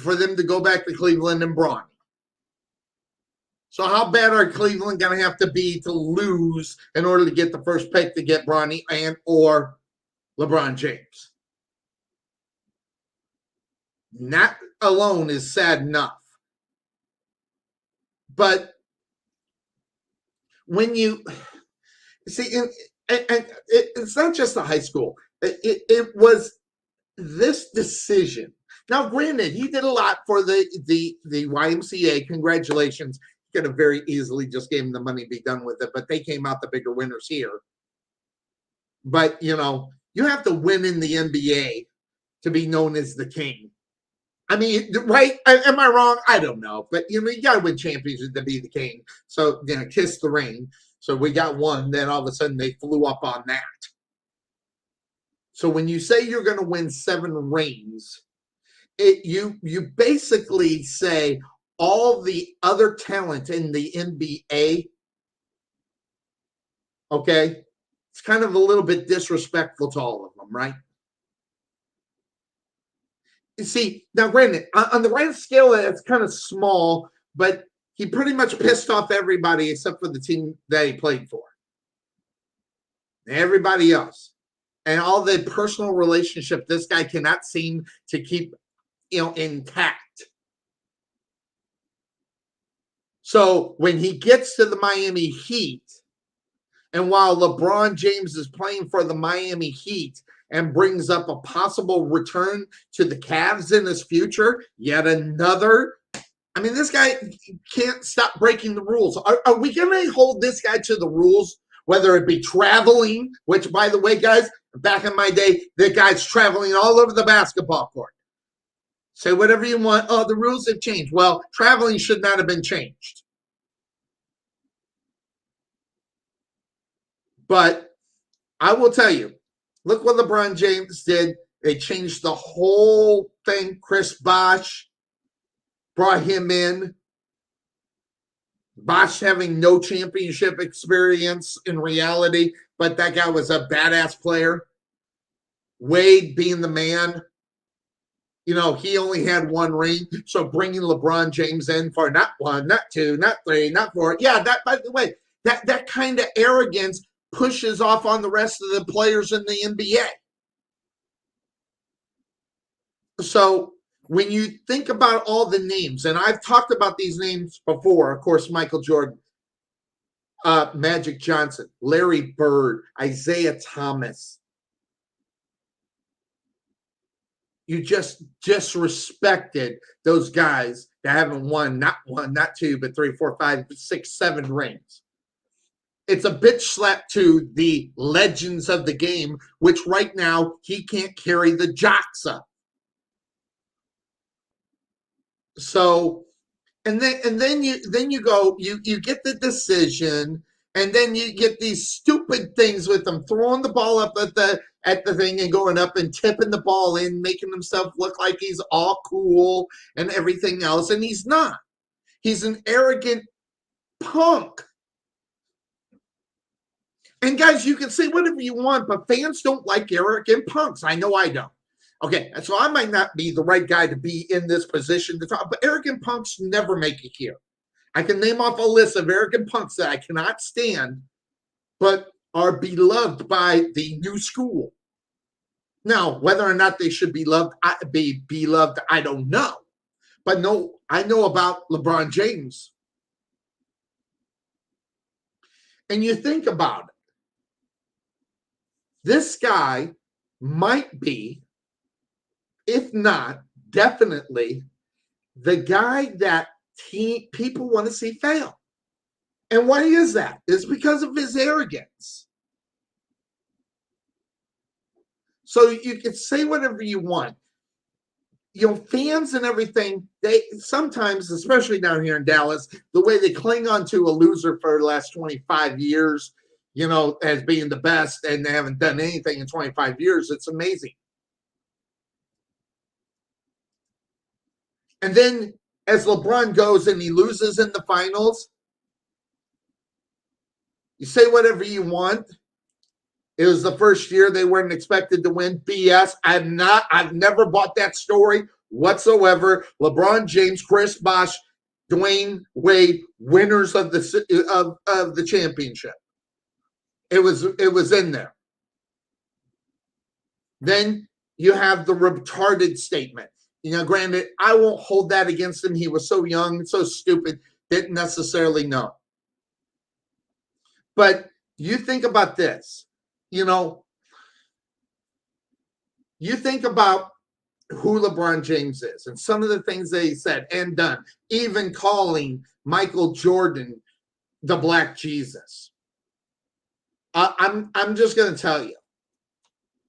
for them to go back to Cleveland and Bron. So how bad are Cleveland going to have to be to lose in order to get the first pick to get Bronny and or LeBron James? That alone is sad enough. But when you see, and it's not just the high school. It was this decision. Now, granted, he did a lot for the YMCA. Congratulations. Could have very easily just gave him the money to be done with it, but they came out the bigger winners here. But, you have to win in the NBA to be known as the king. I mean, right? Am I wrong? I don't know. But, you got to win championships to be the king. So, kiss the ring. So we got one. Then all of a sudden they flew up on that. So when you say you're going to win 7 rings, you basically say all the other talent in the NBA, okay, it's kind of a little bit disrespectful to all of them, right? You see, now granted, on the grand scale, it's kind of small, but he pretty much pissed off everybody except for the team that he played for. Everybody else. And all the personal relationship this guy cannot seem to keep, intact. So when he gets to the Miami Heat, and while LeBron James is playing for the Miami Heat and brings up a possible return to the Cavs in his future, yet another. I mean, this guy can't stop breaking the rules. Are we going to hold this guy to the rules, whether it be traveling, which, by the way, guys, back in my day, the guy's traveling all over the basketball court. Say whatever you want. Oh, the rules have changed. Well, traveling should not have been changed. But I will tell you, look what LeBron James did. They changed the whole thing. Chris Bosh brought him in. Bosh having no championship experience in reality, but that guy was a badass player. Wade being the man. You know, he only had one ring, so bringing LeBron James in for not one, not two, not three, not four. Yeah, that, by the way, that kind of arrogance pushes off on the rest of the players in the NBA. So when you think about all the names, and I've talked about these names before, of course, Michael Jordan, Magic Johnson, Larry Bird, Isaiah Thomas. You just disrespected those guys that haven't won, not one, not two, but 3, 4, 5, 6, 7 rings. It's a bitch slap to the legends of the game, which right now he can't carry the jocks up. So, and then you go, you get the decision, and then you get these stupid things with them throwing the ball up at the thing and going up and tipping the ball in, making himself look like he's all cool and everything else, and he's not. He's an arrogant punk. And guys, you can say whatever you want, but fans don't like arrogant punks. I know I don't. Okay, so I might not be the right guy to be in this position to talk, but arrogant punks never make it here. I can name off a list of arrogant punks that I cannot stand, but are beloved by the new school. Now, whether or not they should be beloved, I don't know. But no, I know about LeBron James. And you think about it. This guy might be, if not, definitely the guy that people want to see fail. And why is that? It's because of his arrogance. So you can say whatever you want. You know, fans and everything, they sometimes, especially down here in Dallas, the way they cling on to a loser for the last 25 years, you know, as being the best, and they haven't done anything in 25 years, it's amazing. And then as LeBron goes and he loses in the finals, you say whatever you want. It was the first year they weren't expected to win. BS. I've never bought that story whatsoever. LeBron James, Chris Bosh, Dwayne Wade, winners of the championship. It was in there. Then you have the retarded statement. You know, granted, I won't hold that against him. He was so young, so stupid, didn't necessarily know. But you think about this. You know, you think about who LeBron James is and some of the things that he said and done, even calling Michael Jordan the Black Jesus. I'm just going to tell you,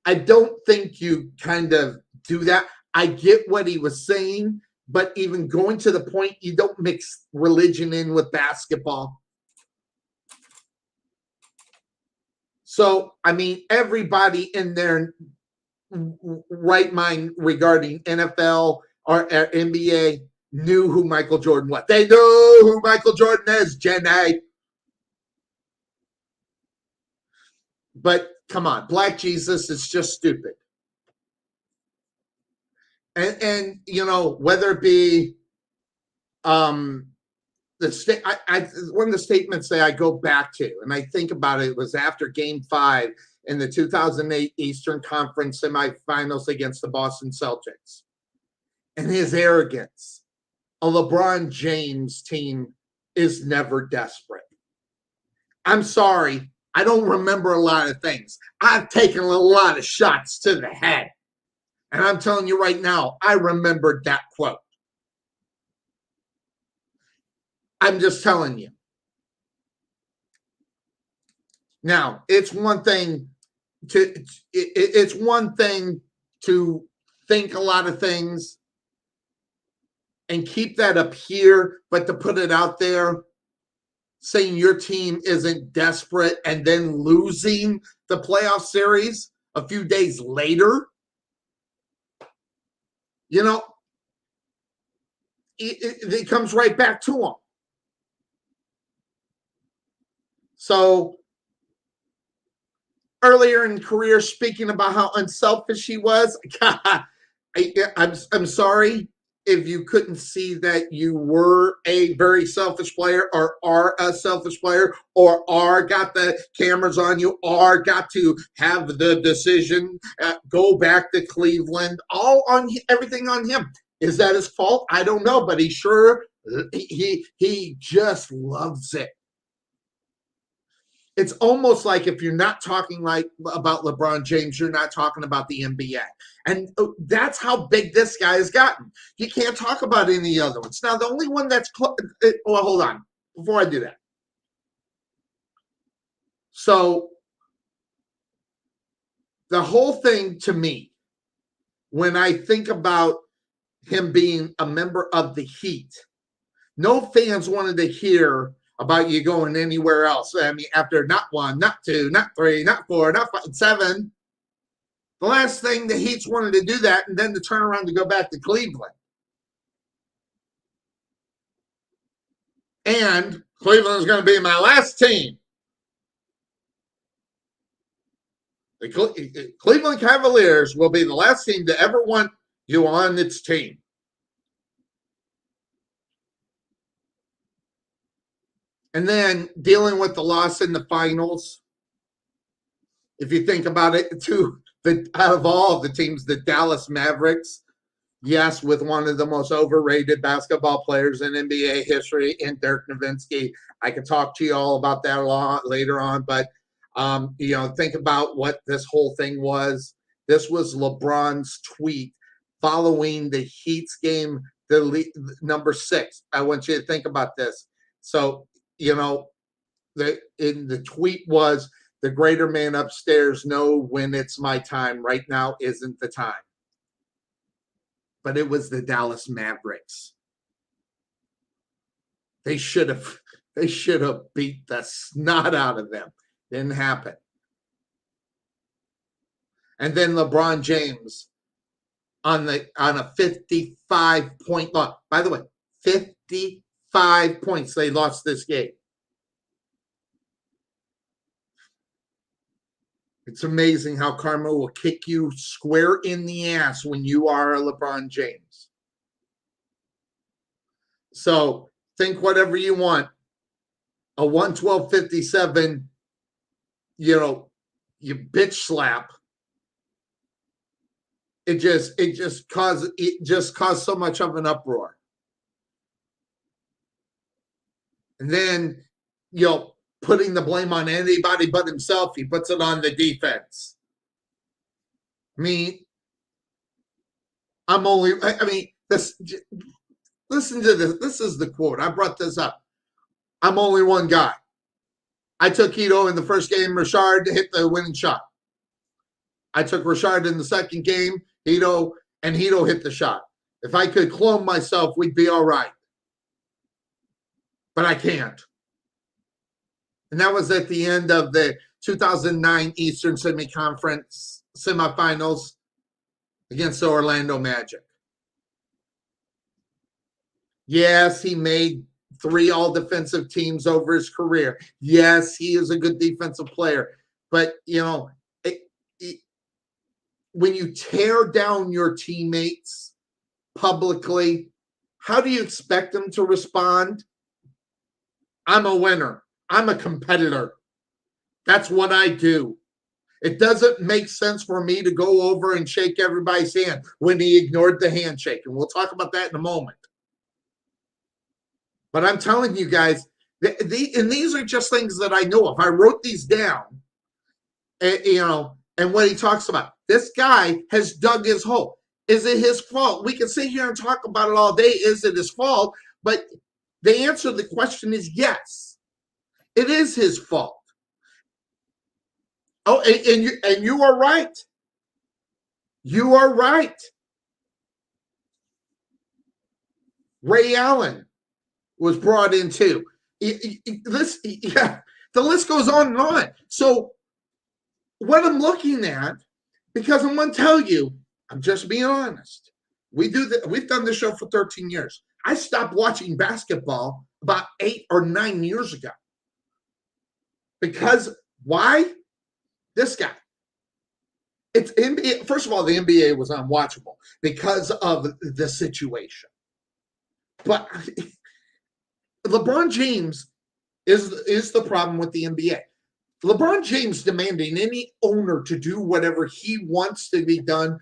I don't think you kind of do that. I get what he was saying, but even going to the point, you don't mix religion in with basketball. So, I mean, everybody in their right mind regarding NFL or NBA knew who Michael Jordan was. They know who Michael Jordan is, Gen A. But come on, Black Jesus is just stupid. And you know, whether it be one of the statements that I go back to, and I think about it, was after Game 5 in the 2008 Eastern Conference semifinals against the Boston Celtics. And his arrogance. A LeBron James team is never desperate. I'm sorry, I don't remember a lot of things. I've taken a lot of shots to the head. And I'm telling you right now, I remembered that quote. I'm just telling you. Now, it's one thing to think a lot of things and keep that up here, but to put it out there, saying your team isn't desperate and then losing the playoff series a few days later. You know, it comes right back to him. So earlier in career, speaking about how unselfish he was, I'm sorry if you couldn't see that you were a very selfish player or are a selfish player or are got the cameras on you or got to have the decision, go back to Cleveland, all on everything on him. Is that his fault? I don't know, but he just loves it. It's almost like if you're not talking about LeBron James, you're not talking about the NBA. And that's how big this guy has gotten. You can't talk about any other ones. Now, the only one that's well, hold on, before I do that. So the whole thing to me, when I think about him being a member of the Heat, no fans wanted to hear about you going anywhere else. I mean, after not 1, not 2, not 3, not 4, not 5, 7. The last thing the Heats wanted to do that and then to turn around to go back to Cleveland. And Cleveland is going to be my last team. The Cleveland Cavaliers will be the last team to ever want you on its team. And then dealing with the loss in the finals. If you think about it, out of all of the teams, the Dallas Mavericks, yes, with one of the most overrated basketball players in NBA history in Dirk Nowitzki. I could talk to you all about that a lot later on, but think about what this whole thing was. This was LeBron's tweet following the Heat's game, number 6. I want you to think about this. So, the tweet was, the greater man upstairs know when it's my time. Right now isn't the time. But it was the Dallas Mavericks. They should have beat the snot out of them. Didn't happen. And then LeBron James on a 55-point loss. By the way, 55 points they lost this game. It's amazing how karma will kick you square in the ass when you are a LeBron James. So think whatever you want. A 112.57, you bitch slap. It just caused so much of an uproar. And then, putting the blame on anybody but himself, he puts it on the defense. Listen to this. This is the quote. I brought this up. I'm only one guy. I took Hito in the first game. Rashard hit the winning shot. I took Rashard in the second game. Hito hit the shot. If I could clone myself, we'd be all right. But I can't. And that was at the end of the 2009 Eastern Semi-Conference semifinals against the Orlando Magic. Yes, he made 3 all-defensive teams over his career. Yes, he is a good defensive player. But, when you tear down your teammates publicly, how do you expect them to respond? I'm a winner. I'm a competitor. That's what I do. It doesn't make sense for me to go over and shake everybody's hand when he ignored the handshake. And we'll talk about that in a moment. But I'm telling you guys, and these are just things that I know of. I wrote these down, and what he talks about. This guy has dug his hole. Is it his fault? We can sit here and talk about it all day. Is it his fault? But the answer to the question is yes. It is his fault. Oh, and you are right. You are right. Ray Allen was brought in too. The list goes on and on. So what I'm looking at, because I'm going to tell you, I'm just being honest. We've done this show for 13 years. I stopped watching basketball about 8 or 9 years ago. Because why? This guy. It's NBA. First of all, the NBA was unwatchable because of the situation. But LeBron James is the problem with the NBA. LeBron James demanding any owner to do whatever he wants to be done,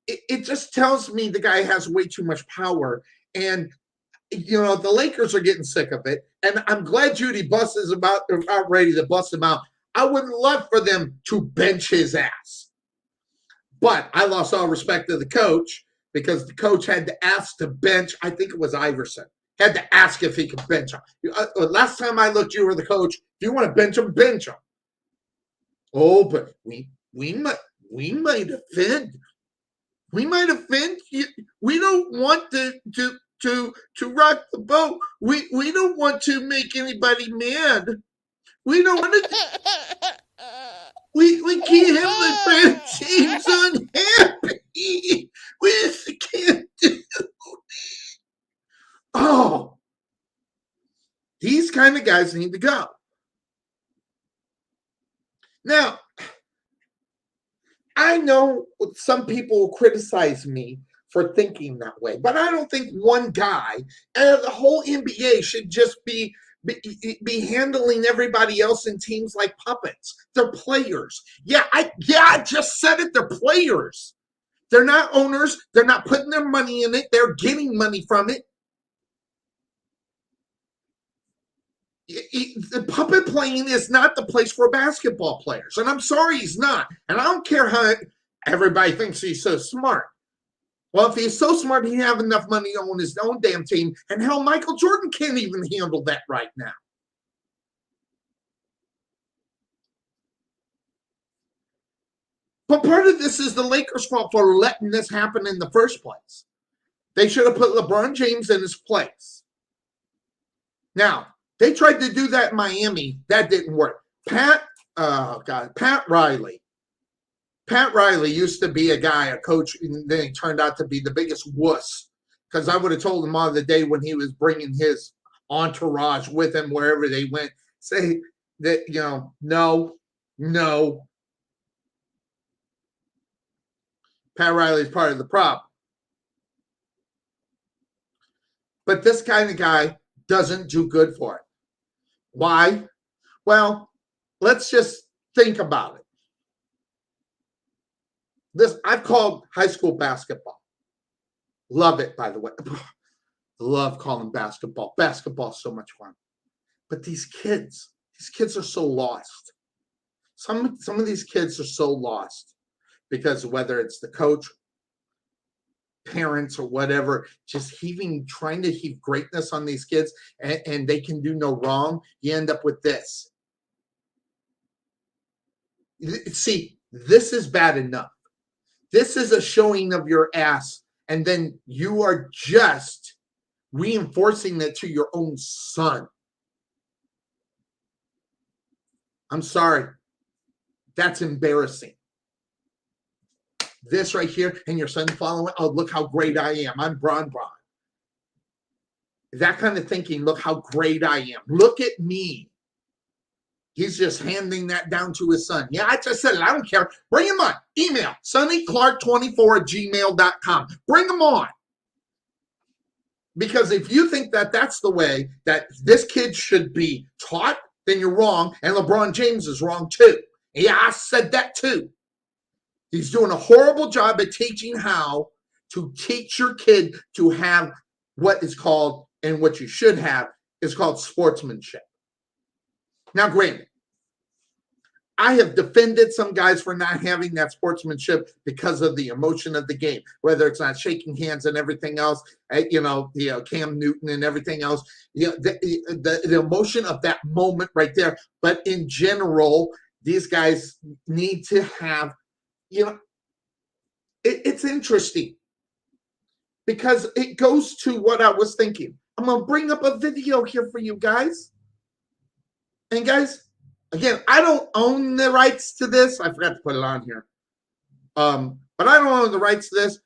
it just tells me the guy has way too much power. And, the Lakers are getting sick of it. And I'm glad Judy Buss is about ready to bust him out. I would love for them to bench his ass. But I lost all respect to the coach because the coach had to ask to bench, I think it was Iverson, had to ask if he could bench him. Last time I looked, you were the coach. If you want to bench him, bench him. Oh, but we might offend. We might offend you. We don't want to rock the boat. We don't want to make anybody mad. We don't want to. We can't have the teams unhappy. We just can't do. Oh, these kind of guys need to go. Now, I know some people will criticize me for thinking that way, but I don't think one guy and the whole NBA should just be handling everybody else in teams like puppets. They're players. I just said it. They're players. They're not owners. They're not putting their money in it. They're getting money from it. The puppet playing is not the place for basketball players. And I'm sorry he's not. And I don't care how everybody thinks he's so smart. Well, if he's so smart, he'd have enough money to own his own damn team. And hell, Michael Jordan can't even handle that right now. But part of this is the Lakers' fault for letting this happen in the first place. They should have put LeBron James in his place. Now, they tried to do that in Miami. That didn't work. Pat Riley. Pat Riley used to be a guy, a coach, and then he turned out to be the biggest wuss. Because I would have told him on the day when he was bringing his entourage with him wherever they went, say that, no. Pat Riley's part of the problem. But this kind of guy doesn't do good for it. Why? Well, let's just think about it. I've called high school basketball. Love it, by the way. Love calling basketball. Basketball's so much fun. But these kids are so lost. Some of these kids are so lost because whether it's the coach, parents, or whatever, just trying to heave greatness on these kids, and they can do no wrong, you end up with this. See, this is bad enough. This is a showing of your ass, and then you are just reinforcing that to your own son. I'm sorry. That's embarrassing. This right here, and your son following, oh, look how great I am. I'm Bron Bron. That kind of thinking, look how great I am. Look at me. He's just handing that down to his son. Yeah, I just said it. I don't care. Bring him on. Email sonnyclark24@gmail.com. Bring him on. Because if you think that that's the way that this kid should be taught, then you're wrong. And LeBron James is wrong too. Yeah, I said that too. He's doing a horrible job at teaching how to teach your kid to have what is called, and what you should have, is called sportsmanship. Now, granted, I have defended some guys for not having that sportsmanship because of the emotion of the game, whether it's not shaking hands and everything else, Cam Newton and everything else, the emotion of that moment right there. But in general, these guys need to have, it's interesting because it goes to what I was thinking. I'm going to bring up a video here for you guys. And guys, again, I don't own the rights to this. I forgot to put it on here. But I don't own the rights to this.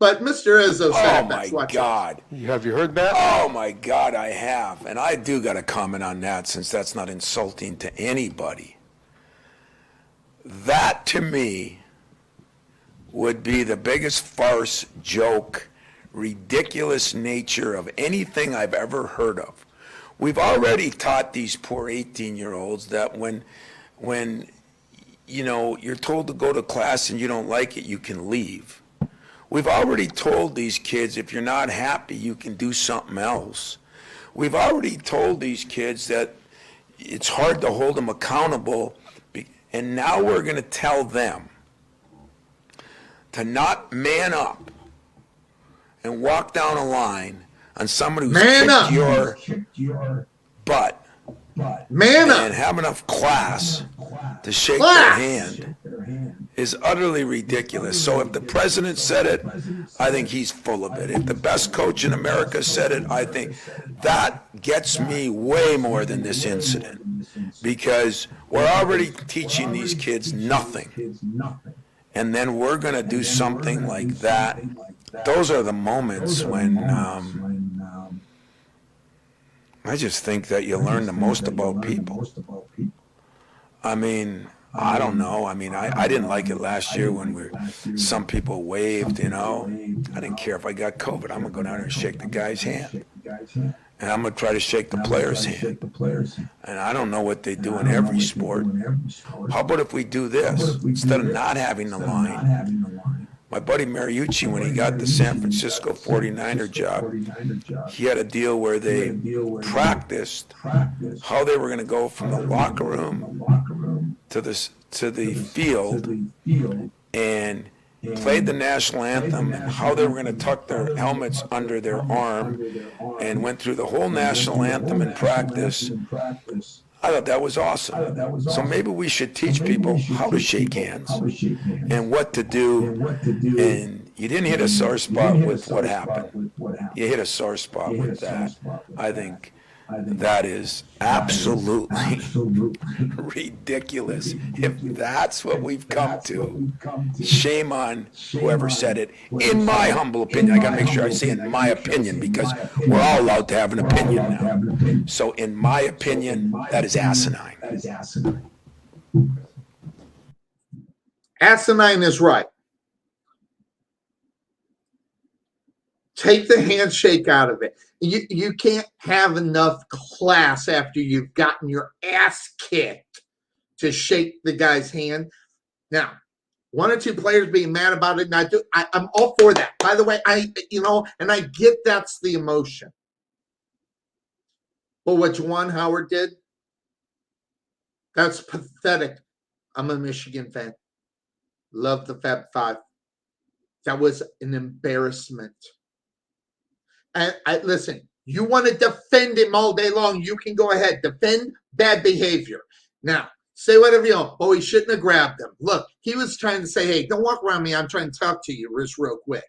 But Mr. Izzo said, "Oh my God, Have you heard that? oh my God, I have," and I do got to comment on that since that's not insulting to anybody. That to me would be the biggest farce, joke, ridiculous nature of anything I've ever heard of. We've already taught these poor 18-year-olds that when you're told to go to class and you don't like it, you can leave. We've already told these kids if you're not happy, you can do something else. We've already told these kids that it's hard to hold them accountable, and now we're going to tell them to not man up and walk down a line on somebody who's kicked your butt. Man up. And have enough class to shake their hand is utterly ridiculous. So if the president said it, I think he's full of it. If the best coach in America said it, I think that gets me way more than this incident, because we're already teaching these kids nothing. And then we're going to do something like that. Those are the moments when I just think that you learn the most about people. I mean, I don't know. I mean, I didn't like it last year when some people waved, I didn't care if I got COVID. I'm going to go down there and shake the guy's hand. And I'm going to try to shake the player's hand. And I don't know what they do in every sport. How about if we do this? Instead of not having the line, my buddy Mariucci, when he got the San Francisco 49er job, he had a deal where they practiced how they were going to go from the locker room to the field and played the national anthem, and how they were going to tuck their helmets under their arm, and went through the whole national anthem in practice. I thought that was awesome. So maybe we should teach people how to shake hands and what to do. And you didn't hit a sore spot with what happened. You hit a sore spot with that. I think that is absolutely ridiculous. If that's what we've come to, shame on whoever said it. In my humble opinion, I got to make sure I say in my opinion, because we're all allowed to have an opinion now. So in my opinion, that is asinine. Asinine is right. Take the handshake out of it. You can't have enough class after you've gotten your ass kicked to shake the guy's hand. Now, one or two players being mad about it, and I'm all for that. By the way, and I get that's the emotion. But what Juan Howard did, that's pathetic. I'm a Michigan fan. Love the Fab Five. That was an embarrassment. And listen, you want to defend him all day long, you can go ahead. Defend bad behavior. Now, say whatever you want. Oh, he shouldn't have grabbed him. Look, he was trying to say, hey, don't walk around me. I'm trying to talk to you just real quick.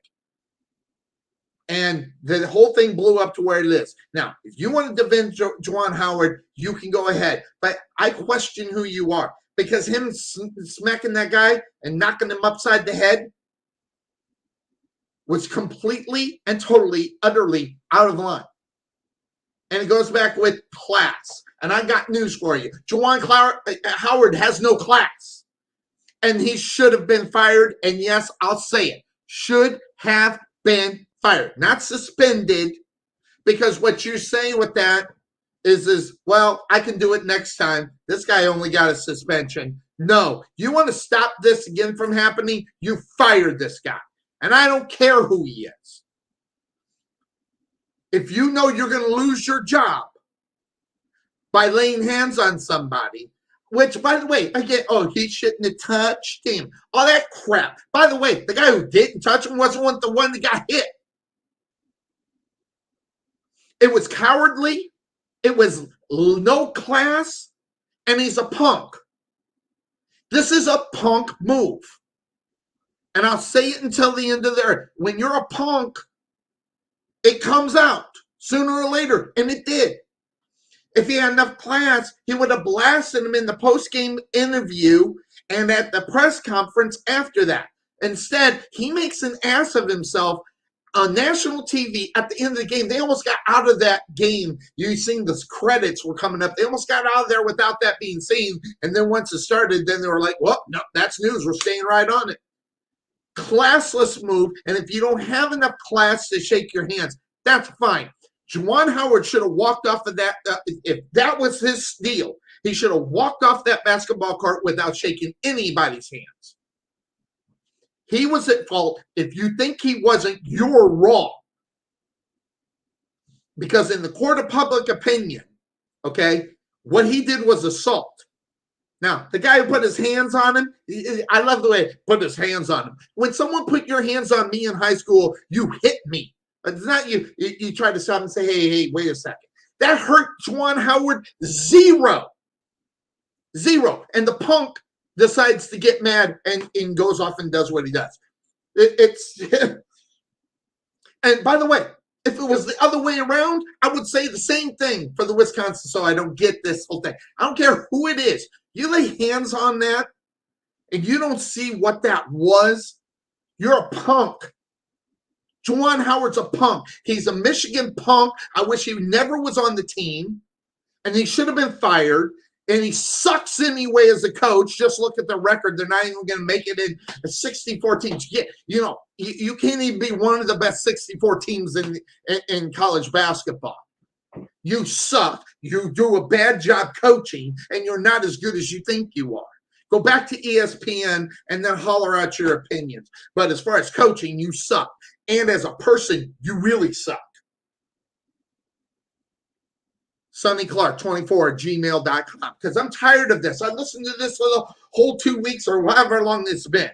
And the whole thing blew up to where it is. Now, if you want to defend Juan Howard, you can go ahead. But I question who you are. Because him smacking that guy and knocking him upside the head was completely and totally, utterly out of line. And it goes back with class. And I got news for you. Juwan Howard has no class. And he should have been fired. And yes, I'll say it. Should have been fired. Not suspended. Because what you're saying with that is, well, I can do it next time. This guy only got a suspension. No. You want to stop this again from happening? You fired this guy. And I don't care who he is. If you know you're going to lose your job by laying hands on somebody, which, by the way, again, oh, he shouldn't have touched him. All that crap. By the way, the guy who didn't touch him wasn't the one that got hit. It was cowardly. It was no class. And he's a punk. This is a punk move. And I'll say it until the end of the earth. When you're a punk, it comes out sooner or later. And it did. If he had enough class, he would have blasted him in the post-game interview and at the press conference after that. Instead, he makes an ass of himself on national TV at the end of the game. They almost got out of that game. You've seen the credits were coming up. They almost got out of there without that being seen. And then once it started, then they were like, well, no, that's news. We're staying right on it. Classless move. And if you don't have enough class to shake your hands, that's fine. Juan Howard should have walked off of that. If that was his deal, he should have walked off that basketball court without shaking anybody's hands. He was at fault. If you think he wasn't, you're wrong. Because in the court of public opinion, okay, what he did was assault. Now, the guy who put his hands on him, I love the way he put his hands on him. When someone put your hands on me in high school, you hit me. It's not you try to stop and say, hey, wait a second. That hurt Juan Howard zero. And the punk decides to get mad and goes off and does what he does. And by the way, if it was the other way around, I would say the same thing for the Wisconsin, so I don't get this whole thing. I don't care who it is. You lay hands on that and you don't see what that was, you're a punk. Juan Howard's a punk. He's a Michigan punk. I wish he never was on the team, and he should have been fired. And he sucks anyway as a coach. Just look at the record. They're not even going to make it in 64 teams. You can't even be one of the best 64 teams in college basketball. You suck. You do a bad job coaching, and you're not as good as you think you are. Go back to ESPN and then holler out your opinions. But as far as coaching, you suck. And as a person, you really suck. SonnyClark24@gmail.com. Because I'm tired of this. I listened to this for the whole 2 weeks or however long it's been.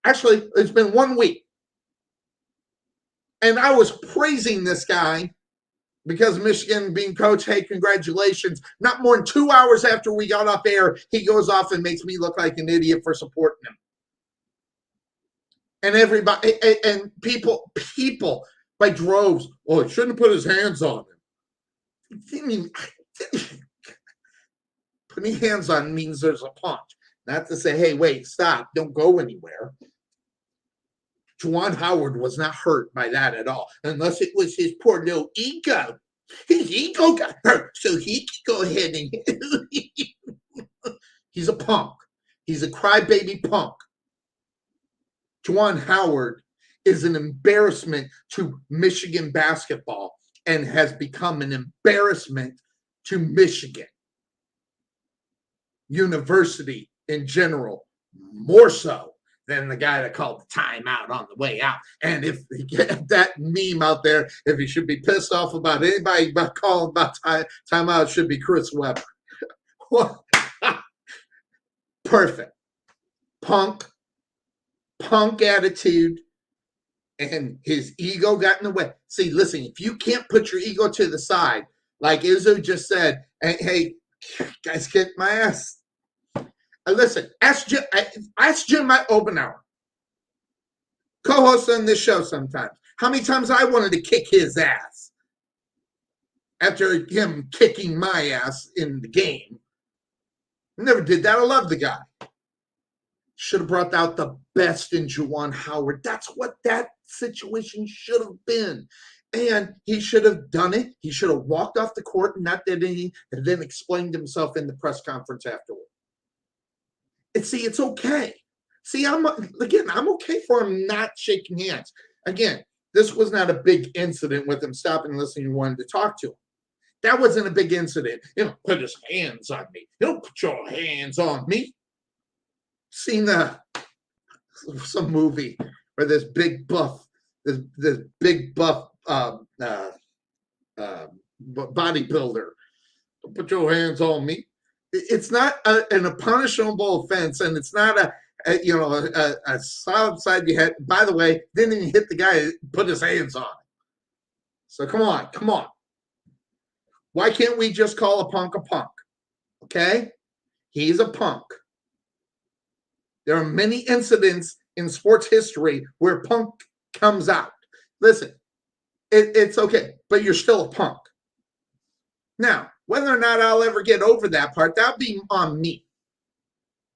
Actually, it's been 1 week. And I was praising this guy because Michigan being coach, hey, congratulations. Not more than 2 hours after we got off air, he goes off and makes me look like an idiot for supporting him. And everybody, and people by droves, oh, he shouldn't have put his hands on him. Putting hands on means there's a punch. Not to say, hey, wait, stop, don't go anywhere. Juan Howard was not hurt by that at all, unless it was his poor little ego. His ego got hurt, so he could go ahead and he's a punk. He's a crybaby punk. Juan Howard is an embarrassment to Michigan basketball and has become an embarrassment to Michigan University in general, more so than the guy that called the timeout on the way out. And if he get that meme out there, if he should be pissed off about anybody about calling about timeout, it should be Chris Webber. Perfect. Punk attitude. And his ego got in the way. See, listen, if you can't put your ego to the side, like Izzo just said, hey, guys, kick my ass. Listen, ask Jim Obenauer, co-host on this show sometimes, how many times I wanted to kick his ass after him kicking my ass in the game. Never did that. I love the guy. Should have brought out the best in Juwan Howard. That's what that situation should have been. And he should have done it. He should have walked off the court and not did anything, and then explained himself in the press conference afterward. And see, it's okay. See, I'm okay for him not shaking hands. Again, this was not a big incident with him stopping and listening and wanting to talk to him. That wasn't a big incident. You don't put his hands on me. You don't put your hands on me. Seen some movie where this big buff bodybuilder, don't put your hands on me. It's not a punishable offense, and it's not a solid side you had. By the way, didn't even hit the guy, put his hands on it. So come on. Why can't we just call a punk? Okay? He's a punk. There are many incidents in sports history where punk comes out. Listen, it's okay, but you're still a punk. Now, Whether or not I'll ever get over that part, that'll be on me.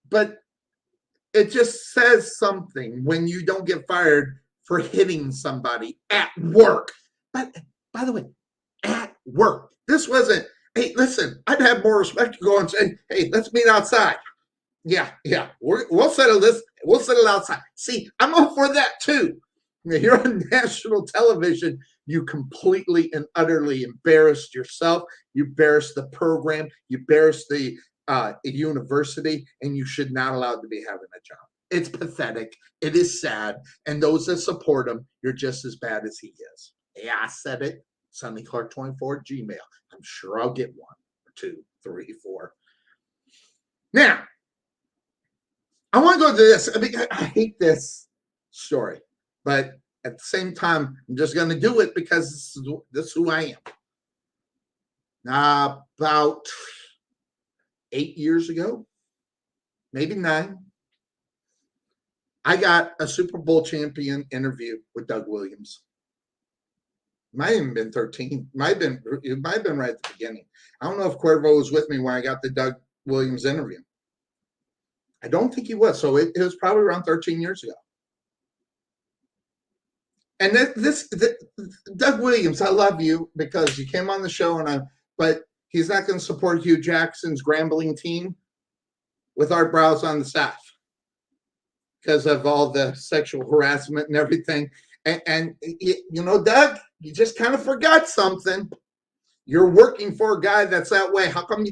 But it just says something when you don't get fired for hitting somebody at work. But by the way, at work. This wasn't, hey, listen, I'd have more respect to go and say, hey, let's meet outside. Yeah. We'll settle this. We'll settle outside. See, I'm all for that too. You're on national television. You completely and utterly embarrassed yourself. You embarrassed the program. You embarrassed the university, and you should not allow to be having a job. It's pathetic. It is sad. And those that support him, you're just as bad as he is. Yeah, I said it. Sonny Clark 24 Gmail. I'm sure I'll get 1 or 2, 3, 4. Now, I want to go to this. I mean, I hate this story, but at the same time, I'm just going to do it because this is who I am. About 8 years ago, maybe 9, I got a Super Bowl champion interview with Doug Williams. Might have been 13. It might have been right at the beginning. I don't know if Cuervo was with me when I got the Doug Williams interview. I don't think he was. So it was probably around 13 years ago. And Doug Williams, I love you because you came on the show, but he's not going to support Hugh Jackson's Grambling team with Art Browse on the staff because of all the sexual harassment and everything. And you know, Doug, you just kind of forgot something. You're working for a guy that's that way. How come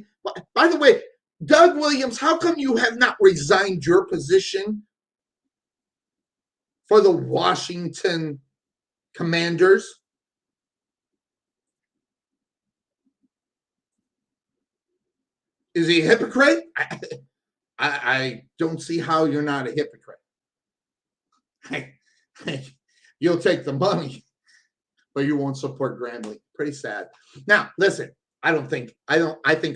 by the way, Doug Williams, how come you have not resigned your position for the Washington Commanders? Is he a hypocrite? I don't see how you're not a hypocrite. You'll take the money, but you won't support Grambling. Pretty sad. Now, listen, I think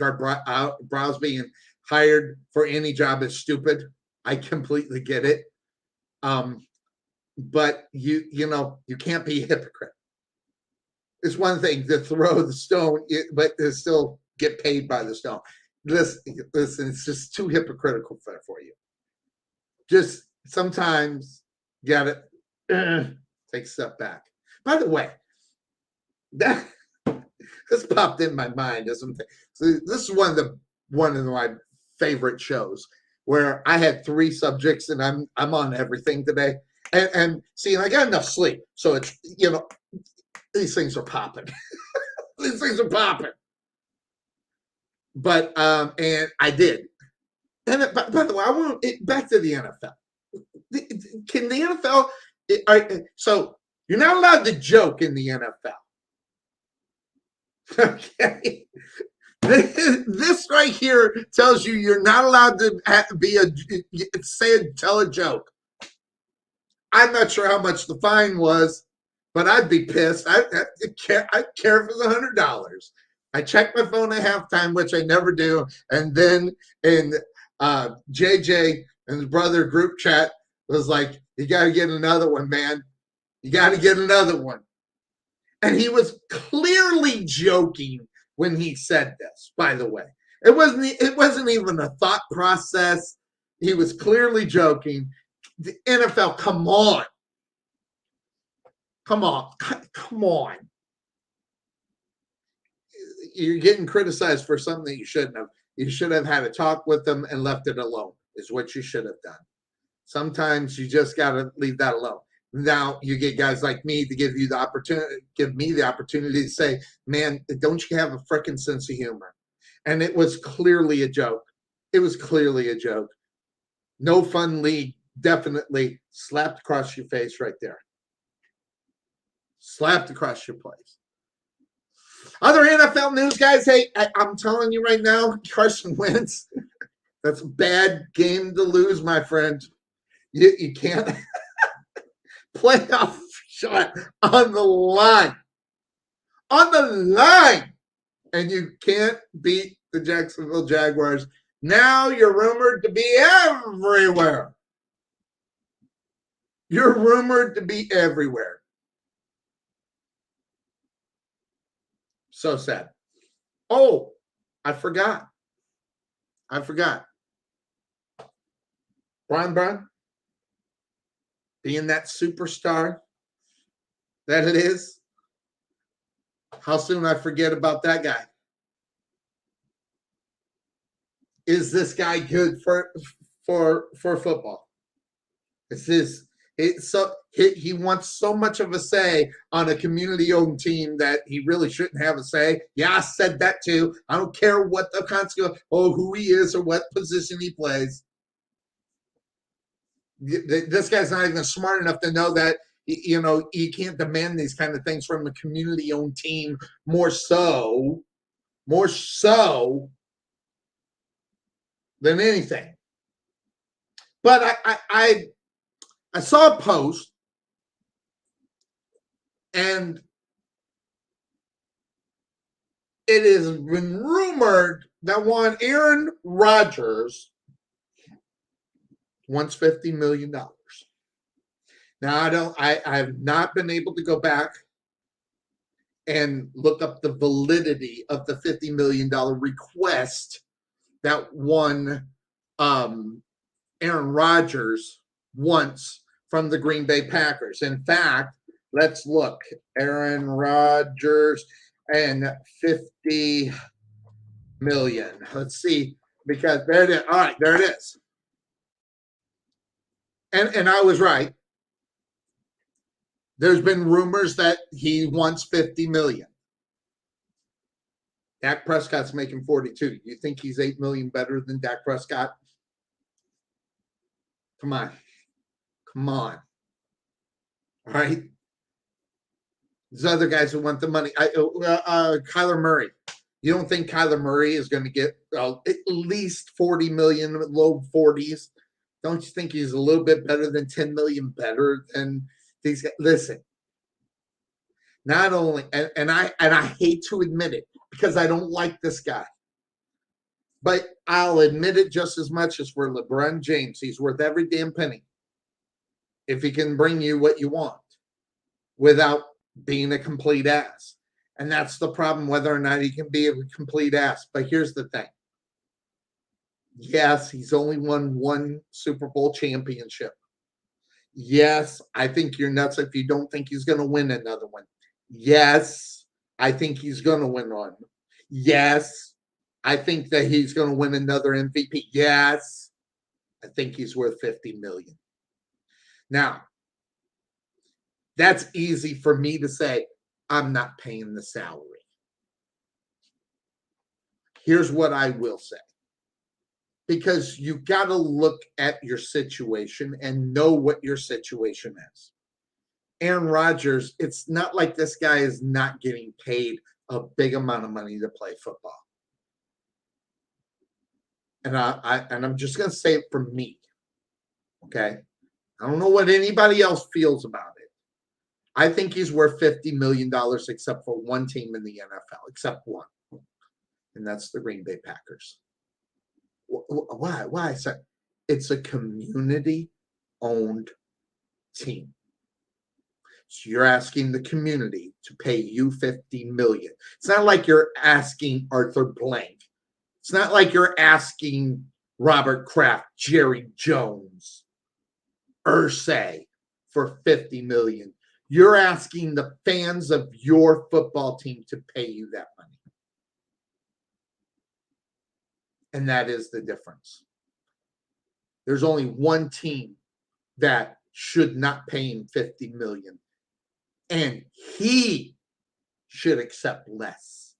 our Browse being hired for any job is stupid. I completely get it. But you can't be a hypocrite. It's one thing to throw the stone, but to still get paid by the stone. Listen, it's just too hypocritical for you. Just sometimes you gotta take a step back. By the way, that this popped in my mind as something. So this is one of my favorite shows where I had 3 subjects and I'm on everything today. And see, I got enough sleep, so it's these things are popping. These things are popping. But and I did. And by the way, I want back to the NFL. Can the NFL? So you're not allowed to joke in the NFL. Okay. This right here tells you you're not allowed to tell a joke. I'm not sure how much the fine was, but I'd be pissed. I'd care if it was $100. I checked my phone at halftime, which I never do, and then in JJ and his brother group chat was like, "You got to get another one, man. You got to get another one." And he was clearly joking when he said this. By the way, it wasn't even a thought process. He was clearly joking. The NFL, come on. You're getting criticized for something that you shouldn't have. You should have had a talk with them and left it alone, is what you should have done. Sometimes you just got to leave that alone. Now you get guys like me to give me the opportunity to say, man, don't you have a freaking sense of humor? And it was clearly a joke. No Fun League definitely slapped across your face right there. Slapped across your face. Other NFL news, guys. Hey, I'm telling you right now, Carson Wentz, that's a bad game to lose, my friend. You can't playoff shot on the line. And you can't beat the Jacksonville Jaguars. Now you're rumored to be everywhere. So sad. Oh, I forgot. Bron Bron, being that superstar that it is, how soon I forget about that guy. Is this guy good for football? He wants so much of a say on a community-owned team that he really shouldn't have a say. Yeah, I said that too. I don't care what the consequence, who he is or what position he plays. This guy's not even smart enough to know that, you can't demand these kind of things from a community-owned team more so than anything. But I saw a post, and it has been rumored that one Aaron Rodgers wants $50 million. Now, I have not been able to go back and look up the validity of the $50 million request that one Aaron Rodgers wants from the Green Bay Packers. In fact, let's look. Aaron Rodgers and $50 million. Let's see, because there it is. All right, there it is. And I was right. There's been rumors that he wants $50 million. Dak Prescott's making 42. You think he's $8 million better than Dak Prescott? Come on. All right. There's other guys who want the money. Kyler Murray. You don't think Kyler Murray is going to get at least $40 million, low 40s? Don't you think he's a little bit better than $10 million better than these guys? Listen, not only, and I hate to admit it because I don't like this guy, but I'll admit it just as much as for Lebron James. He's worth every damn penny if he can bring you what you want without being a complete ass. And that's the problem, whether or not he can be a complete ass. But here's the thing. Yes, he's only won one Super Bowl championship. Yes, I think you're nuts if you don't think he's going to win another one. Yes, I think he's going to win one. Yes, I think that he's going to win another MVP. Yes, I think he's worth $50 million. Now, that's easy for me to say. I'm not paying the salary. Here's what I will say. Because you got to look at your situation and know what your situation is. Aaron Rodgers, it's not like this guy is not getting paid a big amount of money to play football. And I'm just going to say it for me. Okay? I don't know what anybody else feels about it. I think he's worth $50 million except for one team in the NFL, except one. And that's the Green Bay Packers. Why? It's a community-owned team. So you're asking the community to pay you $50 million. It's not like you're asking Arthur Blank. It's not like you're asking Robert Kraft, Jerry Jones, Irsay for $50 million. You're asking the fans of your football team to pay you that money. And that is the difference. There's only one team that should not pay him $50 million. And he should accept less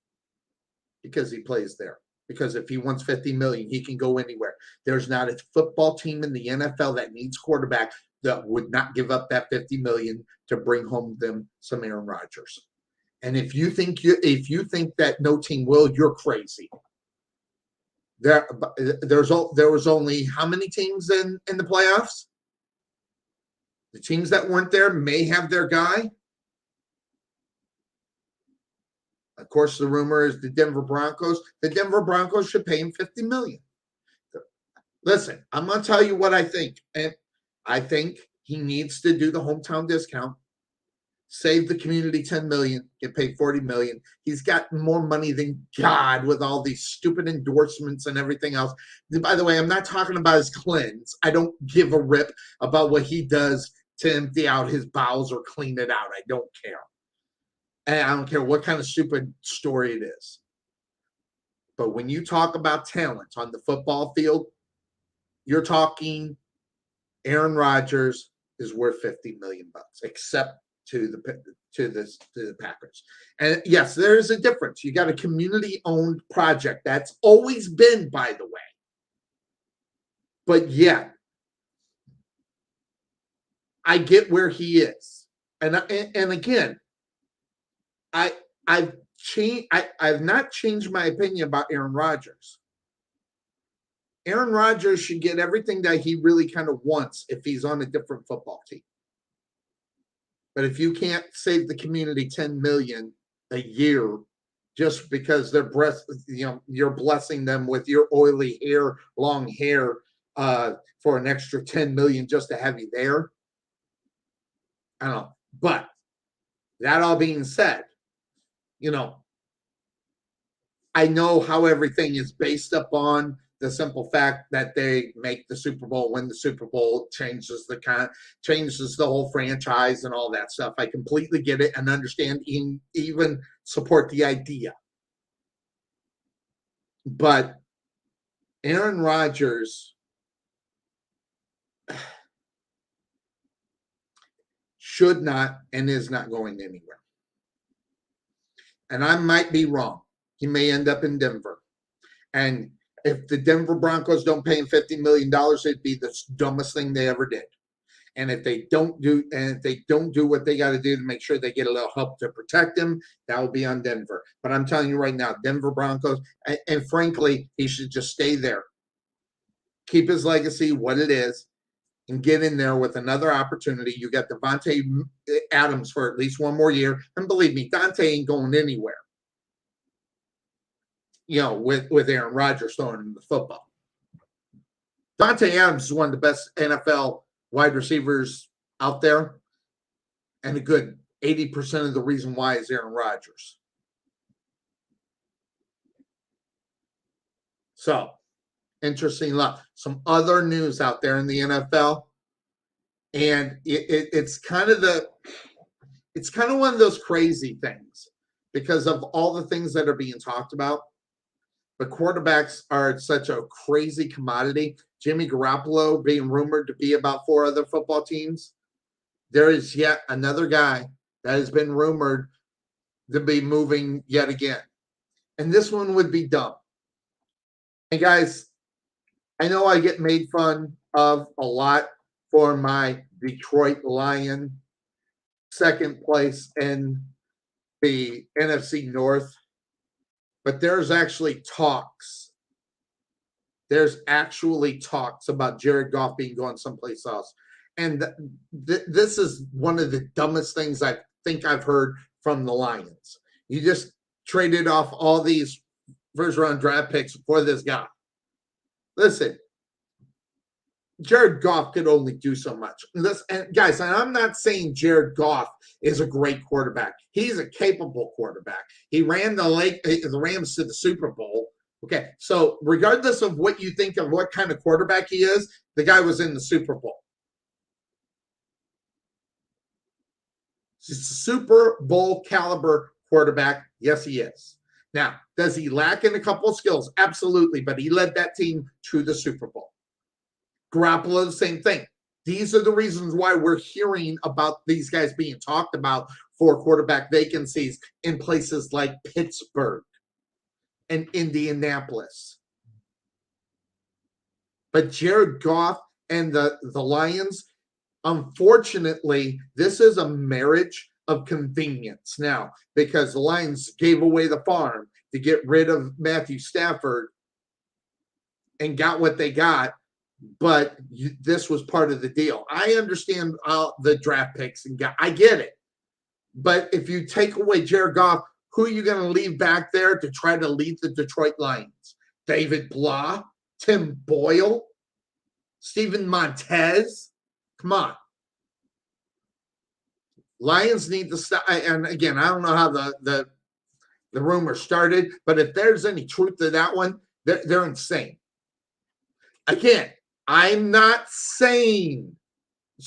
because he plays there. Because if he wants $50 million, he can go anywhere. There's not a football team in the NFL that needs quarterback that would not give up that $50 million to bring home them some Aaron Rodgers. And if you think that no team will, you're crazy. There was only how many teams in the playoffs? The teams that weren't there may have their guy. Of course, the rumor is the Denver Broncos. The Denver Broncos should pay him $50 million. Listen, I'm going to tell you what I think. And I think he needs to do the hometown discount. save the community $10 million, get paid $40 million. He's got more money than God with all these stupid endorsements and everything else. By the way, I'm not talking about his cleanse. I don't give a rip about what he does to empty out his bowels or clean it out. I don't care. And I don't care what kind of stupid story it is. But when you talk about talent on the football field, you're talking Aaron Rodgers is worth $50 million, except to the Packers. And yes, there is a difference. You got a community-owned project. That's always been, by the way. But yet, I get where he is. And again, I've not changed my opinion about Aaron Rodgers. Aaron Rodgers should get everything that he really kind of wants if he's on a different football team. But if you can't save the community $10 million a year just because you're blessing them with your oily hair, long hair, for an extra $10 million just to have you there, I don't know. But that all being said, I know how everything is based upon the simple fact that they make the Super Bowl, win the Super Bowl, changes the whole franchise and all that stuff. I completely get it and understand, even support the idea. But Aaron Rodgers should not and is not going anywhere. And I might be wrong. He may end up in Denver. And if the Denver Broncos don't pay him $50 million, it'd be the dumbest thing they ever did. And if they don't do what they got to do to make sure they get a little help to protect him, that will be on Denver. But I'm telling you right now, Denver Broncos, and frankly, he should just stay there. Keep his legacy what it is and get in there with another opportunity. You got Devontae Adams for at least one more year. And believe me, Dante ain't going anywhere. With Aaron Rodgers throwing him the football. Devontae Adams is one of the best NFL wide receivers out there. And a good 80% of the reason why is Aaron Rodgers. So, interesting luck. Some other news out there in the NFL. And it's kind of one of those crazy things because of all the things that are being talked about. But quarterbacks are such a crazy commodity. Jimmy Garoppolo being rumored to be about 4 other football teams. There is yet another guy that has been rumored to be moving yet again. And this one would be dumb. And guys, I know I get made fun of a lot for my Detroit Lion second place in the NFC North. But there's actually talks. There's actually talks about Jared Goff being going someplace else. And this is one of the dumbest things I think I've heard from the Lions. You just traded off all these first-round draft picks for this guy. Listen, Jared Goff could only do so much. And guys, I'm not saying Jared Goff is a great quarterback. He's a capable quarterback. He ran the Rams to the Super Bowl. Okay, so regardless of what you think of what kind of quarterback he is, the guy was in the Super Bowl. He's a Super Bowl caliber quarterback. Yes, he is. Now, does he lack in a couple of skills? Absolutely, but he led that team to the Super Bowl. Garoppolo, the same thing. These are the reasons why we're hearing about these guys being talked about for quarterback vacancies in places like Pittsburgh and Indianapolis. But Jared Goff and the Lions, unfortunately, this is a marriage of convenience now because the Lions gave away the farm to get rid of Matthew Stafford and got what they got. But this was part of the deal. I understand the draft picks and I get it. But if you take away Jared Goff, who are you going to leave back there to try to lead the Detroit Lions? David Blah, Tim Boyle, Steven Montez? Come on. Lions need to stop. And again, I don't know how the rumor started, but if there's any truth to that one, they're insane. Again, I'm not saying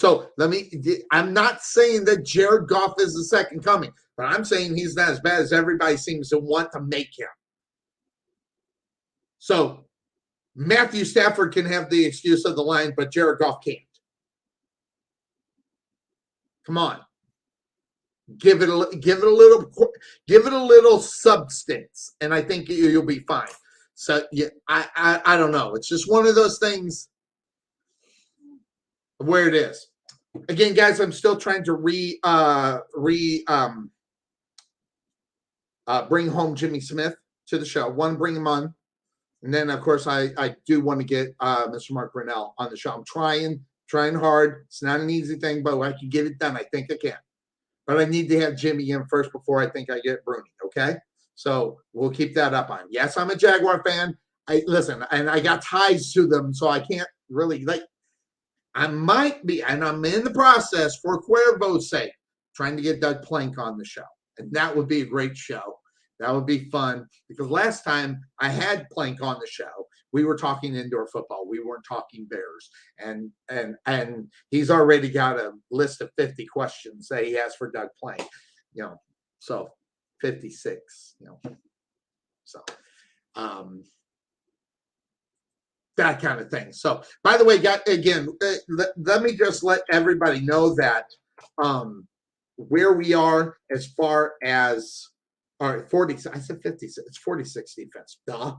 I'm not saying that Jared Goff is the second coming, but I'm saying he's not as bad as everybody seems to want to make him. So Matthew Stafford can have the excuse of the line, but Jared Goff can't. Come on. Give it a little substance, and I think you'll be fine. So yeah, I don't know. It's just one of those things where it is. Again, guys, I'm still trying to bring home Jimmy Smith to the show. Bring him on, and then of course I do want to get Mr. Mark Brunell on the show. I'm trying hard. It's not an easy thing, but I can get it done. I think I can. But I need to have Jimmy in first before I think I get Bruni, okay? So we'll keep that up on. Yes, I'm a Jaguar fan. Listen, and I got ties to them, so I can't really I might be, and I'm in the process for Cuervo's sake, trying to get Doug Plank on the show. And that would be a great show. That would be fun, because last time I had Plank on the show, we were talking indoor football. We weren't talking Bears. And he's already got a list of 50 questions that he has for Doug Plank. So 56, So that kind of thing. So, by the way, again, let me just let everybody know that where we are as far as all right, 40. I said 56. It's 46 defense. Duh.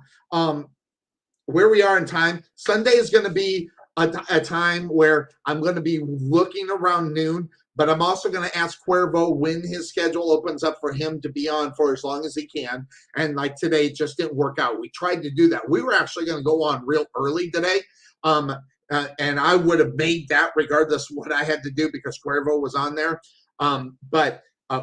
Where we are in time, Sunday is going to be a time where I'm going to be looking around noon, but I'm also going to ask Cuervo when his schedule opens up for him to be on for as long as he can. And like today, it just didn't work out. We tried to do that. We were actually going to go on real early today. And I would have made that regardless of what I had to do because Cuervo was on there. But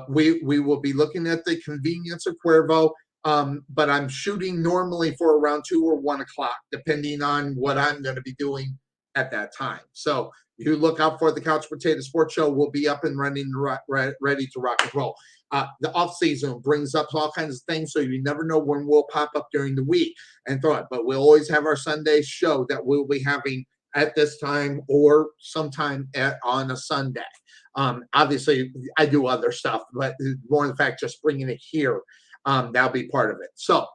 we will be looking at the convenience of Cuervo. But I'm shooting normally for around 2 or 1 o'clock, depending on what I'm going to be doing at that time. So you look out for the Couch Potato Sports Show. We'll be up and running, ready to rock and roll. The off season brings up all kinds of things, so you never know when we'll pop up during the week and throw it. But we'll always have our Sunday show that we'll be having at this time or sometime on a Sunday. Obviously, I do other stuff, but more than the fact just bringing it here. That'll be part of it. So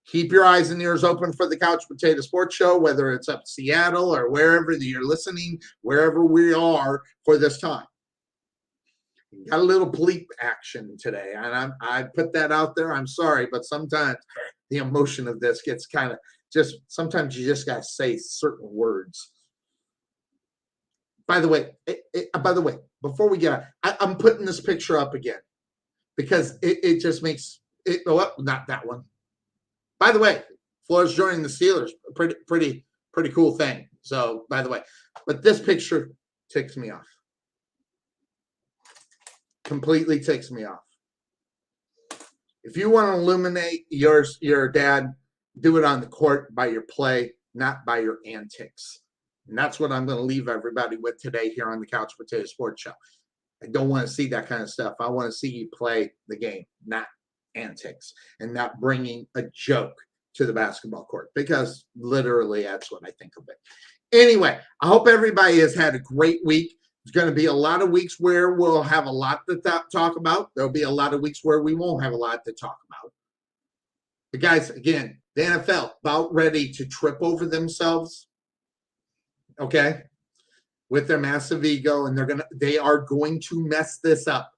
keep your eyes and ears open for the Couch Potato Sports Show, whether it's up Seattle or wherever you're listening, wherever we are for this time. Got a little bleep action today, and I put that out there. I'm sorry, but sometimes the emotion of this gets kind of just, sometimes you just got to say certain words. By the way, before we get on, I'm putting this picture up again. Because it just makes it go up. Not that one. By the way, Flores joining the Steelers, pretty cool thing. So, by the way, but this picture ticks me off. Completely ticks me off. If you want to illuminate your dad, do it on the court by your play, not by your antics. And that's what I'm going to leave everybody with today here on the Couch Potato Sports Show. I don't want to see that kind of stuff. I want to see you play the game, not antics, and not bringing a joke to the basketball court, because literally that's what I think of it. Anyway, I hope everybody has had a great week. There's going to be a lot of weeks where we'll have a lot to talk about. There'll be a lot of weeks where we won't have a lot to talk about. But guys, again, the NFL about ready to trip over themselves. Okay? With their massive ego, and they are going to mess this up.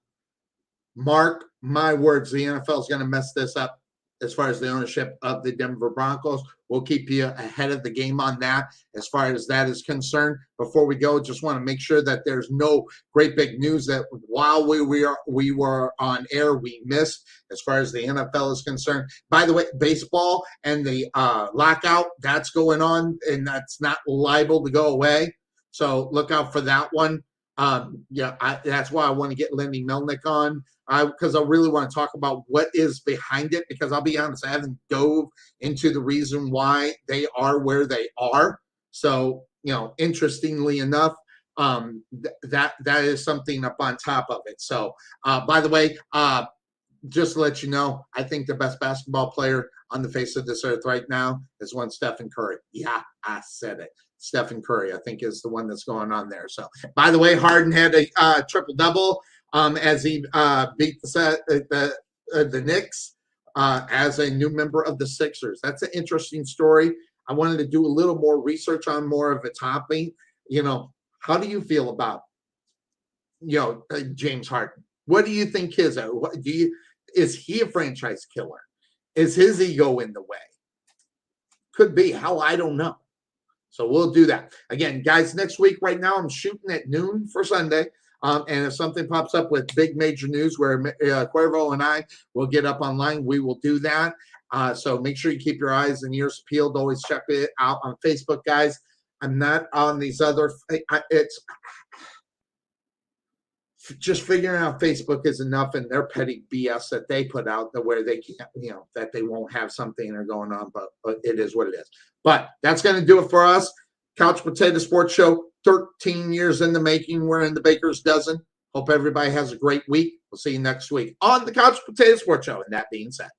Mark my words, the NFL is going to mess this up as far as the ownership of the Denver Broncos. We'll keep you ahead of the game on that as far as that is concerned. Before we go, just want to make sure that there's no great big news that while we were on air, we missed as far as the NFL is concerned. By the way, baseball and the lockout, that's going on, and that's not liable to go away. So look out for that one. That's why I want to get Lenny Melnick on, because I really want to talk about what is behind it, because I'll be honest, I haven't dove into the reason why they are where they are. So, interestingly enough, that is something up on top of it. So, by the way, just to let you know, I think the best basketball player on the face of this earth right now is one Stephen Curry. Yeah, I said it. Stephen Curry, I think, is the one that's going on there. So, by the way, Harden had a triple-double as he beat the Knicks as a new member of the Sixers. That's an interesting story. I wanted to do a little more research on more of a topic. How do you feel about, James Harden? What do you think is he a franchise killer? Is his ego in the way? Could be. How? I don't know. So we'll do that. Again, guys, next week right now I'm shooting at noon for Sunday. And if something pops up with big major news where Cuervo and I will get up online, we will do that. So make sure you keep your eyes and ears peeled. Always check it out on Facebook, guys. I'm not on these other it's just figuring out Facebook is enough and their petty BS that they put out where they can't, that they won't have something they're going on, but it is what it is. But that's going to do it for us. Couch Potato Sports Show, 13 years in the making. We're in the baker's dozen. Hope everybody has a great week. We'll see you next week on the Couch Potato Sports Show. And that being said.